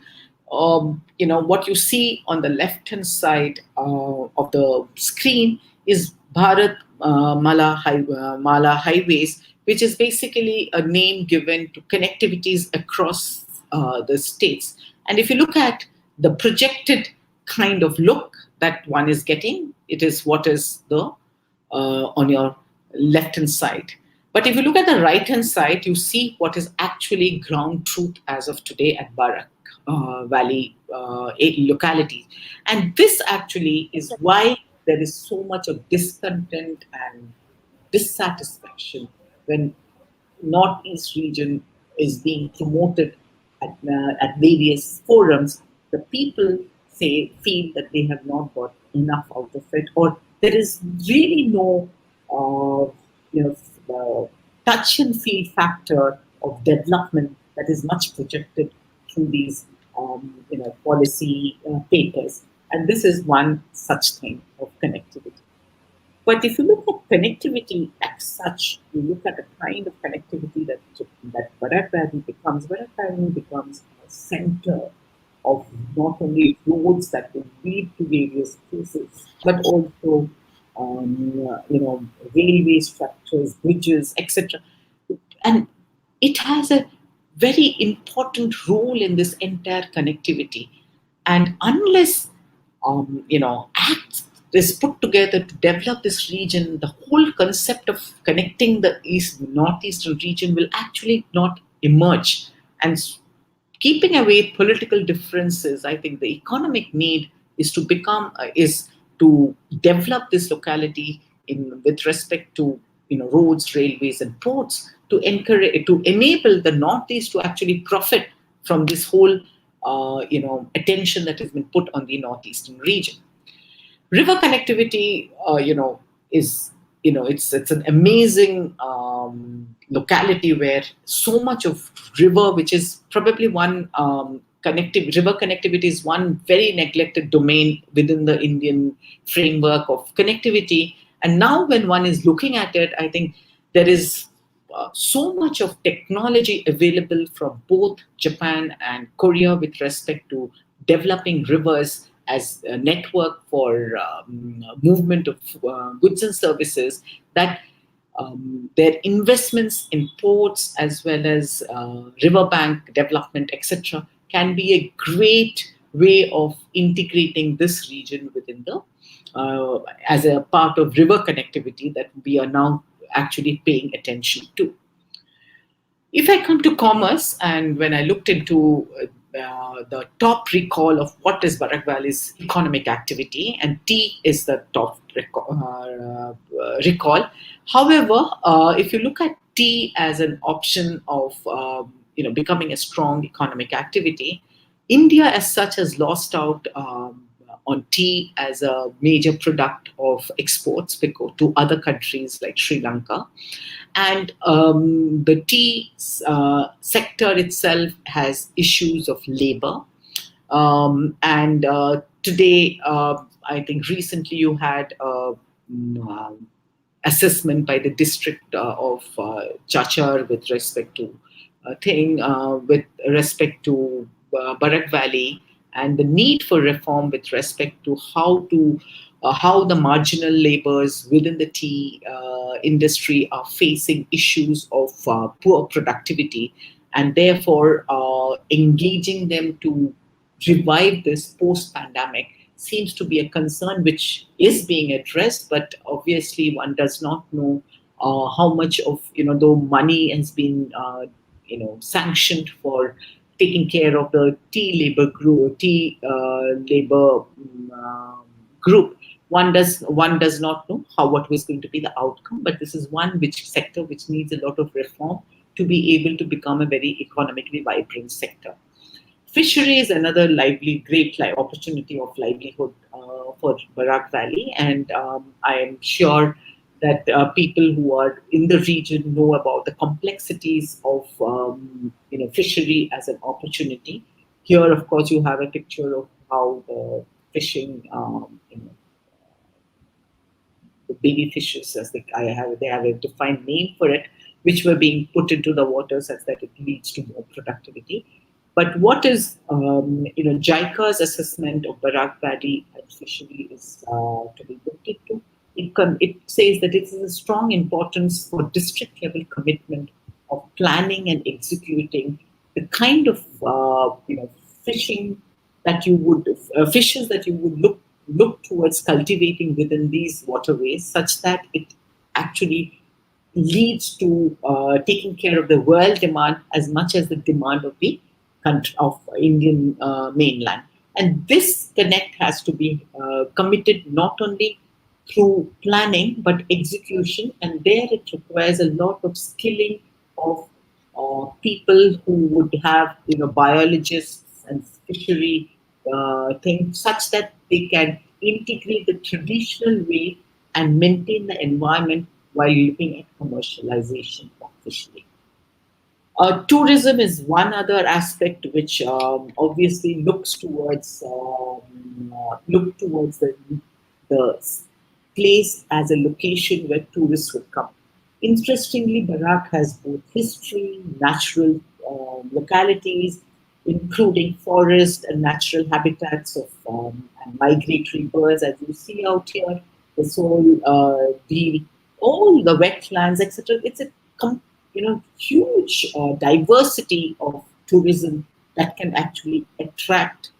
what you see on the left-hand side of the screen is Bharat Mala Highways, which is basically a name given to connectivities across the states. And if you look at the projected kind of look that one is getting, it is what is the on your left-hand side. But if you look at the right-hand side, you see what is actually ground truth as of today at Barak Valley locality. And this actually is why there is so much of discontent and dissatisfaction when Northeast region is being promoted at various forums. The people feel that they have not got enough out of it, or there is really no touch and feel factor of development that is much projected through these policy papers. And this is one such thing of connectivity. But if you look at connectivity as such, you look at the kind of connectivity that Barak Valley becomes a center of not only roads that will lead to various places, but also railway structures, bridges, etc. And it has a very important role in this entire connectivity. And unless acts is put together to develop this region, the whole concept of connecting the northeastern region will actually not emerge. And keeping away political differences, I think the economic need is to develop this locality with respect to roads, railways, and ports, to enable the Northeast to actually profit from this whole attention that has been put on the northeastern region. River connectivity, it's an amazing locality where so much of river, which is probably one river connectivity is one very neglected domain within the Indian framework of connectivity. And now when one is looking at it, I think there is so much of technology available from both Japan and Korea with respect to developing rivers as a network for movement of goods and services, that their investments in ports as well as riverbank development, etc., can be a great way of integrating this region within the as a part of river connectivity that we are now actually paying attention to. If I come to commerce, and when I looked into the top recall of what is Barak Valley's economic activity, and tea is the top recall. However, if you look at tea as an option of becoming a strong economic activity, India as such has lost out on tea as a major product of exports to other countries like Sri Lanka. And the tea sector itself has issues of labor. And today, I think recently you had assessment by the district of Chachar with respect to Barak Valley, and the need for reform with respect to how the marginal laborers within the tea industry are facing issues of poor productivity, and therefore engaging them to revive this post-pandemic seems to be a concern which is being addressed, but obviously one does not know how much of, though money has been sanctioned for taking care of the tea labor group, one does not know what was going to be the outcome. But this is one sector which needs a lot of reform to be able to become a very economically vibrant sector. Fishery is another great opportunity of livelihood for Barak Valley, and I am sure that people who are in the region know about the complexities of fishery as an opportunity. Here, of course, you have a picture of how the fishing, the baby fishes, they have a defined name for it, which were being put into the water such that it leads to more productivity. But what is JICA's assessment of Barak Valley and fishery is to be looked into. It says that it is a strong importance for district level commitment of planning and executing the kind of fishes that you would look towards cultivating within these waterways, such that it actually leads to taking care of the world demand as much as the demand of the country of Indian mainland. And this connect has to be committed not only through planning but execution, and there it requires a lot of skilling of people who would have biologists and fishery thing such that they can integrate the traditional way and maintain the environment while looking at commercialization officially. Tourism is one other aspect which obviously look towards the place as a location where tourists would come. Interestingly, Barak has both history, natural localities, including forest and natural habitats of and migratory birds, as you see out here, the soil, all the wetlands, etc. It's a huge diversity of tourism that can actually attract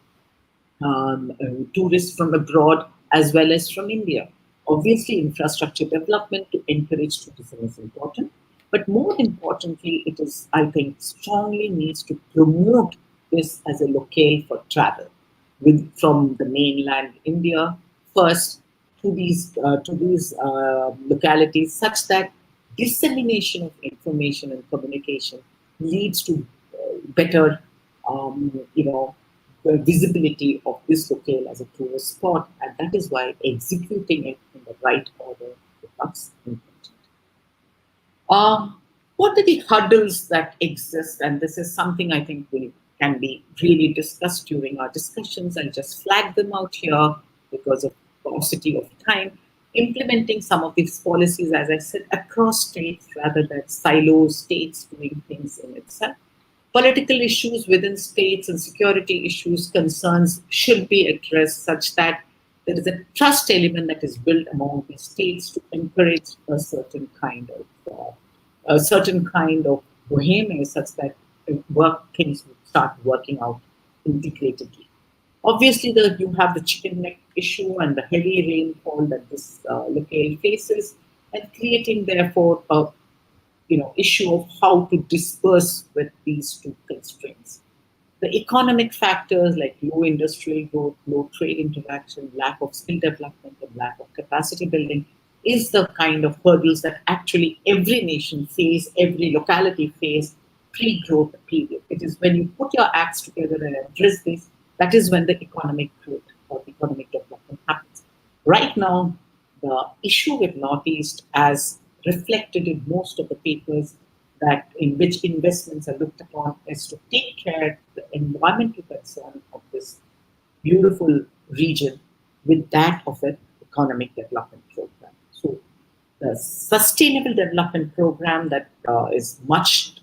tourists from abroad as well as from India. Obviously, infrastructure development to encourage tourism is important, but more importantly, it is, I think, strongly needs to promote this as a locale for travel, from the mainland India first to these localities, such that dissemination of information and communication leads to better, visibility of this locale as a tourist spot, and that is why executing it in the right order becomes important. What are the hurdles that exist? And this is something I think can be really discussed during our discussions. I'll just flag them out here because of paucity of time. Implementing some of these policies, as I said, across states rather than silo states doing things in itself. Political issues within states and security issues, concerns should be addressed such that there is a trust element that is built among the states to encourage a certain kind of bohemia, such that things would start working out integratedly. Obviously, you have the chicken neck issue and the heavy rainfall that this locale faces, and creating therefore a issue of how to disperse with these two constraints. The economic factors like low industrial growth, low trade interaction, lack of skill development, and lack of capacity building is the kind of hurdles that actually every nation face, every locality face pre-growth period. It is when you put your acts together and address this, that is when the economic growth or economic development happens. Right now, the issue with Northeast, as reflected in most of the papers in which investments are looked upon, is to take care of the environmental concern of this beautiful region with that of an economic development program. So the sustainable development program that is much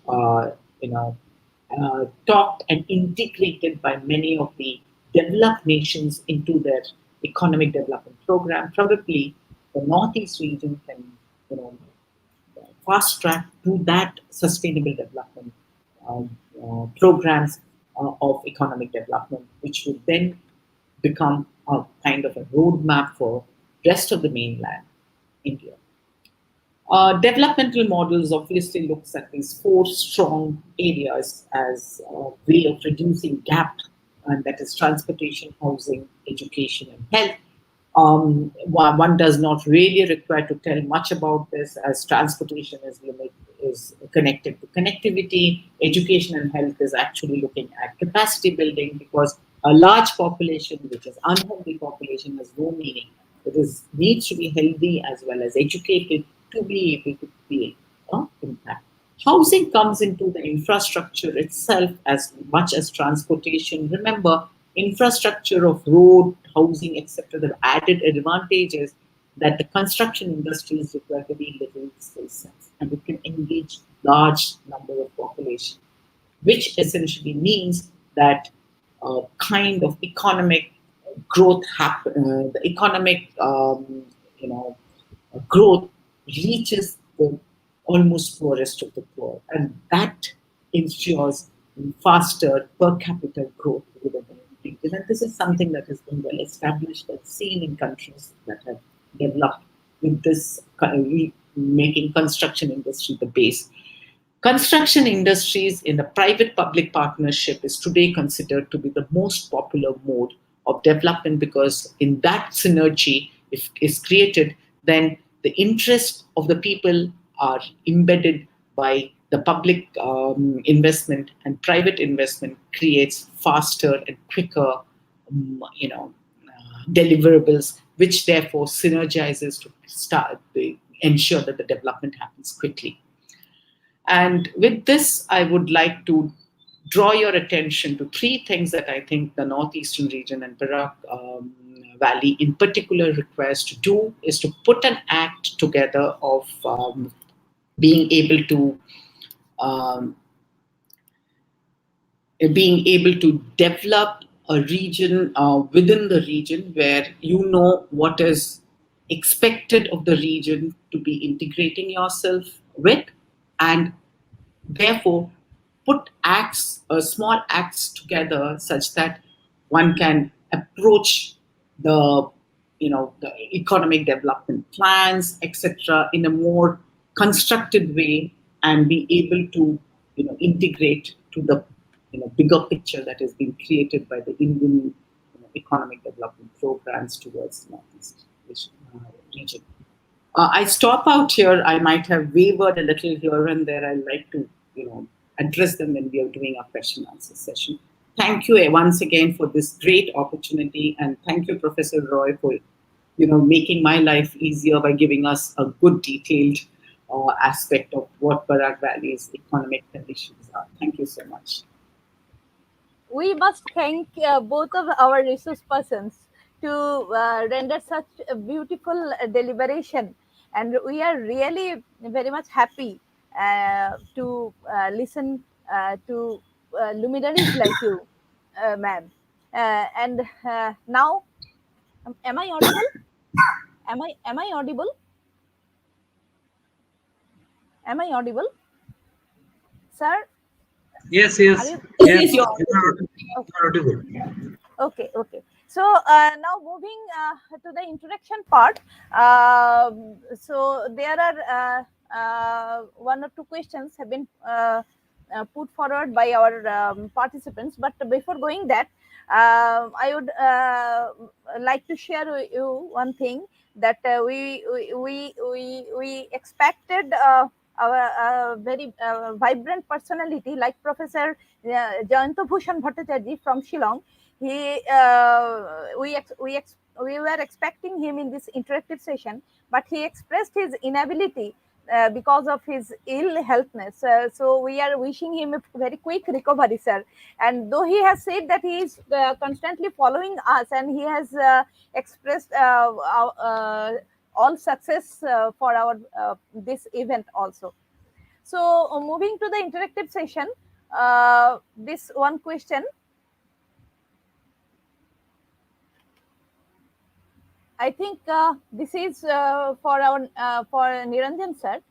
talked and integrated by many of the developed nations into their economic development program, probably the Northeast region can fast track to that sustainable development programs of economic development, which would then become a kind of a roadmap for rest of the mainland India. Developmental models obviously looks at these 4 strong areas as a way of reducing gap, and that is transportation, housing, education, and health. One does not really require to tell much about this, as transportation is connected to connectivity. Education and health is actually looking at capacity building, because a large population, which is unhealthy population, has no meaning. It needs to be healthy as well as educated to be able to create impact. Housing comes into the infrastructure itself as much as transportation. Remember, infrastructure of road, housing, etc., the added advantages that the construction industries require very little skill sets, and it can engage large number of population, which essentially means that kind of economic growth the economic growth reaches the almost poorest of the poor, and that ensures faster per capita growth within the region. And this is something that has been well established and seen in countries that have developed with this making construction industry the base. Construction industries in the private-public partnership is today considered to be the most popular mode of development, because in that synergy, if is created, then the interests of the people are embedded by the public investment, and private investment creates faster and quicker deliverables, which therefore synergizes to ensure that the development happens quickly. And with this, I would like to draw your attention to three things that I think the Northeastern region and Barak Valley in particular requires to do is to put an act together of being able to um, develop a region within the region where you know what is expected of the region to be integrating yourself with, and therefore put small acts together such that one can approach the the economic development plans, etc., in a more constructed way and be able to integrate to the bigger picture that has been created by the Indian economic development programs towards the Northeast region. I stop out here. I might have wavered a little here and there. I like to, address them when we are doing our question answer session. Thank you once again for this great opportunity, and thank you, Professor Roy, for, making my life easier by giving us a good detailed aspect of what Barak Valley's economic conditions are. Thank you so much. We must thank both of our resource persons to render such a beautiful deliberation, and we are really very much happy to listen to luminaries like you, ma'am. And now, am I audible? Am I audible? Am I audible, sir? Yes, Are yes, you? yes. You're Okay. Audible. Okay. So now moving to the introduction part. So there are one or two questions have been put forward by our participants. But before going that, I would like to share with you one thing that we expected. Our very vibrant personality like Professor Jayanto Bhushan Bhattacharya from Shillong. We were expecting him in this interactive session, but he expressed his inability because of his ill healthness. So we are wishing him a very quick recovery, sir. And though he has said that he is constantly following us and he has expressed all success for our this event also. So moving to the interactive session, this one question. I think this is for Niranjan sir.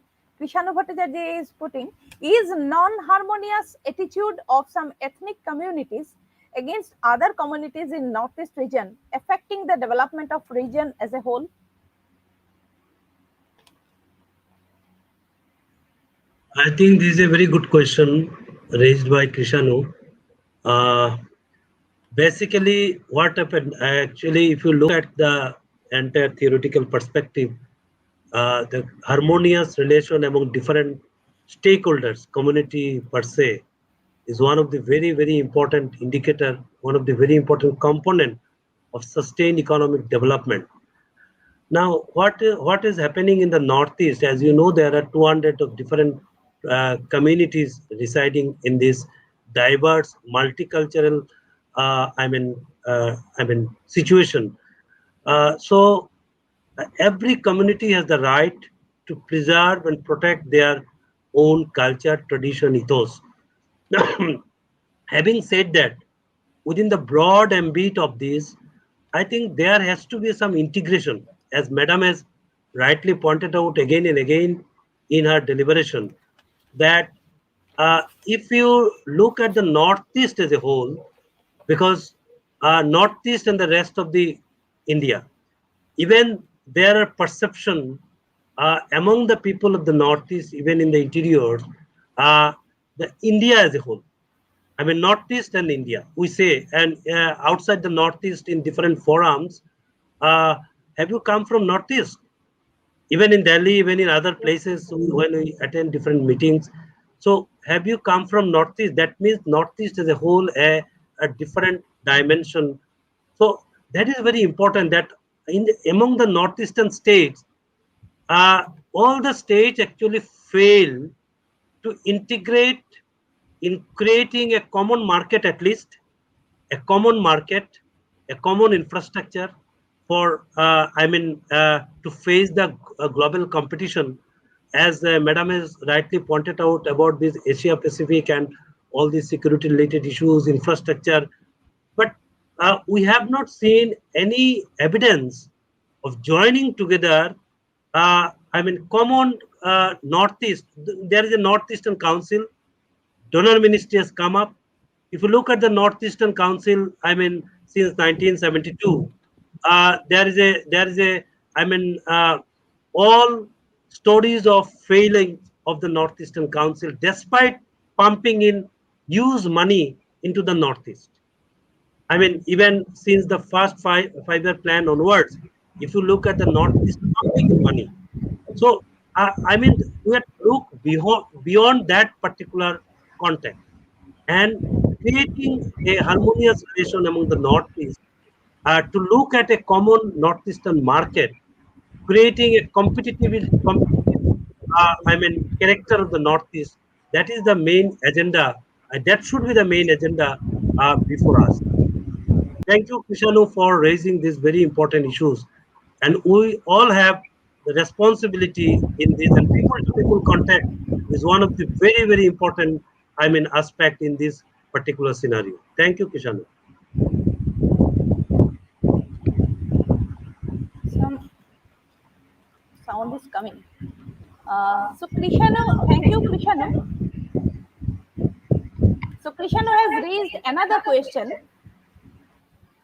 Krishanu Bhattacharya is putting, is non-harmonious attitude of some ethnic communities against other communities in Northeast region affecting the development of region as a whole? I think this is a very good question raised by Krishanu. Uh, Basically, what happened actually, if you look at the entire theoretical perspective, the harmonious relation among different stakeholders, community per se, is one of the very, very important indicator, one of the very important component of sustained economic development. Now, what is happening in the Northeast? As you know, there are 200 of different communities residing in this diverse, multicultural, situation. So every community has the right to preserve and protect their own culture, tradition, ethos. Now, having said that, within the broad ambit of this, I think there has to be some integration, as Madam has rightly pointed out again and again in her deliberation, that if you look at the Northeast as a whole, because Northeast and the rest of the India, even there are perception among the people of the Northeast, even in the interior, the India as a whole. I mean, Northeast and India, we say, and outside the Northeast in different forums, uh, have you come from Northeast? Even in Delhi, even in other places, when we attend different meetings. So, have you come from Northeast? That means Northeast as a whole, a different dimension. So that is very important that among the northeastern states, all the states actually fail to integrate in creating a common market, at least a common market, a common infrastructure for, to face the global competition. As Madam has rightly pointed out about this Asia Pacific and all these security related issues, infrastructure, but we have not seen any evidence of joining together. Common Northeast. There is a Northeastern Council. Donor Ministry has come up. If you look at the Northeastern Council, since 1972, there is a, all stories of failing of the Northeastern Council, despite pumping in huge money into the Northeast. Even since the first five-year plan onwards, if you look at the Northeast pumping in money. So, we have to look beyond that particular context and creating a harmonious relation among the Northeast to look at a common Northeastern market, creating a competitive character of the Northeast. That is the main agenda. That should be the main agenda before us. Thank you, Krishanu, for raising these very important issues. And we all have the responsibility in this. And people-to-people contact is one of the very, very important, aspect in this particular scenario. Thank you, Krishanu. Some sound is coming. So Krishanu, thank you, Krishanu. So Krishanu has raised another question.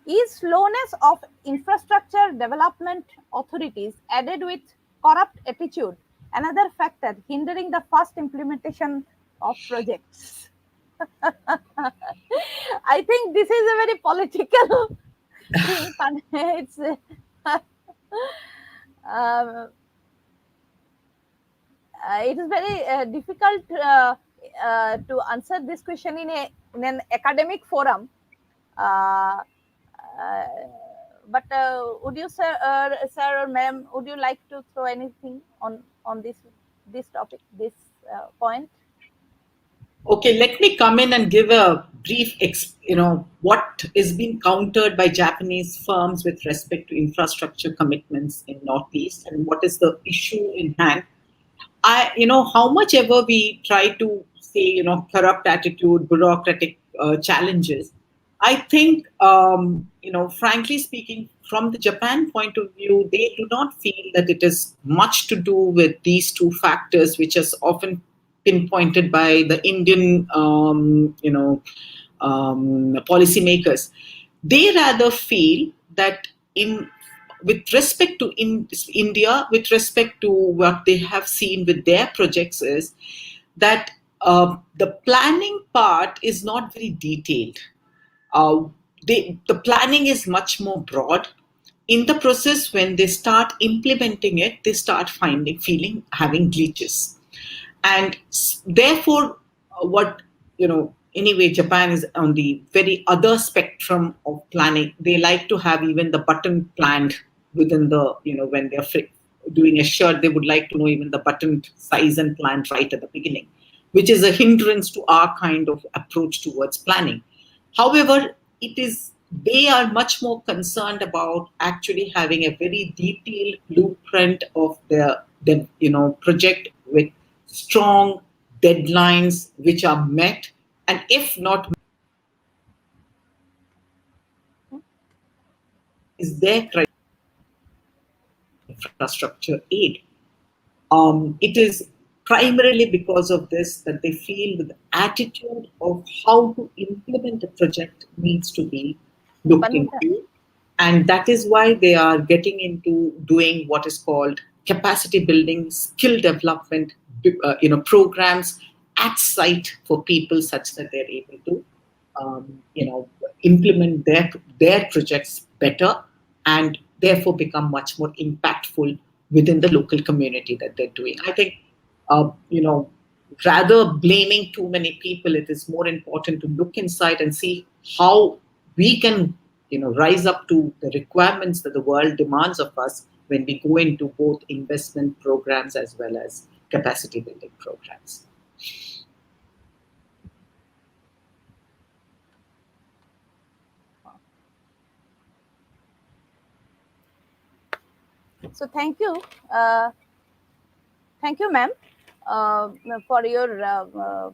Is slowness of infrastructure development authorities added with corrupt attitude another factor hindering the fast implementation of projects? I think this is a very political thing. It's it is very difficult to answer this question in an academic forum. But would you, sir or ma'am, would you like to throw anything on this topic, this point? Okay, let me come in and give a brief, what is being countered by Japanese firms with respect to infrastructure commitments in Northeast and what is the issue in hand. How much ever we try to say, corrupt attitude, bureaucratic challenges, I think, frankly speaking, from the Japan point of view, they do not feel that it is much to do with these two factors, which is often pinpointed by the Indian, policymakers. They rather feel that with respect to India, with respect to what they have seen with their projects is that the planning part is not very detailed. The planning is much more broad. In the process, when they start implementing it, they start having glitches. And therefore, anyway, Japan is on the very other spectrum of planning. They like to have even the button planned within the, when they're doing a shirt, they would like to know even the button size and planned right at the beginning, which is a hindrance to our kind of approach towards planning. However, they are much more concerned about actually having a very detailed blueprint of the project with strong deadlines which are met, and if not, is their infrastructure aid. It is primarily because of this that they feel that the attitude of how to implement a project needs to be looked into. And that is why they are getting into doing what is called capacity building, skill development, programs at site for people such that they're able to, implement their projects better and therefore become much more impactful within the local community that they're doing. I think, rather blaming too many people, it is more important to look inside and see how we can, rise up to the requirements that the world demands of us when we go into both investment programs as well as capacity building programs. So thank you, ma'am, for your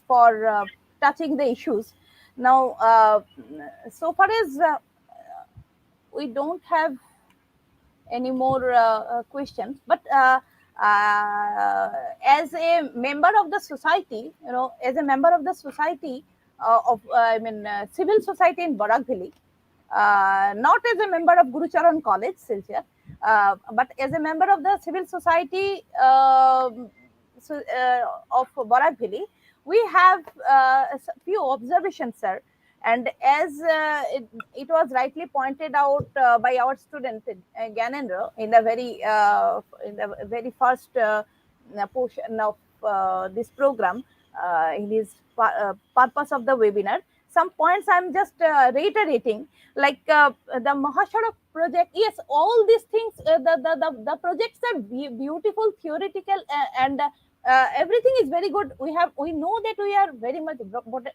for touching the issues. Now, so far as we don't have any more questions, but as a member of the society, as a member of the society of I mean civil society in Barak Valley, not as a member of Guru Charan College, Silchar, but as a member of the civil society of Barak Valley, we have a few observations, sir. And as it was rightly pointed out by our student Gyanendra in the very first portion of this program, in his purpose of the webinar, some points I'm just reiterating, like the Mahasharak project. Yes, all these things, the projects are beautiful, theoretical, and everything is very good. We know that we are very much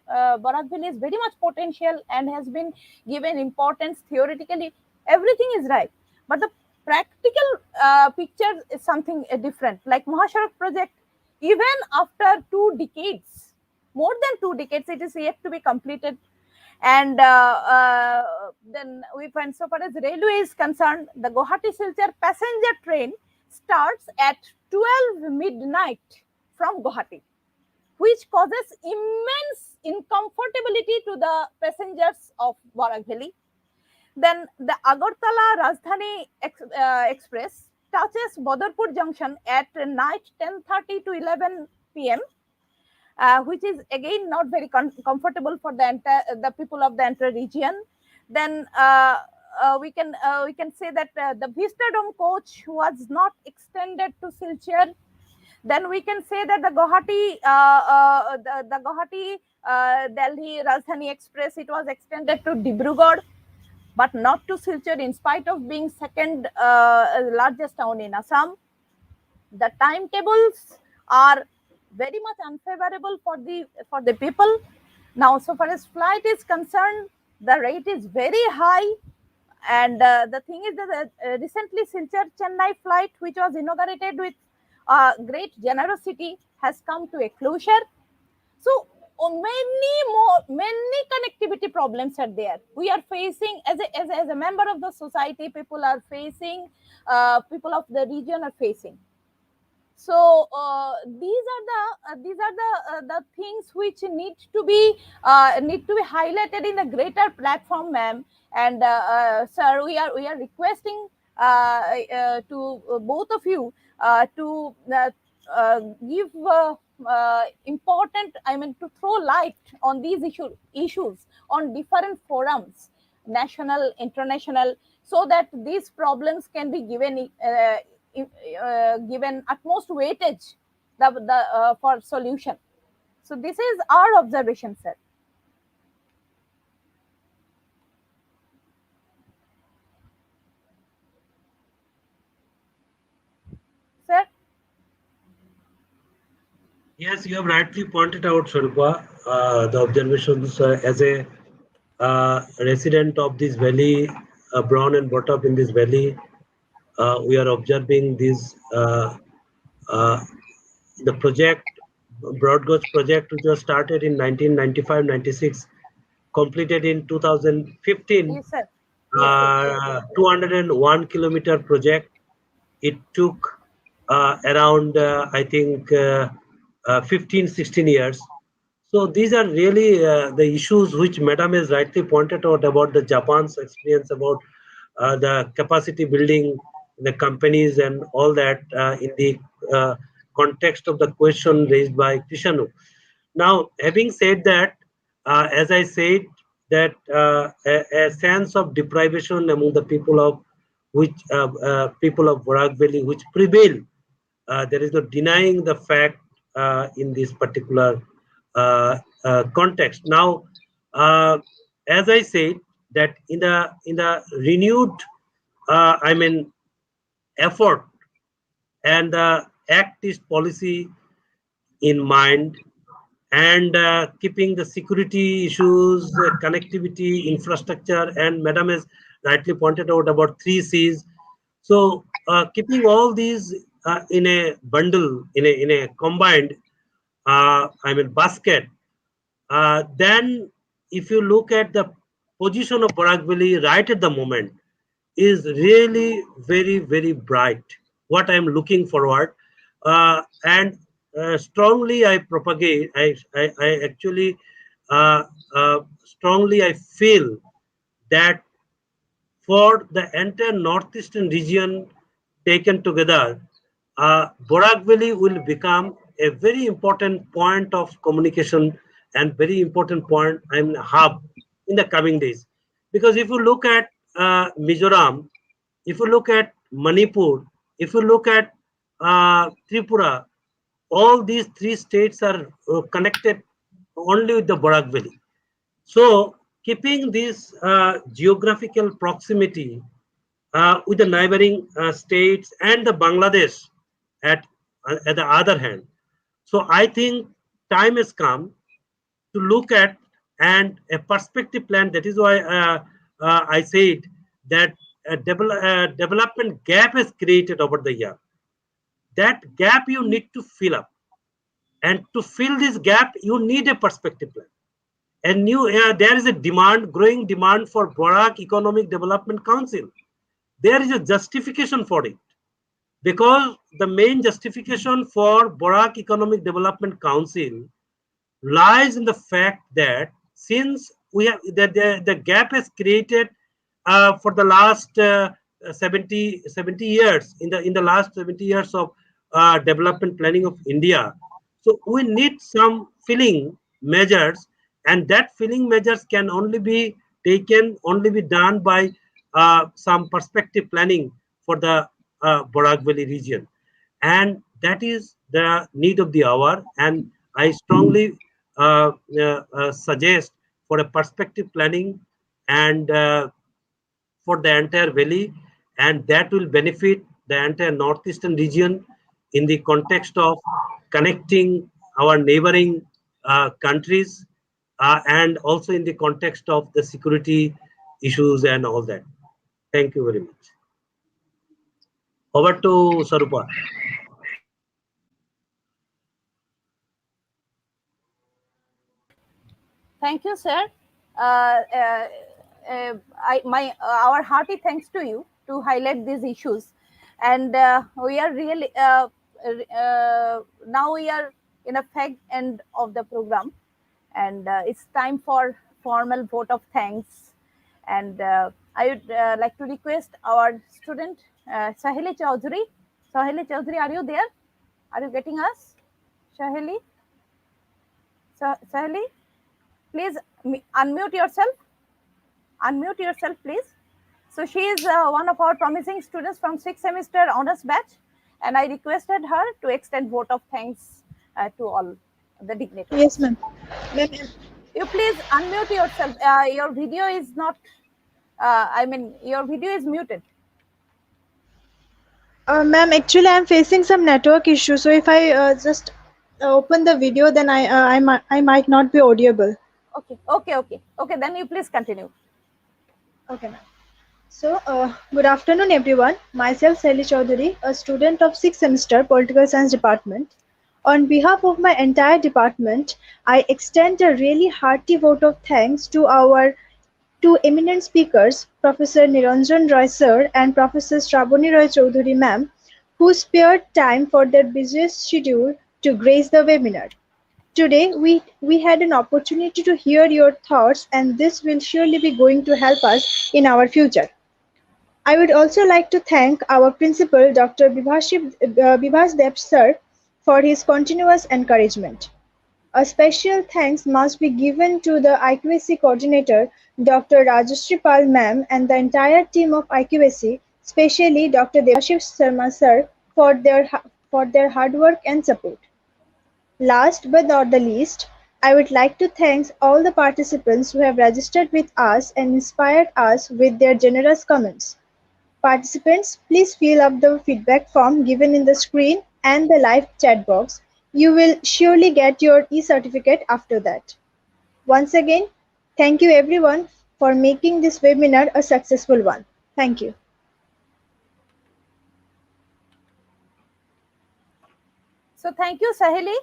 Barak Valley is very much potential and has been given importance theoretically. Everything is right, but the practical picture is something different. Like Mahasharak project, even after 2 decades, more than 2 decades, it is yet to be completed. And then we find, so far as railway is concerned, the Guwahati Silchar passenger train starts at 12 midnight from Guwahati, which causes immense uncomfortability to the passengers of Barak Valley. Then the Agartala Rajdhani Express touches Badarpur Junction at night 10:30 to 11 p.m., which is again not very comfortable for the people of the entire region. Then we can say that the Vistadom coach was not extended to Silchar. Then we can say that the Guwahati Delhi Rajdhani Express, it was extended to Dibrugarh, but not to Silchar, in spite of being second largest town in Assam. The timetables are very much unfavorable for the people. Now, so far as flight is concerned, the rate is very high. And the thing is that recently Silchar Chennai flight, which was inaugurated with great generosity, has come to a closure. So many connectivity problems are there. We are facing, as a member of the society, people are facing, people of the region are facing. So these are the things which need to be highlighted in a greater platform, ma'am. And sir, we are requesting to both of you to give important, I mean, to throw light on these issues on different forums, national, international, so that these problems can be given given utmost weightage for solution. So this is our observation, sir. Sir? Yes, you have rightly pointed out, Swarupa, the observations as a resident of this valley, born and brought up in this valley. We are observing this the project, Broad Gauge project, which was started in 1995-96, completed in 2015. Yes, sir. Yes. 201 kilometer project. It took around, I think, 15-16 years. So these are really the issues which Madam has rightly pointed out about the Japan's experience, about the capacity building, the companies and all that in the context of the question raised by Krishanu. Now, having said that, as I said, that a sense of deprivation among the people of people of Barak Valley, which prevail. There is no denying the fact in this particular context. Now, as I said, that in the renewed effort and the act is policy in mind, and keeping the security issues, connectivity, infrastructure, and Madam has rightly pointed out about 3 C's. So keeping all these in a bundle, in a combined, basket. Then, if you look at the position of Barak Valley right at the moment, is really very, very bright. What I'm looking forward, and strongly I propagate. I actually strongly I feel that for the entire northeastern region taken together, Barak Valley will become a very important point of communication and very important point and hub in the coming days. Because if you look at Mizoram, if you look at Manipur, if you look at Tripura, all these 3 states are connected only with the Barak Valley. So, keeping this geographical proximity with the neighboring states and the Bangladesh at the other hand. So I think time has come to look at and a perspective plan. That is why I said that development gap is created over the year. That gap you need to fill up, and to fill this gap, you need a perspective plan. And there is a growing demand for Barak Economic Development Council. There is a justification for it, because the main justification for Barak Economic Development Council lies in the fact that since we have the gap is created for the last 70 years, in the last 70 years of development planning of India. So we need some filling measures, and that filling measures can only be done by some perspective planning for the Barak Valley region, and that is the need of the hour. And I strongly suggest for a perspective planning and for the entire valley, and that will benefit the entire northeastern region in the context of connecting our neighboring countries, and also in the context of the security issues and all that. Thank you very much. Over to Sarupa. Thank you, sir. Our hearty thanks to you to highlight these issues, and we are really now we are in a fag end of the program, and it's time for formal vote of thanks. And I would like to request our student Shahili Chaudhary. Shahili Chaudhary, are you there? Are you getting us, Shahili? Shahili? Please unmute yourself. Unmute yourself, please. So she is one of our promising students from 6th semester honors batch, and I requested her to extend vote of thanks to all the dignitaries. Yes, ma'am. You please unmute yourself. Your video is not. Your video is muted. Ma'am, actually, I'm facing some network issue. So if I just open the video, then I might not be audible. Okay. Then you please continue. Okay, ma'am. So, good afternoon, everyone. Myself, Shahili Chaudhary, a student of 6th semester Political Science Department. On behalf of my entire department, I extend a really hearty vote of thanks to our two eminent speakers, Professor Niranjan Roy sir and Professor Shahili Chaudhary ma'am, who spared time for their busiest schedule to grace the webinar. Today, we had an opportunity to hear your thoughts, and this will surely be going to help us in our future. I would also like to thank our principal, Dr. Bibhas Dev sir, for his continuous encouragement. A special thanks must be given to the IQAC coordinator, Dr. Rajashri Pal ma'am, and the entire team of IQAC, especially Dr. Devashiv Sharma sir, for their hard work and support. Last but not the least, I would like to thank all the participants who have registered with us and inspired us with their generous comments. Participants, please fill up the feedback form given in the screen and the live chat box. You will surely get your e-certificate after that. Once again, thank you everyone for making this webinar a successful one. Thank you. So thank you, Shahili.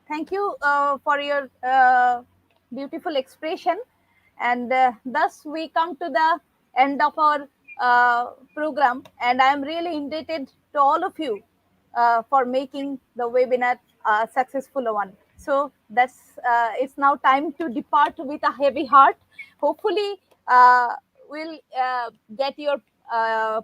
Thank you for your beautiful expression. And thus we come to the end of our program. And I am really indebted to all of you for making the webinar a successful one. So it's now time to depart with a heavy heart. Hopefully, we'll get your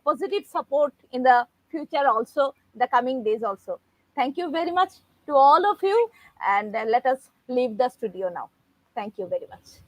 positive support in the future also, the coming days also. Thank you very much to all of you, and let us leave the studio now. Thank you very much.